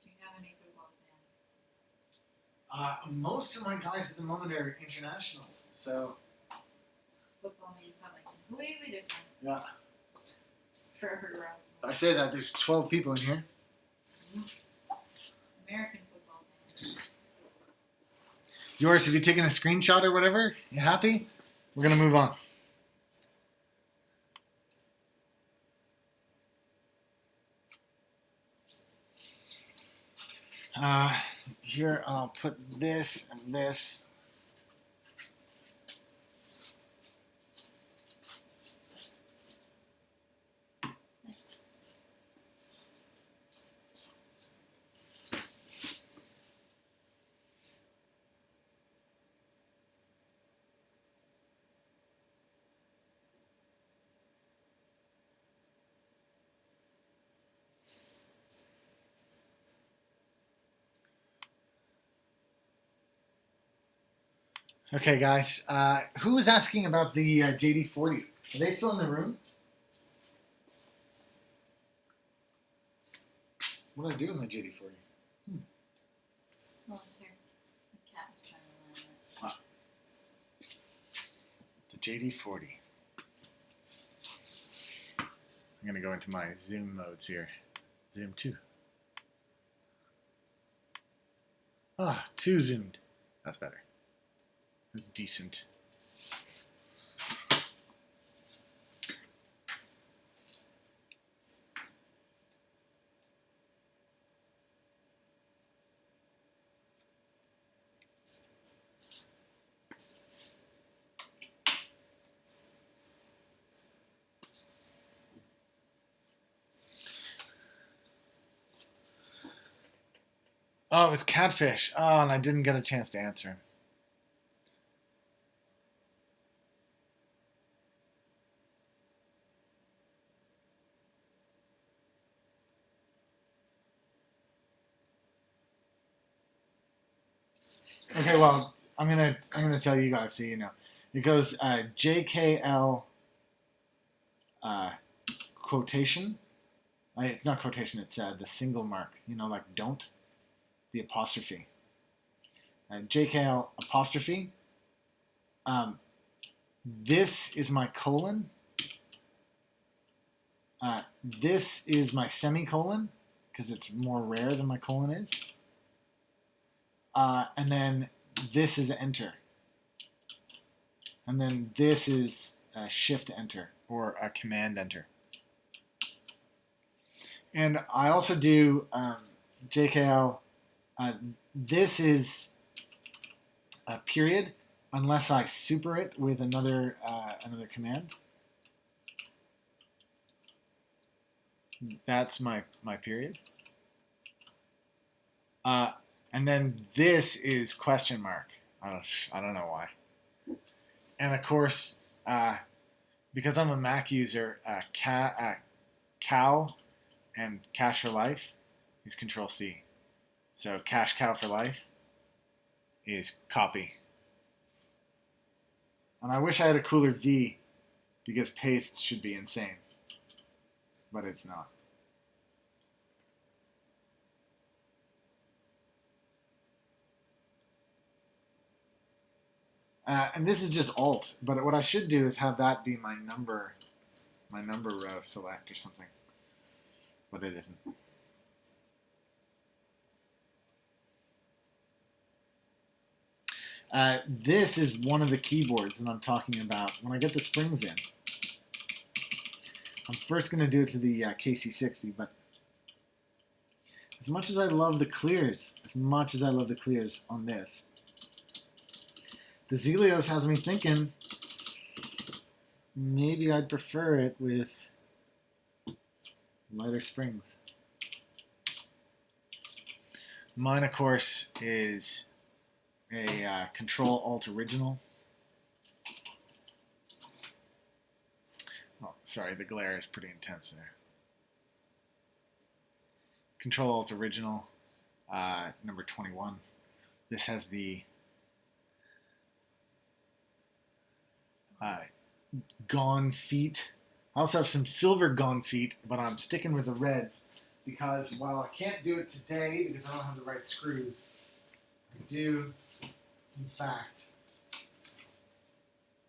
Do you have any football fans? Most of my guys at the moment are internationals, so Football means something completely different yeah. for everywhere else. I say that there's 12 people in here. American football fans. Yours, have you taken a screenshot or whatever? You happy? We're gonna move on. Here I'll put this and this. Okay, guys. Who was asking about the JD40? Are they still in the room? What do I do with my JD40? Well, here, the cat was trying to line it. The JD40. I'm going to go into my zoom modes here. Zoom 2. Ah, 2 zoomed. That's better. That's decent. Oh, it was Catfish. Oh, and I didn't get a chance to answer him. Okay, well, I'm gonna tell you guys so you know. It goes JKL uh, quotation. It's not quotation. It's the single mark. You know, like don't the apostrophe. JKL apostrophe. Um, this is my colon. This is my semicolon because it's more rare than my colon is. And then this is enter. And then this is shift enter or a command enter. And I also do JKL. This is a period unless I super it with another command. That's my period. And then this is question mark. I don't know why. And of course, because I'm a Mac user, cow and cash for life is Control C. So cash cow for life is copy. And I wish I had a cooler V because paste should be insane. But it's not. And this is just alt, but what I should do is have that be my number row select or something. But it isn't. This is one of the keyboards that I'm talking about when I get the springs in. I'm first going to do it to the KC60, but as much as I love the clears, on this, the Zelios has me thinking maybe I'd prefer it with lighter springs. Mine, of course, is a Control-Alt-Original. Oh, sorry, the glare is pretty intense there. Control-Alt-Original, number 21. This has the gone feet. I also have some silver gone feet, but I'm sticking with the reds because while I can't do it today because I don't have the right screws, I do, in fact,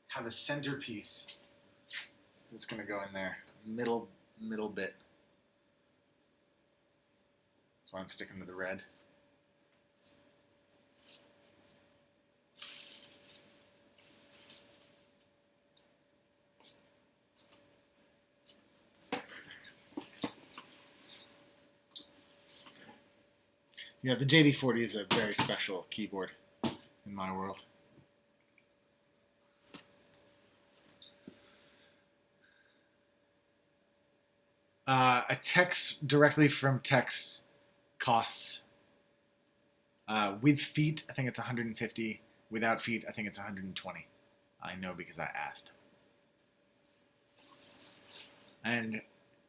have a centerpiece that's going to go in there, middle bit. That's why I'm sticking to the red. Yeah, the JD40 is a very special keyboard in my world. A text directly from text costs with feet, I think it's 150. Without feet, I think it's 120. I know because I asked. And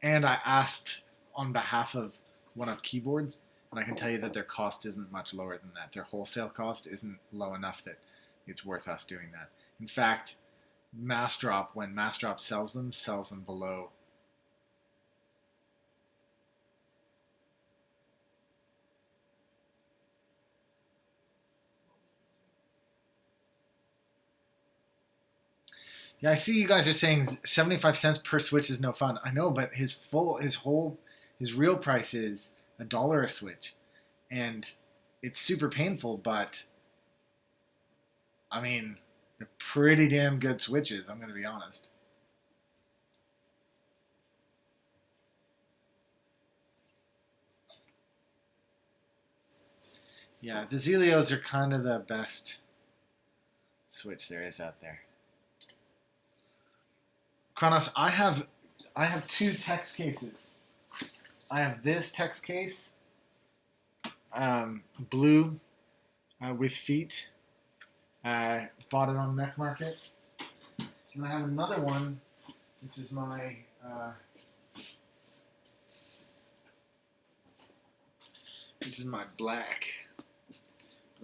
I asked on behalf of One Up Keyboards, and I can tell you that their cost isn't much lower than that. Their wholesale cost isn't low enough that it's worth us doing that. In fact, Massdrop, when Massdrop sells them below. Yeah, I see you guys are saying 75 cents per switch is no fun. I know, but his real price is $1 a switch. And it's super painful, but I mean, they're pretty damn good switches, I'm going to be honest. Yeah, the Zelios are kind of the best switch there is out there. Kronos, I have two text cases. I have this text case. blue with feet. Bought it on Mech Market. And I have another one. This is my black.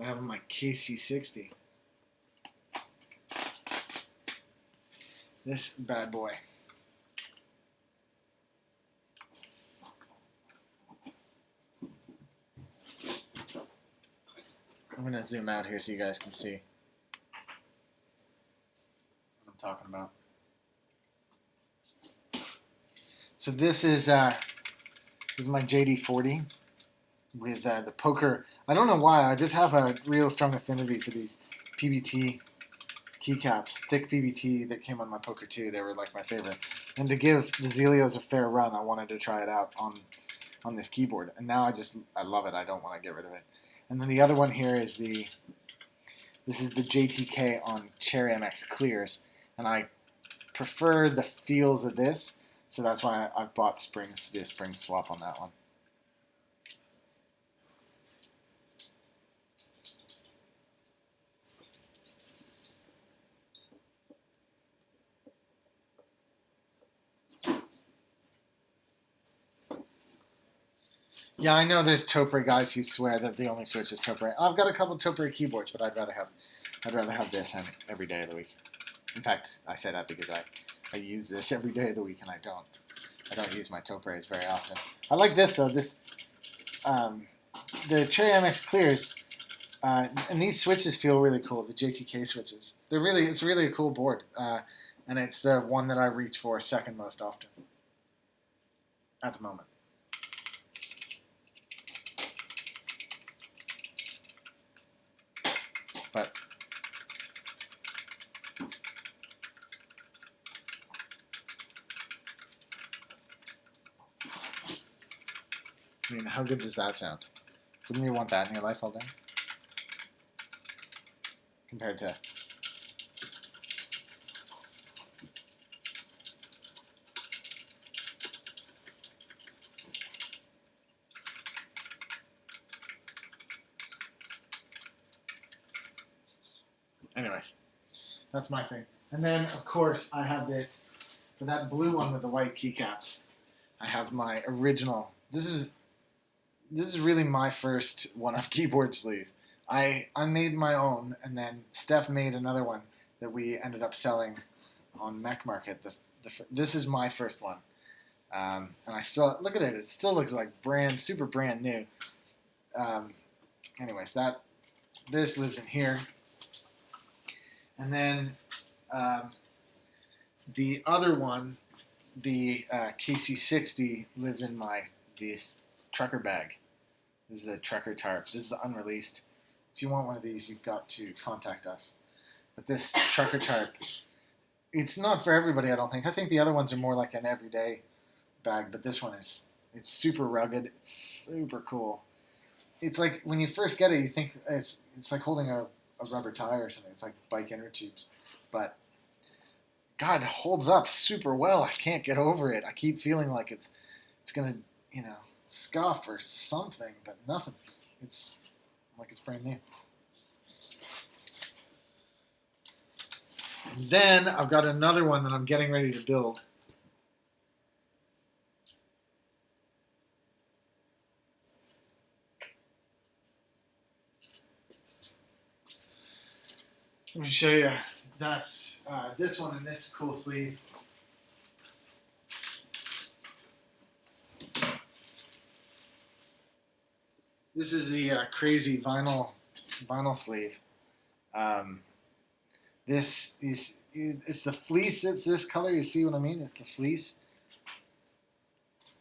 I have my KC60. This bad boy. I'm going to zoom out here so you guys can see what I'm talking about. So this is my JD40 with the poker. I don't know why. I just have a real strong affinity for these PBT keycaps, thick PBT that came on my Poker 2. They were like my favorite. And to give the Zelios a fair run, I wanted to try it out on this keyboard. And now I love it. I don't want to get rid of it. And then the other one here is this is the JTK on Cherry MX Clears. And I prefer the feels of this. So that's why I bought springs to do a spring swap on that one. Yeah, I know there's Topre guys who swear that the only switch is Topre. I've got a couple Topre keyboards, but I'd rather have this every day of the week. In fact, I say that because I use this every day of the week, and I don't use my Topres very often. I like this though. This the Cherry MX Clears, and these switches feel really cool. The JTK switches. It's really a cool board, and it's the one that I reach for second most often at the moment. But I mean, how good does that sound? Wouldn't you want that in your life all day? Compared to anyways, that's my thing. And then, of course, I have this, for that blue one with the white keycaps, I have my original. This is really my first one-up keyboard sleeve. I made my own, and then Steph made another one that we ended up selling on Mech Market. This is my first one. And I still, look at it, it still looks like super brand new. Anyways, this lives in here. And then the other one, the KC60, lives in this trucker bag. This is a trucker tarp. This is unreleased. If you want one of these, you've got to contact us. But this trucker tarp, it's not for everybody, I don't think. I think the other ones are more like an everyday bag, but this one it's super rugged. It's super cool. It's like when you first get it, you think it's like holding a rubber tire or something. It's like bike inner tubes. But God, it holds up super well. I can't get over it. I keep feeling like it's gonna, scuff or something, but nothing. It's like it's brand new. And then I've got another one that I'm getting ready to build. Let me show you. That's this one in this cool sleeve. This is the crazy vinyl sleeve. It's the fleece that's this color. You see what I mean? It's the fleece,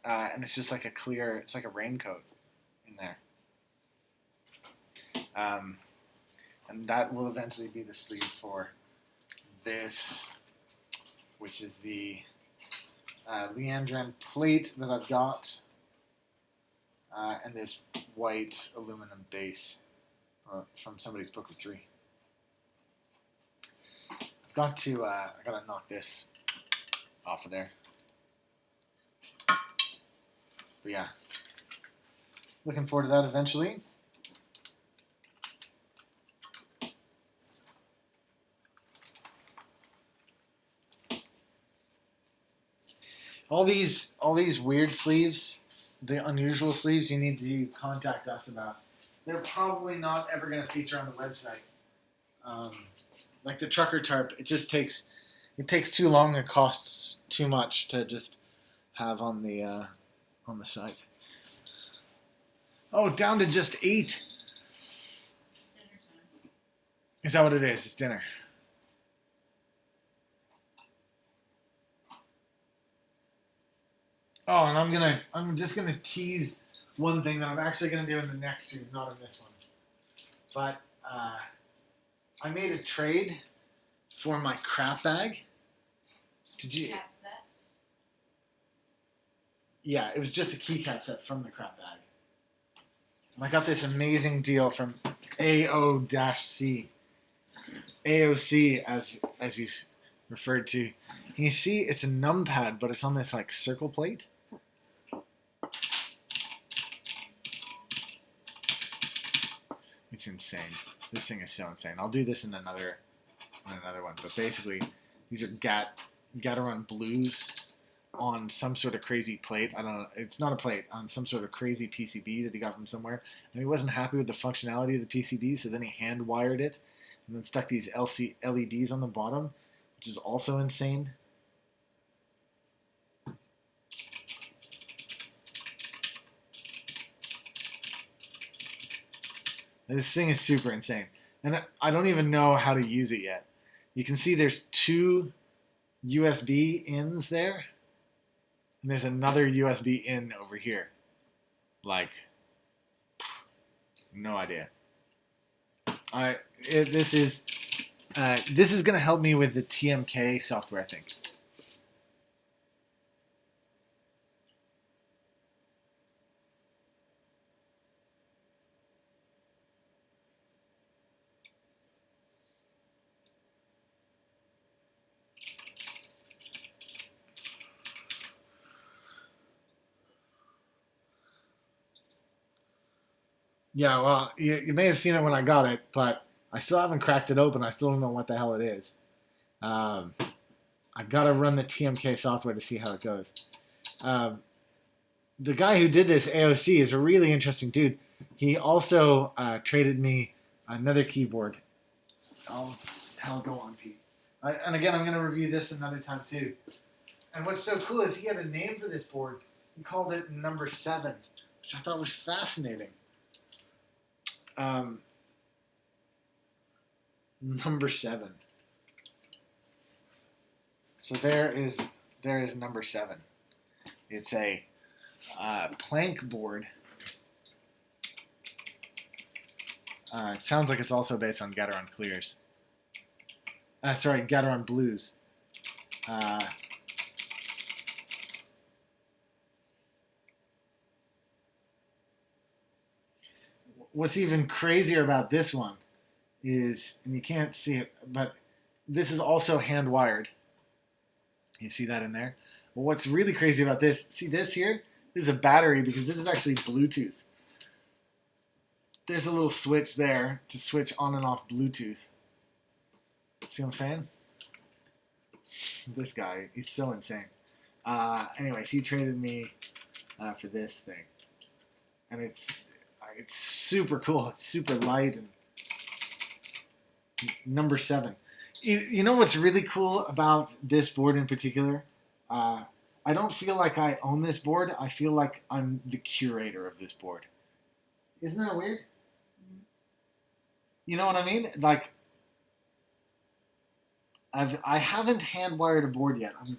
and it's just like a clear. It's like a raincoat in there. And that will eventually be the sleeve for this, which is the Leandrin plate that I've got, and this white aluminum base from somebody's Poker 3. I've got to, I gotta knock this off of there. But yeah, looking forward to that eventually. All these weird sleeves, the unusual sleeves, you need to contact us about. They're probably not ever going to feature on the website. Like the trucker tarp, it takes too long. It costs too much to just have on the site. Oh, down to just 8. Dinner time. Is that what it is? It's dinner. Oh, and I'm just gonna tease one thing that I'm actually gonna do in the next stream, not in this one. But I made a trade for my crap bag. Did you? Cap set. Yeah, it was just a keycap set from the crap bag. And I got this amazing deal from AO-C. AOC, as he's referred to. Can you see? It's a numpad, but it's on this like circle plate. It's insane. This thing is so insane. I'll do this in another one. But basically, these are Gateron blues on some sort of crazy plate. I don't know. It's not a plate. On some sort of crazy PCB that he got from somewhere. And he wasn't happy with the functionality of the PCB, so then he hand wired it and then stuck these LEDs on the bottom, which is also insane. This thing is super insane. And I don't even know how to use it yet. You can see there's 2 USB ins there. And there's another USB in over here. Like, no idea. This is going to help me with the TMK software, I think. Yeah, well, you may have seen it when I got it, but I still haven't cracked it open. I still don't know what the hell it is. I've got to run the TMK software to see how it goes. The guy who did this, AOC, is a really interesting dude. He also traded me another keyboard. Oh, hell, go on, Pete. And again, I'm going to review this another time, too. And what's so cool is he had a name for this board. He called it number 7, which I thought was fascinating. Number 7. So there is number 7. It's a plank board. It sounds like it's also based on Gateron clears. Sorry, Gateron blues. What's even crazier about this one is, and you can't see it, but this is also hand wired. You see that in there? Well, what's really crazy about this, see this here? This is a battery because this is actually Bluetooth. There's a little switch there to switch on and off Bluetooth. See what I'm saying? This guy, he's so insane. Anyways, he traded me for this thing. And it's super cool. It's super light and number 7. You know what's really cool about this board in particular? I don't feel like I own this board. I feel like I'm the curator of this board. Isn't that weird? You know what I mean? Like, I haven't hand wired a board yet. I'm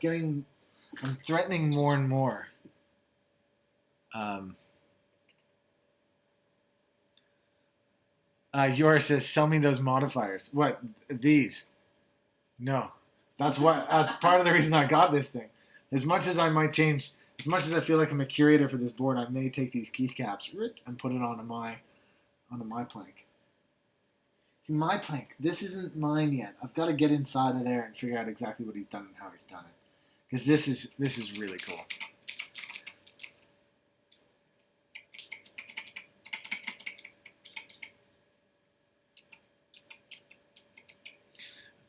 threatening more and more. Yoris says, "Sell me those modifiers." What? These? No. That's part of the reason I got this thing. As much as I might change, as much as I feel like I'm a curator for this board, I may take these keycaps and put it onto my plank. It's my plank. This isn't mine yet. I've got to get inside of there and figure out exactly what he's done and how he's done it. Because this is really cool.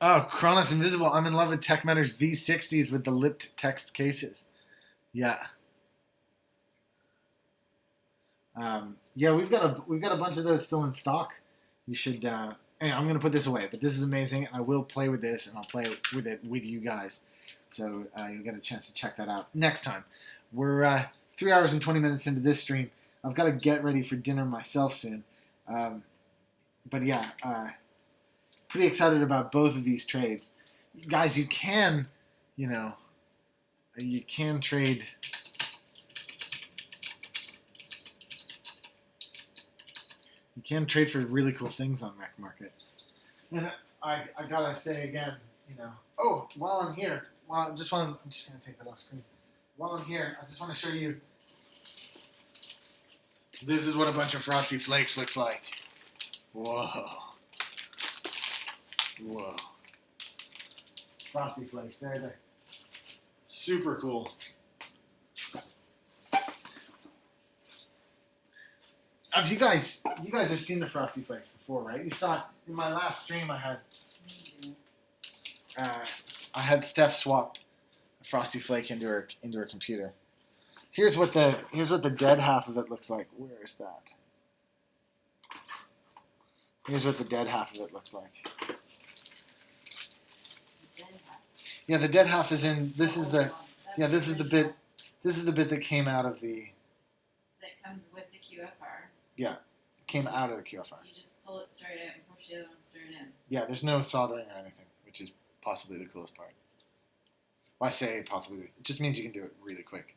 Oh, Kronos Invisible. I'm in love with Tech Matters V60s with the lipped text cases. Yeah. Yeah, we've got a bunch of those still in stock. You should. Anyway, I'm gonna put this away, but this is amazing. I will play with this, and I'll play with it with you guys. So you'll get a chance to check that out next time. We're 3 hours and 20 minutes into this stream. I've got to get ready for dinner myself soon. But yeah, pretty excited about both of these trades, guys. You can, you can trade. You can trade for really cool things on Mac Market. And I gotta say again, Oh, while I'm here, I'm just gonna take that off screen. While I'm here, I just want to show you. This is what a bunch of Frosty Flakes looks like. Whoa. Whoa. Frosty Flakes, there. Super cool. You guys have seen the Frosty Flakes before, right? You saw it in my last stream. I had Steph swap a Frosty Flake into her computer. Here's what the dead half of it looks like. Where is that? Here's what the dead half of it looks like. Yeah, the dead half is in. This is the bit. This is the bit that came out of the. That comes with the QFR. Yeah, came out of the QFR. You just pull it straight out and push the other one straight in. Yeah, there's no soldering or anything, which is possibly the coolest part. Well, I say possibly. It just means you can do it really quick.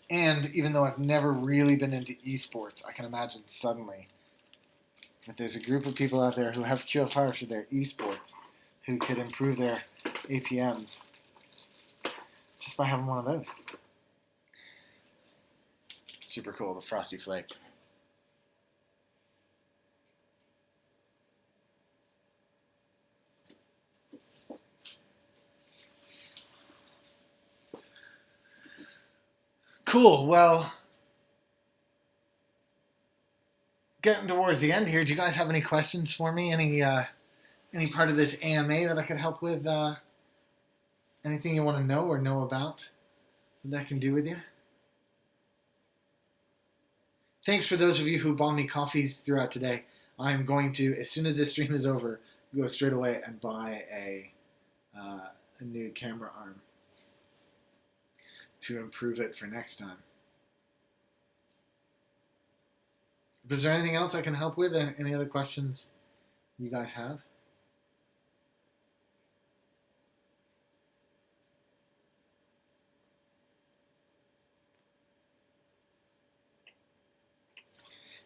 And even though I've never really been into esports, I can imagine suddenly that there's a group of people out there who have QFRs for their esports who could improve their APMs just by having one of those. Super cool, the Frosty Flake. Cool, well, getting towards the end here, do you guys have any questions for me? Any part of this AMA that I could help with? Anything you want to know or know about that I can do with you? Thanks for those of you who bought me coffees throughout today. I'm going to, as soon as this stream is over, go straight away and buy a new camera arm to improve it for next time. But is there anything else I can help with? Any other questions you guys have?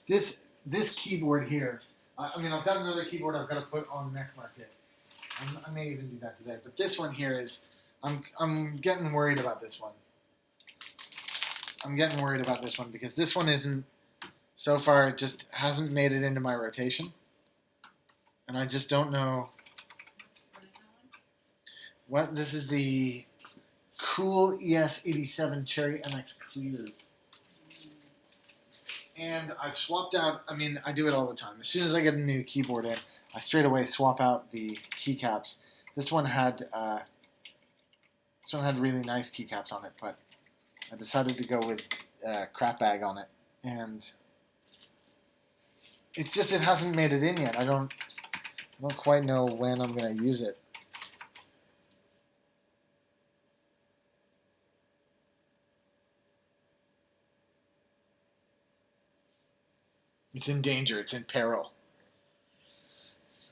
This keyboard here, I've got another keyboard I've got to put on Mac Market. I may even do that today. But this one here is, I'm getting worried about this one. I'm getting worried about this one because this one isn't, so far it just hasn't made it into my rotation. And I just don't know. What? This is the Cool ES87 Cherry MX Clears. And I've swapped out, I do it all the time. As soon as I get a new keyboard in, I straight away swap out the keycaps. This one had really nice keycaps on it, but I decided to go with crap bag on it. And it hasn't made it in yet. I don't quite know when I'm going to use it. It's in danger. It's in peril.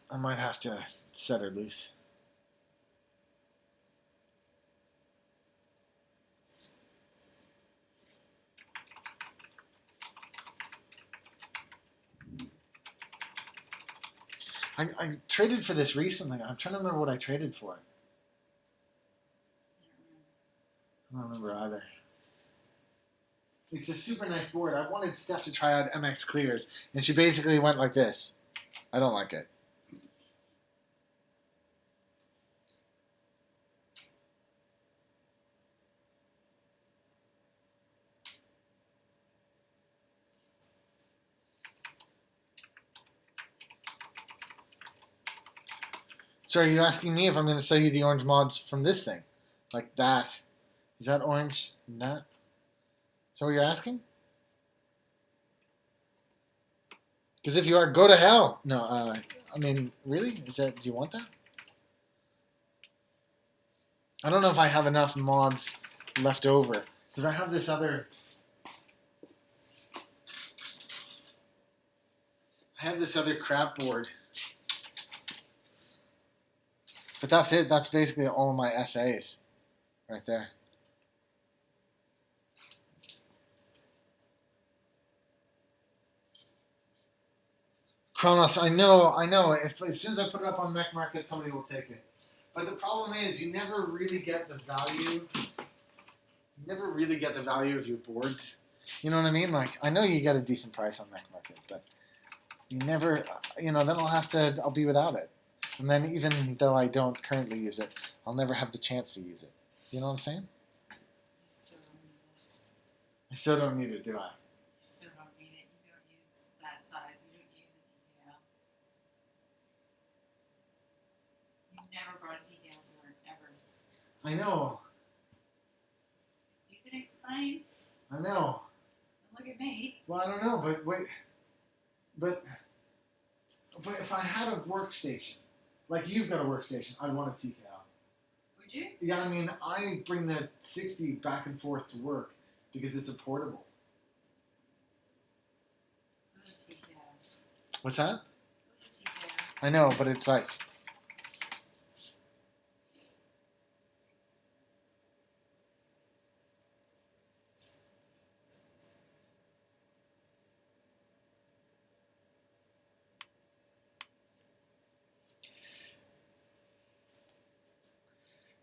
I might have to set her loose. I traded for this recently. I'm trying to remember what I traded for it. I don't remember either. It's a super nice board. I wanted Steph to try out MX Clears, and she basically went like this. I don't like it. So are you asking me if I'm going to sell you the orange mods from this thing? Like that. Is that orange? And that? Is that what you're asking? Because if you are, go to hell. No, I mean, really? Is that? Do you want that? I don't know if I have enough mods left over because I have this other. I have this other crap board, but that's it. That's basically all of my essays, right there. Kronos, I know. If as soon as I put it up on Mech Market, somebody will take it. But the problem is, you never really get the value. You never really get the value of your board. You know what I mean? Like, I know you get a decent price on Mech Market, but you never, then I'll be without it. And then even though I don't currently use it, I'll never have the chance to use it. You know what I'm saying? I still don't need it, do I? Still don't need it. You don't use that size. You don't use a TKL. You've never brought a TKL board, ever. I know. You can explain. I know. Don't look at me. Well, I don't know, but wait. But if I had a workstation, like you've got a workstation, I'd want a TKL. Would you? Yeah, I mean, I bring the 60 back and forth to work because it's a portable. So does a TKL. What's that? So does a TKL. I know, but it's like...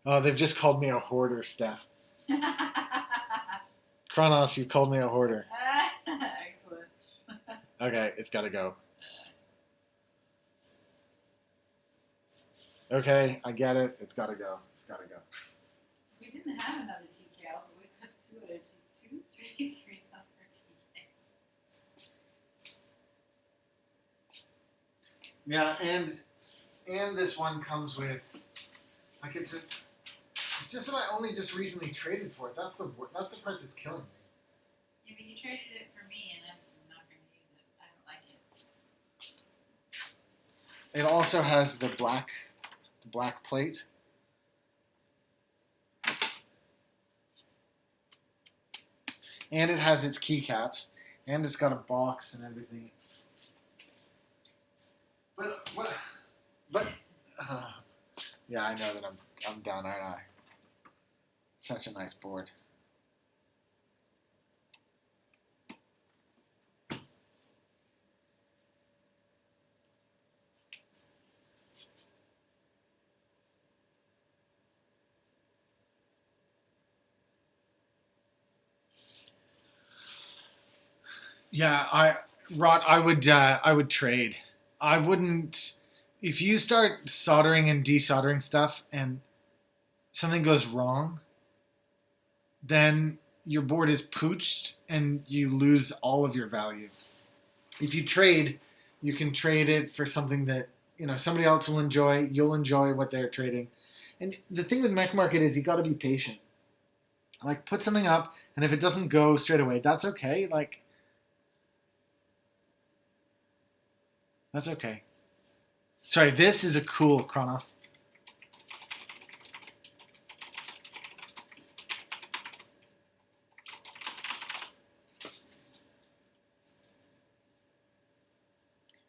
Oh, they've just called me a hoarder, Steph. Kronos, you called me a hoarder. Excellent. Okay, it's got to go. Okay, I get it. It's got to go. It's got to go. We didn't have another TKL, but we could do it. 2, 3, 3 other TKLs. Yeah, and this one comes with, like, it's just that I only just recently traded for it. That's the part that's killing me. Yeah, but you traded it for me, and I'm not going to use it. I don't like it. It also has the black plate. And it has its keycaps, and it's got a box and everything. But yeah, I know that I'm done, aren't I? Such a nice board. Yeah, I would trade. I wouldn't. If you start soldering and desoldering stuff and something goes wrong, then your board is pooched and you lose all of your value. If you trade, you can trade it for something that somebody else will enjoy. You'll enjoy what they're trading. And the thing with Mech Market is you got to be patient. Like, put something up, and if it doesn't go straight away, that's okay. Like, that's okay. Sorry, this is a cool Kronos.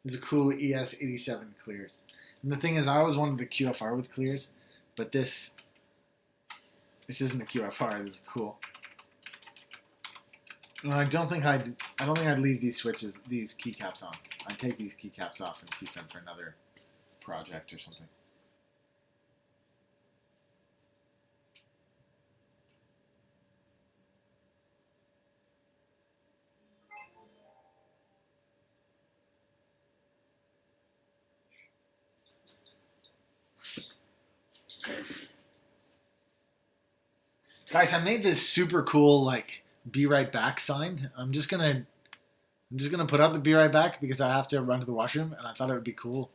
It's a cool ES87 clears. And the thing is, I always wanted a QFR with clears, but this isn't a QFR. This is cool. No, I don't think I'd leave these keycaps on. I'd take these keycaps off and keep them for another project or something. Guys, I made this super cool, like, be right back sign. I'm just gonna put up the be right back because I have to run to the washroom, and I thought it would be cool.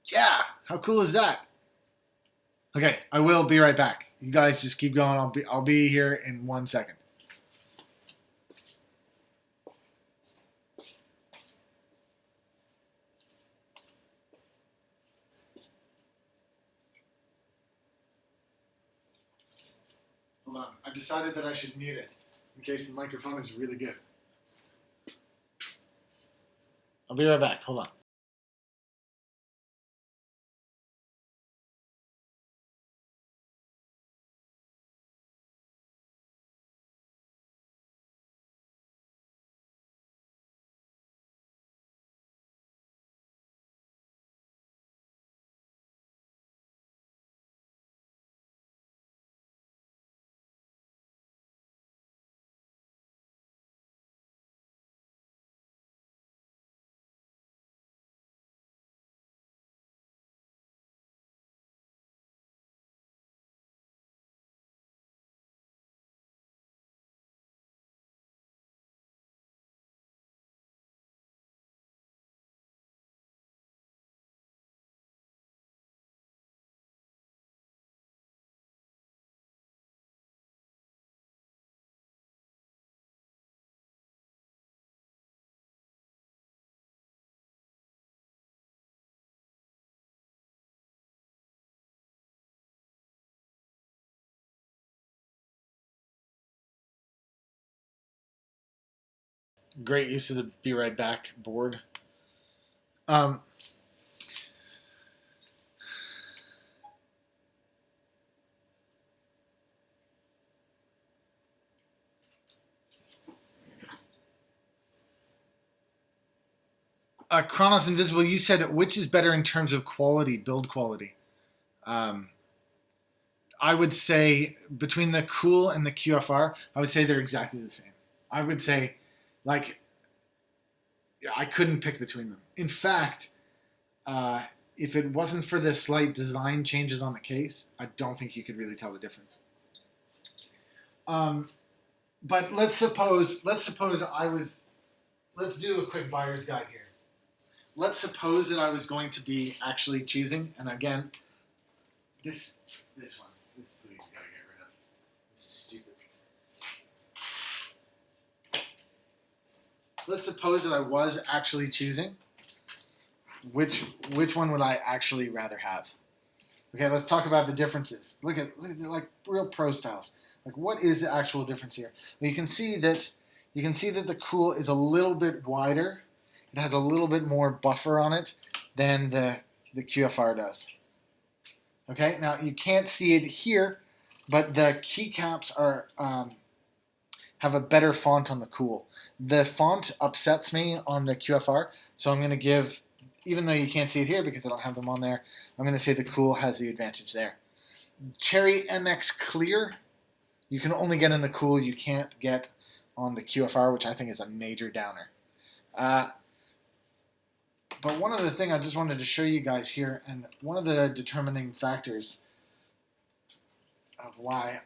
Yeah, how cool is that? Okay, I will be right back. You guys just keep going. I'll be here in 1 second. Hold on. I decided that I should mute it in case the microphone is really good. I'll be right back. Hold on. Great use of the be right back board. Um, Chronos Invisible, you said which is better in terms of quality, build quality? I would say between the Cool and the QFR, I would say they're exactly the same. I would say, like, I couldn't pick between them. In fact, if it wasn't for the slight design changes on the case, I don't think you could really tell the difference. But let's suppose I was. Let's do a quick buyer's guide here. Let's suppose that I was going to be actually choosing, and again, this one, this sleeve you gotta get rid of. This is stupid. Let's suppose that I was actually choosing. Which one would I actually rather have? Okay, let's talk about the differences. Look at like real pro styles. Like, what is the actual difference here? Well, you can see that the Cool is a little bit wider. It has a little bit more buffer on it than the QFR does. Okay, now you can't see it here, but the keycaps are have a better font on the Cool. The font upsets me on the QFR, so I'm going to give, even though you can't see it here because I don't have them on there, I'm going to say the Cool has the advantage there. Cherry MX Clear, you can only get in the Cool, you can't get on the QFR, which I think is a major downer. But one other thing I just wanted to show you guys here, and one of the determining factors of why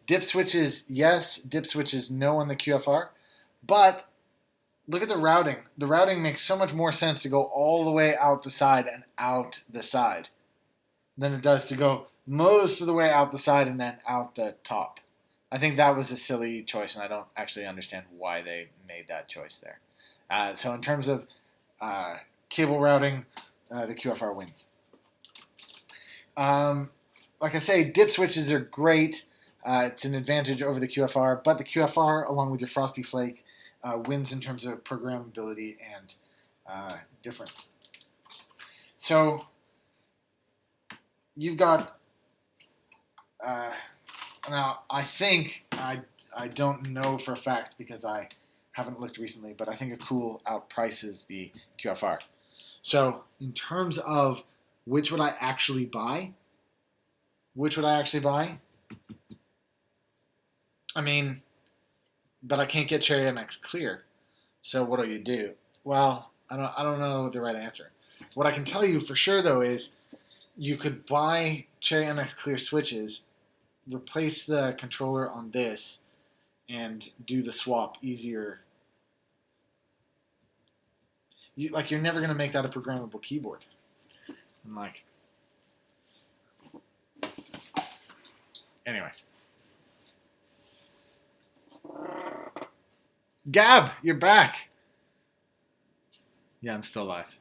dip switches yes, dip switches no on the QFR, but look at the routing. The routing makes so much more sense to go all the way out the side and out the side than it does to go most of the way out the side and then out the top. I think that was a silly choice, and I don't actually understand why they made that choice there. So in terms of cable routing, the QFR wins. Like I say, dip switches are great. It's an advantage over the QFR, but the QFR, along with your Frosty Flake, wins in terms of programmability and difference. So you've got now, I think, I don't know for a fact because I haven't looked recently, but I think a Cool outprices the QFR. So in terms of which would I actually buy, I mean, but I can't get Cherry MX Clear. So what do? Well, I don't know the right answer. What I can tell you for sure, though, is you could buy Cherry MX Clear switches, replace the controller on this, and do the swap easier. You're never going to make that a programmable keyboard. I'm like, anyways. Gab, you're back. Yeah, I'm still live.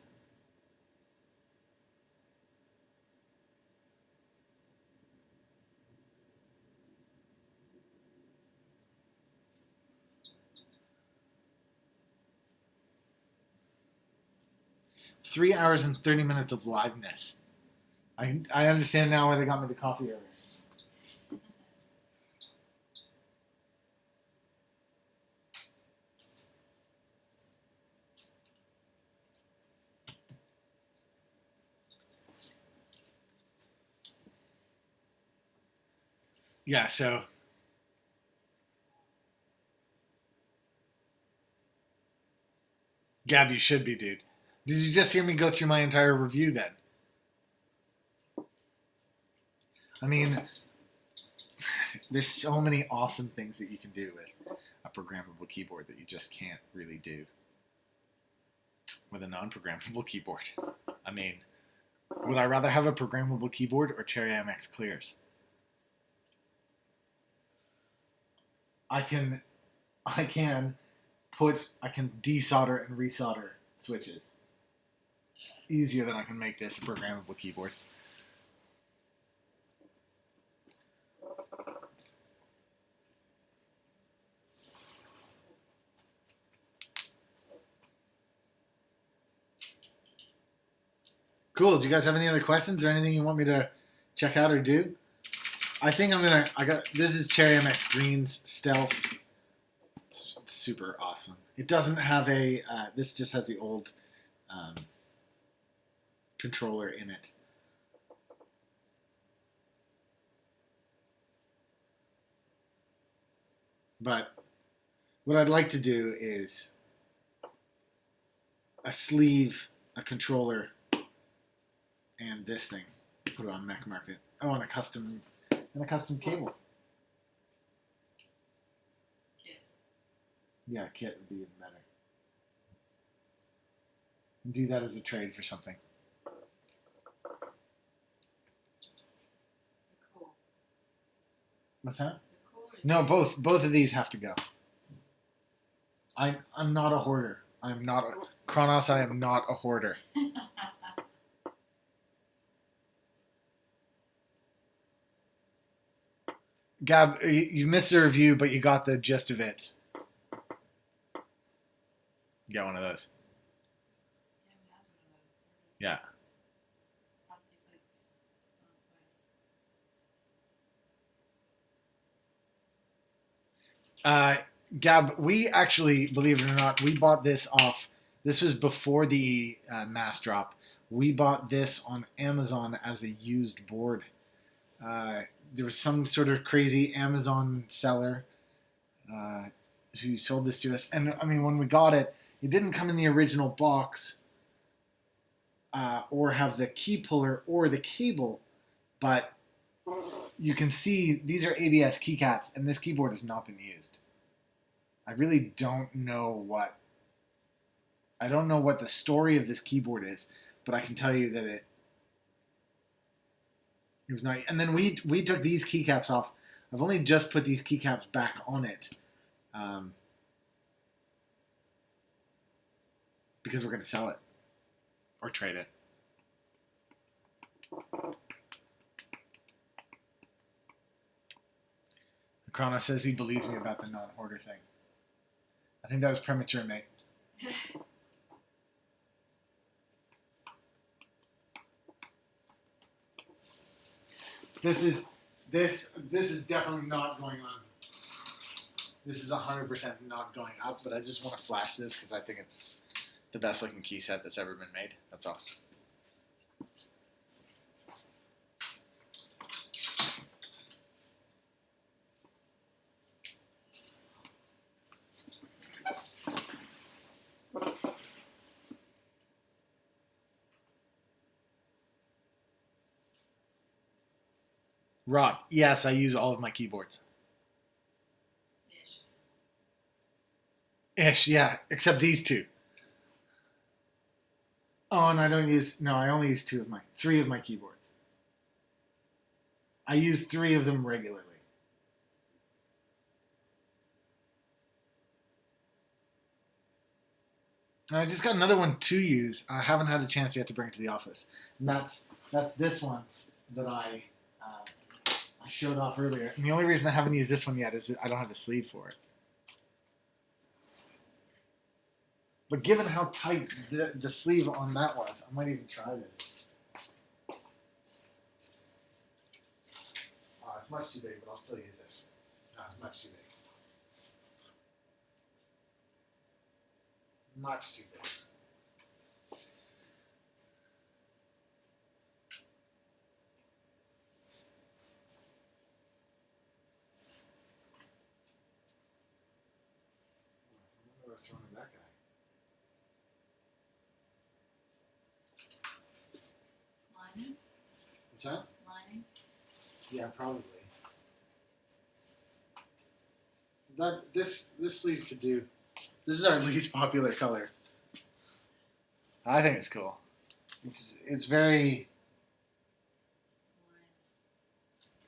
Three hours and 30 minutes of liveness. I understand now why they got me the coffee earlier. Yeah, so Gab, you should be, dude. Did you just hear me go through my entire review then? I mean, there's so many awesome things that you can do with a programmable keyboard that you just can't really do with a non-programmable keyboard. I mean, would I rather have a programmable keyboard or Cherry MX Clears? I can desolder and resolder switches easier than I can make this a programmable keyboard. Cool. Do you guys have any other questions or anything you want me to check out or do? I think this is Cherry MX Green's Stealth. It's super awesome. It doesn't have this just has the old controller in it. But what I'd like to do is a sleeve, a controller, and this thing. Put it on Mech Market. I want a custom cable. Kit. Yeah, kit would be even better. And do that as a trade for something. Cool. What's that? Cool. No, both of these have to go. I'm not a hoarder. I'm not a Kronos. I am not a hoarder. Gab, you missed the review, but you got the gist of it. Get one of those. Yeah. Gab, we actually, believe it or not, we bought this off. This was before the mass drop. We bought this on Amazon as a used board. There was some sort of crazy Amazon seller who sold this to us. And I mean, when we got it, it didn't come in the original box or have the key puller or the cable, but you can see these are ABS keycaps, and this keyboard has not been used. I really don't know what the story of this keyboard is, but I can tell you that it was not. And then we took these keycaps off. I've only just put these keycaps back on it because we're going to sell it or trade it. Kronos says he believes me about the non-hoarder thing. I think that was premature, mate. This is definitely not going on. This is 100% not going up, but I just want to flash this because I think it's the best looking key set that's ever been made. That's all. Rock. Yes, I use all of my keyboards. Ish, yeah, except these two. Oh, and I don't use. No, I only use three of my keyboards. I use three of them regularly. And I just got another one to use. I haven't had a chance yet to bring it to the office. And that's this one that I showed off earlier. And the only reason I haven't used this one yet is that I don't have a sleeve for it. But given how tight the sleeve on that was, I might even try this. Oh, it's much too big, but I'll still use it. No, it's much too big. Much too big. I wonder what's wrong with that guy. Lining? What's that? Lining? Yeah, probably. This sleeve could do. This is our least popular color. I think it's cool. It's very.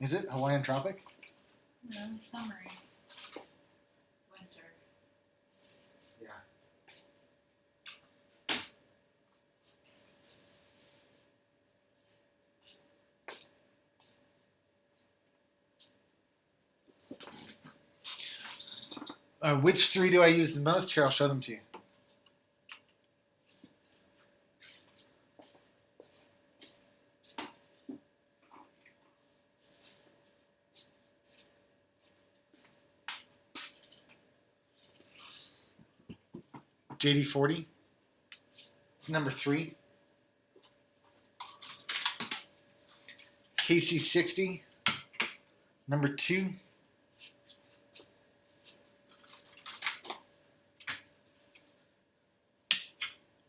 Hawaiian. Is it Hawaiian Tropic? No, summery. Winter. Yeah. Which three do I use the most? Here, I'll show them to you. JD40. It's number 3. KC60. Number 2.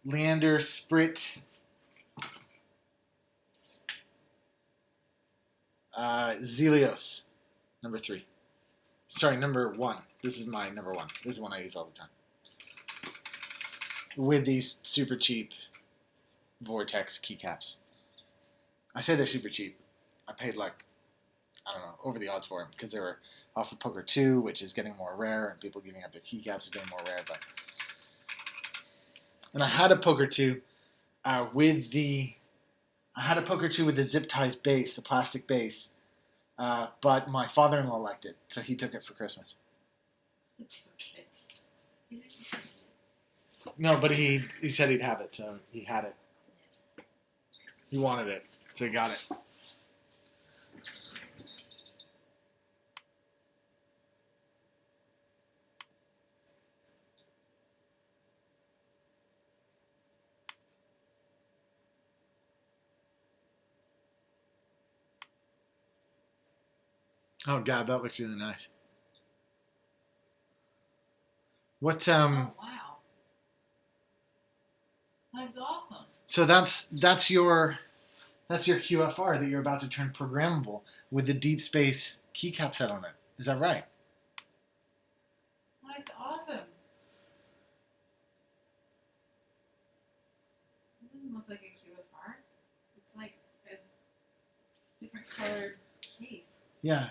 Leander Sprit. Zelios. Number 3. Sorry, number 1. This is my number 1. This is the one I use all the time. With these super cheap Vortex keycaps. I say they're super cheap. I paid like, I don't know, over the odds for them because they were off of Poker 2, which is getting more rare, and people giving up their keycaps are getting more rare. And I had a Poker 2 with the zip ties base, the plastic base, but my father-in-law liked it, so he took it for Christmas. Took it. No, but he said he'd have it, so he had it. He wanted it, so he got it. Oh God, that looks really nice. What Oh wow. That's awesome. So that's your QFR that you're about to turn programmable with the deep space keycap set on it. Is that right? That's awesome. It doesn't look like a QFR. It's like a different colored case. Yeah.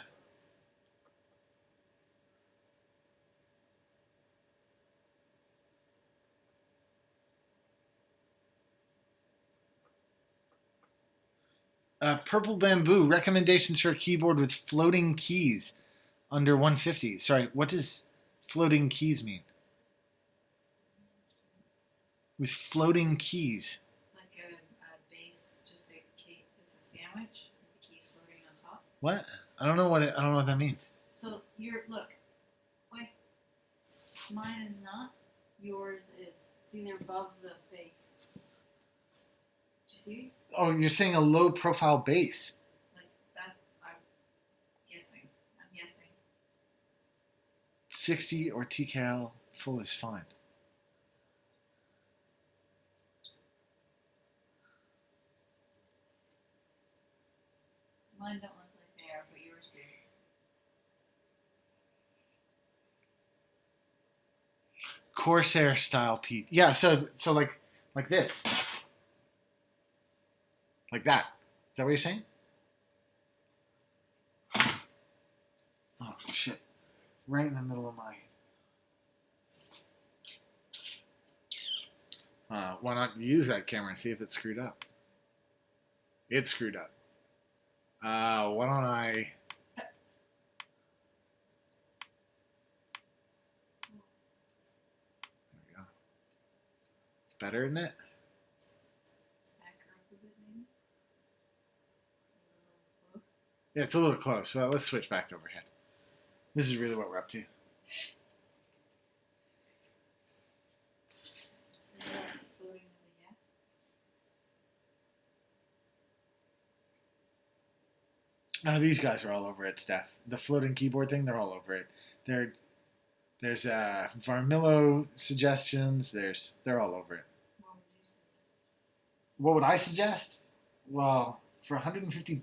Purple Bamboo, recommendations for a keyboard with floating keys under 150. Sorry, what does floating keys mean? With floating keys. Like a base, just a sandwich with the keys floating on top. What? I don't know what that means. So look, wait. Mine is not. Yours is. See, they're above the base. Do you see? Oh, you're saying a low profile bass. Like that. I'm guessing. 60 or TKL full is fine. Mine don't look like they are, but yours do. Corsair style Pete. Yeah, so like this. Like that. Is that what you're saying? Oh, shit. Right in the middle of my... why not use that camera and see if it's screwed up? It's screwed up. Why don't I... There we go. It's better, isn't it? Back her up a bit, maybe. A little close. Yeah, it's a little close. Well, let's switch back to overhead. This is really what we're up to. Floating is a yes. These guys are all over it, Steph. The floating keyboard thing, they're all over it. There's Varmillo suggestions. They're all over it. What would you say? What would I suggest? Well, for $150,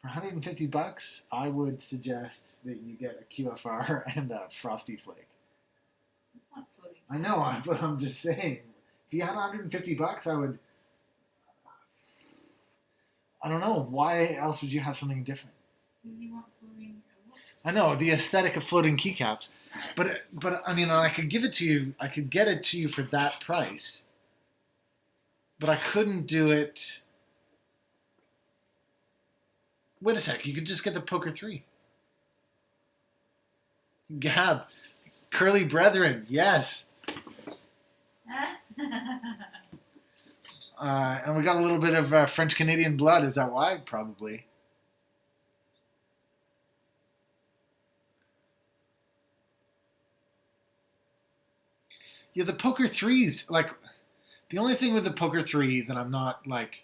$150, I would suggest that you get a QFR and a Frosty Flake. It's not floating. I know, but I'm just saying. If you had $150, I would. I don't know. Why else would you have something different? Because you want floating. I know the aesthetic of floating keycaps, but I mean, I could give it to you. I could get it to you for that price, but I couldn't do it. Wait a sec. You could just get the Poker 3. Gab, Curly Brethren, yes. And we got a little bit of French Canadian blood. Is that why? Probably. Yeah, the Poker 3s, like, the only thing with the Poker 3 that I'm not, like,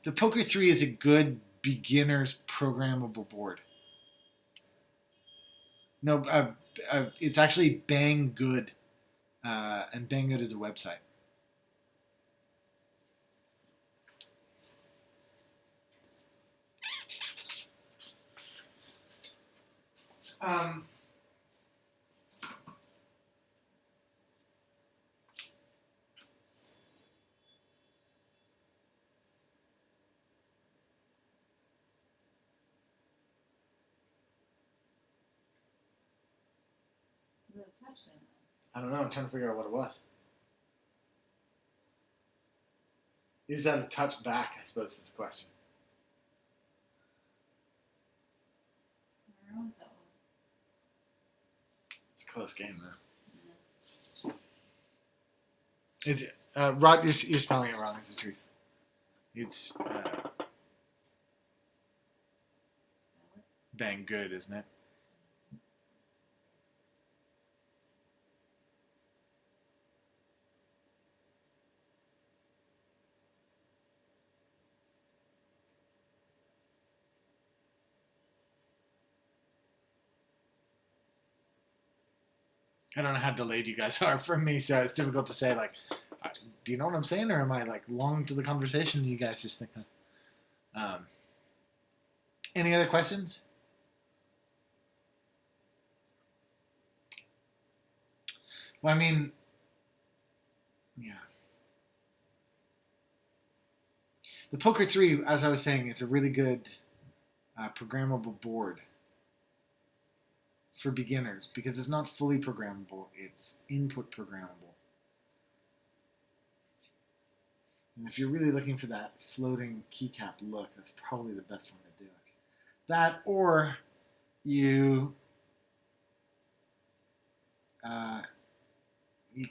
the Poker 3 is a good beginner's programmable board. No, it's actually Banggood, and Banggood is a website. The touchdown. I don't know. I'm trying to figure out what it was. Is that a touch back? I suppose is the question. I don't know what that was. It's a close game, though. Yeah. It's Rod. You're spelling it wrong. Is the truth? It's Spell it. Banggood, isn't it? I don't know how delayed you guys are from me, so it's difficult to say, like, do you know what I'm saying, or am I, like, long to the conversation and you guys just think that? Any other questions? Well, I mean, yeah. The Poker 3, as I was saying, is a really good programmable board for beginners because it's not fully programmable, it's input programmable. And if you're really looking for that floating keycap look, that's probably the best one to do it. That, or you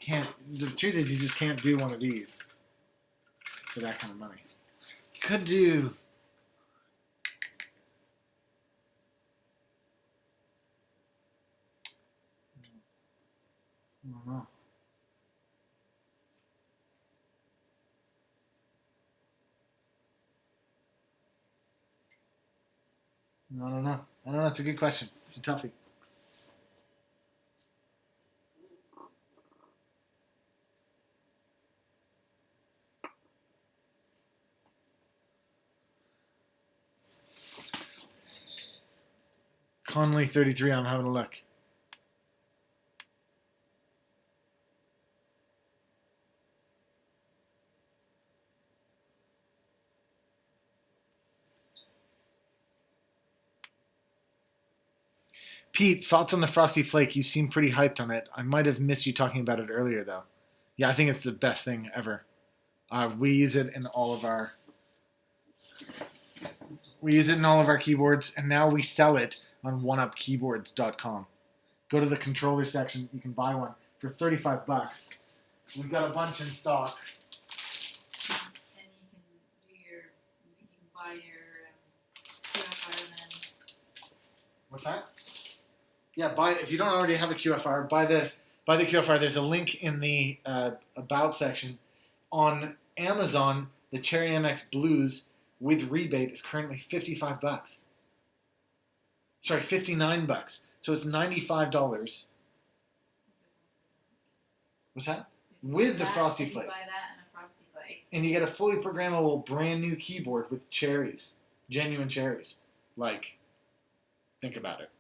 can't, the truth is you just can't do one of these for that kind of money. You could do, I don't know. I don't know. I don't know. It's a good question. It's a toughie. Conley 33. I'm having a look. Pete, thoughts on the Frosty Flake? You seem pretty hyped on it. I might have missed you talking about it earlier, though. Yeah, I think it's the best thing ever. We use it in all of our keyboards, and now we sell it on oneupkeyboards.com. Go to the controller section. You can buy one for $35. We've got a bunch in stock. And you can buy your QFR then. What's that? Yeah, if you don't already have a QFR, buy the QFR. There's a link in the about section. On Amazon, the Cherry MX Blues with rebate is currently $55. Sorry, $59. So it's $95. What's that? With the Frosty Flake. You buy that and a Frosty Flake. And you get a fully programmable brand new keyboard with cherries. Genuine cherries. Like, think about it.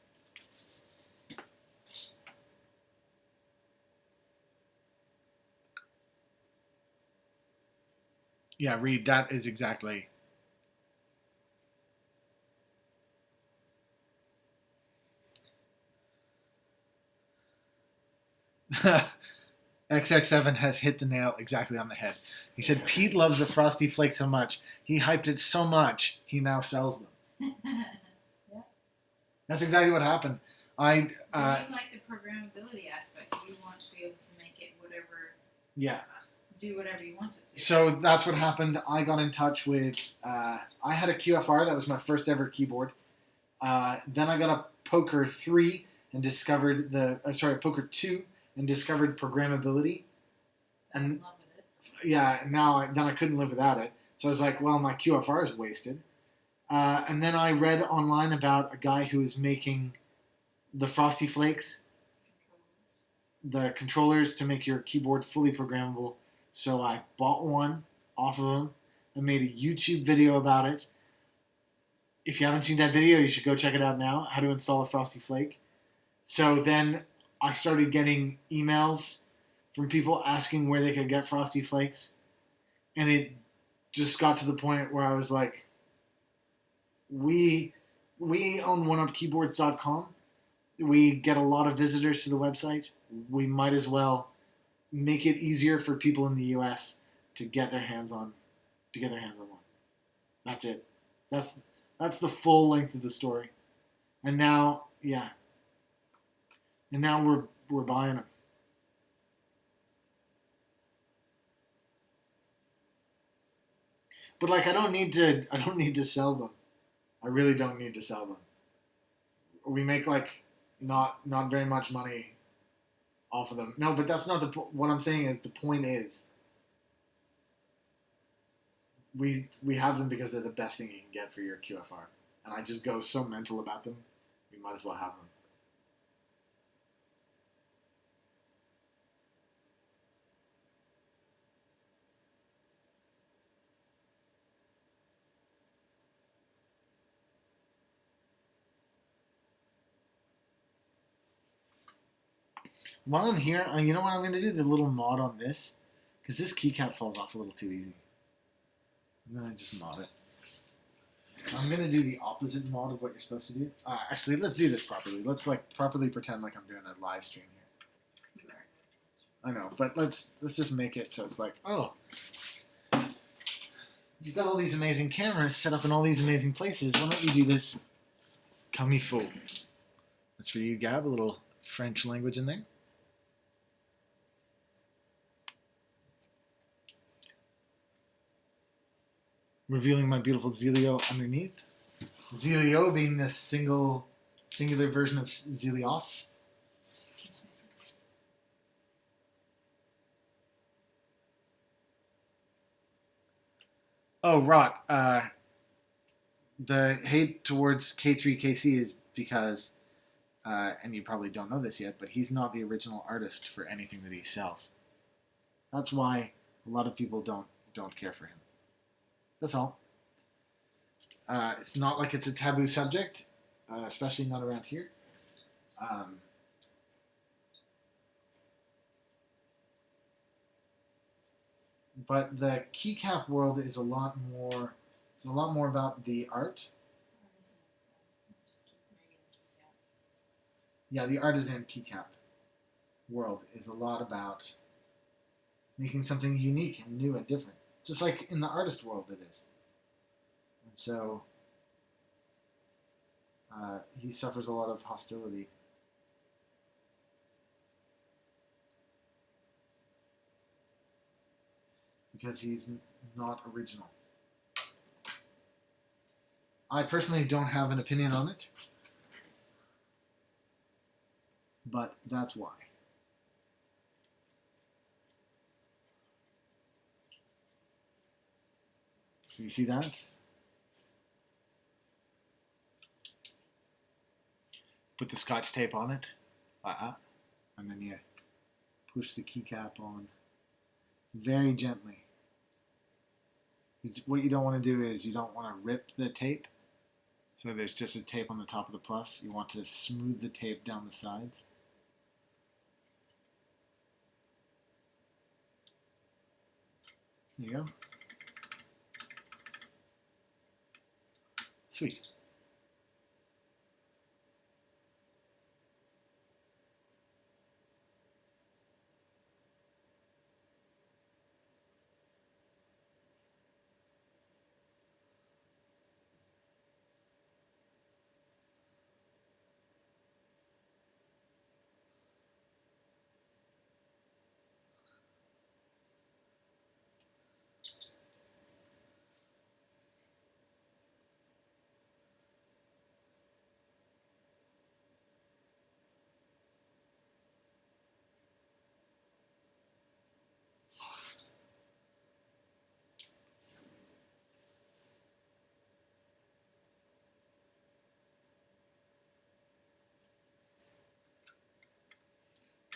Yeah, Reed, that is exactly. XX7 has hit the nail exactly on the head. He said Pete loves the Frosty Flake so much. He hyped it so much, he now sells them. Yeah. That's exactly what happened. You like the programmability aspect. You want to be able to make it whatever. Yeah. Do whatever you want it to. So that's what happened. I got in touch with. I had a QFR. That was my first ever keyboard. Then I got a Poker 3 and discovered Poker 2 and discovered programmability. I'm in love with it. Yeah. Then I couldn't live without it. So I was like, well, my QFR is wasted. And then I read online about a guy who is making the Frosty Flakes, the controllers to make your keyboard fully programmable. So I bought one off of him. I made a YouTube video about it. If you haven't seen that video, you should go check it out now, how to install a Frosty Flake. So then I started getting emails from people asking where they could get Frosty Flakes. And it just got to the point where I was like, we own oneupkeyboards.com. We get a lot of visitors to the website. We might as well make it easier for people in the U.S. to get their hands on one. That's it. That's the full length of the story. And now, yeah. And now we're buying them. But like I don't need to sell them. I really don't need to sell them. We make like not very much money off of them. No, but that's not what I'm saying is the point is we have them because they're the best thing you can get for your QFR. And I just go so mental about them, we might as well have them. While I'm here, you know what I'm going to do? The little mod on this. Because this keycap falls off a little too easy. I'm going to just mod it. I'm going to do the opposite mod of what you're supposed to do. Actually, let's do this properly. Let's like properly pretend like I'm doing a live stream here. I know, but let's just make it so it's like, oh, you've got all these amazing cameras set up in all these amazing places. Why don't you do this? Comme il faut. That's for you, Gab. A little French language in there. Revealing my beautiful Zelio underneath. Zelio being the singular version of Zelios. Oh, Rot. The hate towards K3KC is because, and you probably don't know this yet, but he's not the original artist for anything that he sells. That's why a lot of people don't care for him. That's all. It's not like it's a taboo subject. especially not around here. But the keycap world is a lot more. It's a lot more about the art. Yeah, the artisan keycap world is a lot about making something unique and new and different, just like in the artist world it is. And so he suffers a lot of hostility. Because he's not original. I personally don't have an opinion on it, but that's why. So you see that? Put the scotch tape on it, and then you push the keycap on very gently. What you don't want to do is you don't want to rip the tape. So there's just a tape on the top of the plus. You want to smooth the tape down the sides. There you go. Sweet.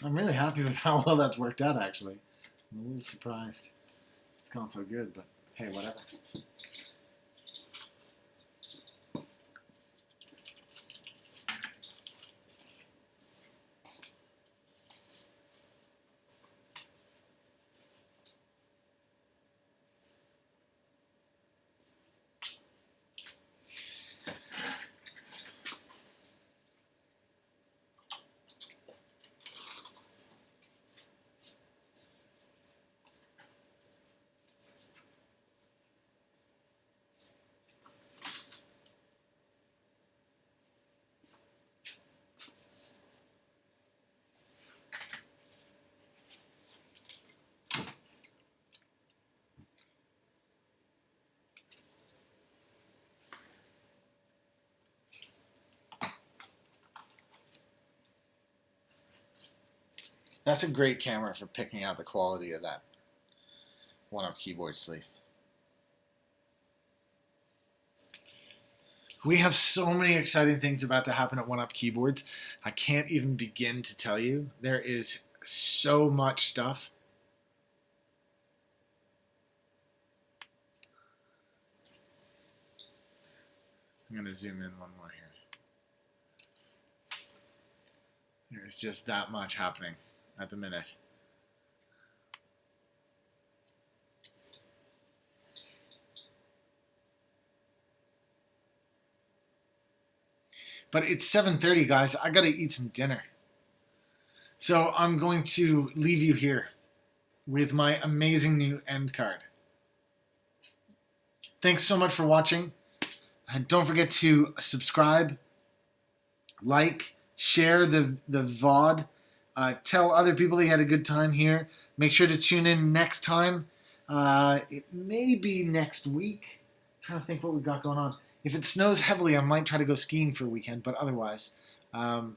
I'm really happy with how well that's worked out, actually. I'm a little surprised it's gone so good, but hey, whatever. That's a great camera for picking out the quality of that one-up keyboard sleeve. We have so many exciting things about to happen at one-up keyboards. I can't even begin to tell you. There is so much stuff. I'm going to zoom in one more here. There's just that much happening at the minute. But it's 7:30, guys. I got to eat some dinner. So I'm going to leave you here with my amazing new end card. Thanks so much for watching. And don't forget to subscribe, like, share the VOD. Tell other people they had a good time here. Make sure to tune in next time. It may be next week. I'm trying to think what we got going on. If it snows heavily, I might try to go skiing for a weekend, but otherwise I'll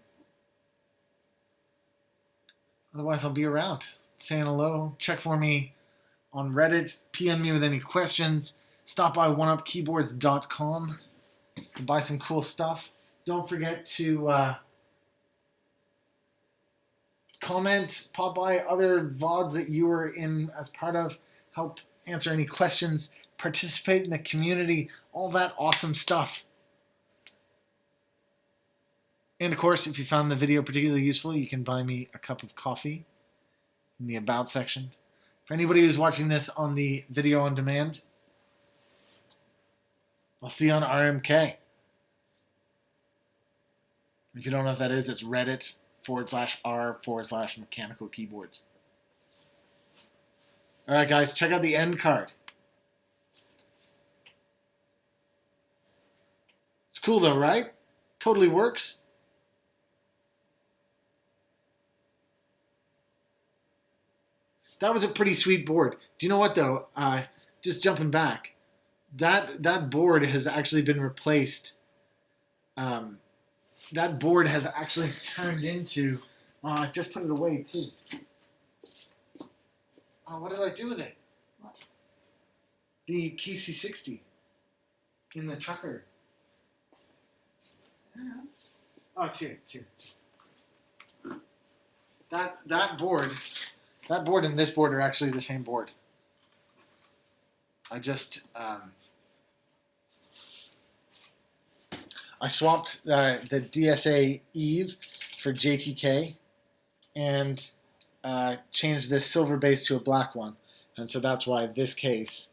be around saying hello. Check for me on Reddit. PM me with any questions. Stop by oneupkeyboards.com to buy some cool stuff. Don't forget to comment, pop by other VODs that you were in as part of, help answer any questions, participate in the community, all that awesome stuff. And of course, if you found the video particularly useful, you can buy me a cup of coffee in the About section. For anybody who's watching this on the video on demand, I'll see you on RMK. If you don't know what that is, it's Reddit/r/mechanical keyboards. All right, guys, check out the end card. It's cool though, right? Totally works. That was a pretty sweet board. Do you know what though? Just jumping back, that board has actually been replaced. That board has actually turned into. I just put it away too. What did I do with it? What? The KC60 in the trucker. I don't know. Oh, it's here. It's here. That board and this board are actually the same board. I just I swapped the DSA Eve for JTK and changed this silver base to a black one, and so that's why this case,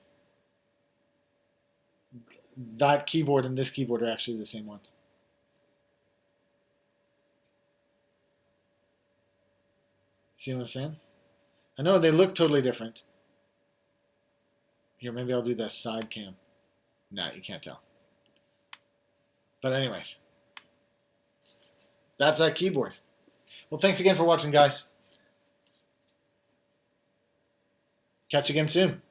that keyboard and this keyboard are actually the same ones. See what I'm saying? I know they look totally different. Here, maybe I'll do the side cam. No, you can't tell. But anyways, that's that keyboard. Well, thanks again for watching, guys. Catch you again soon.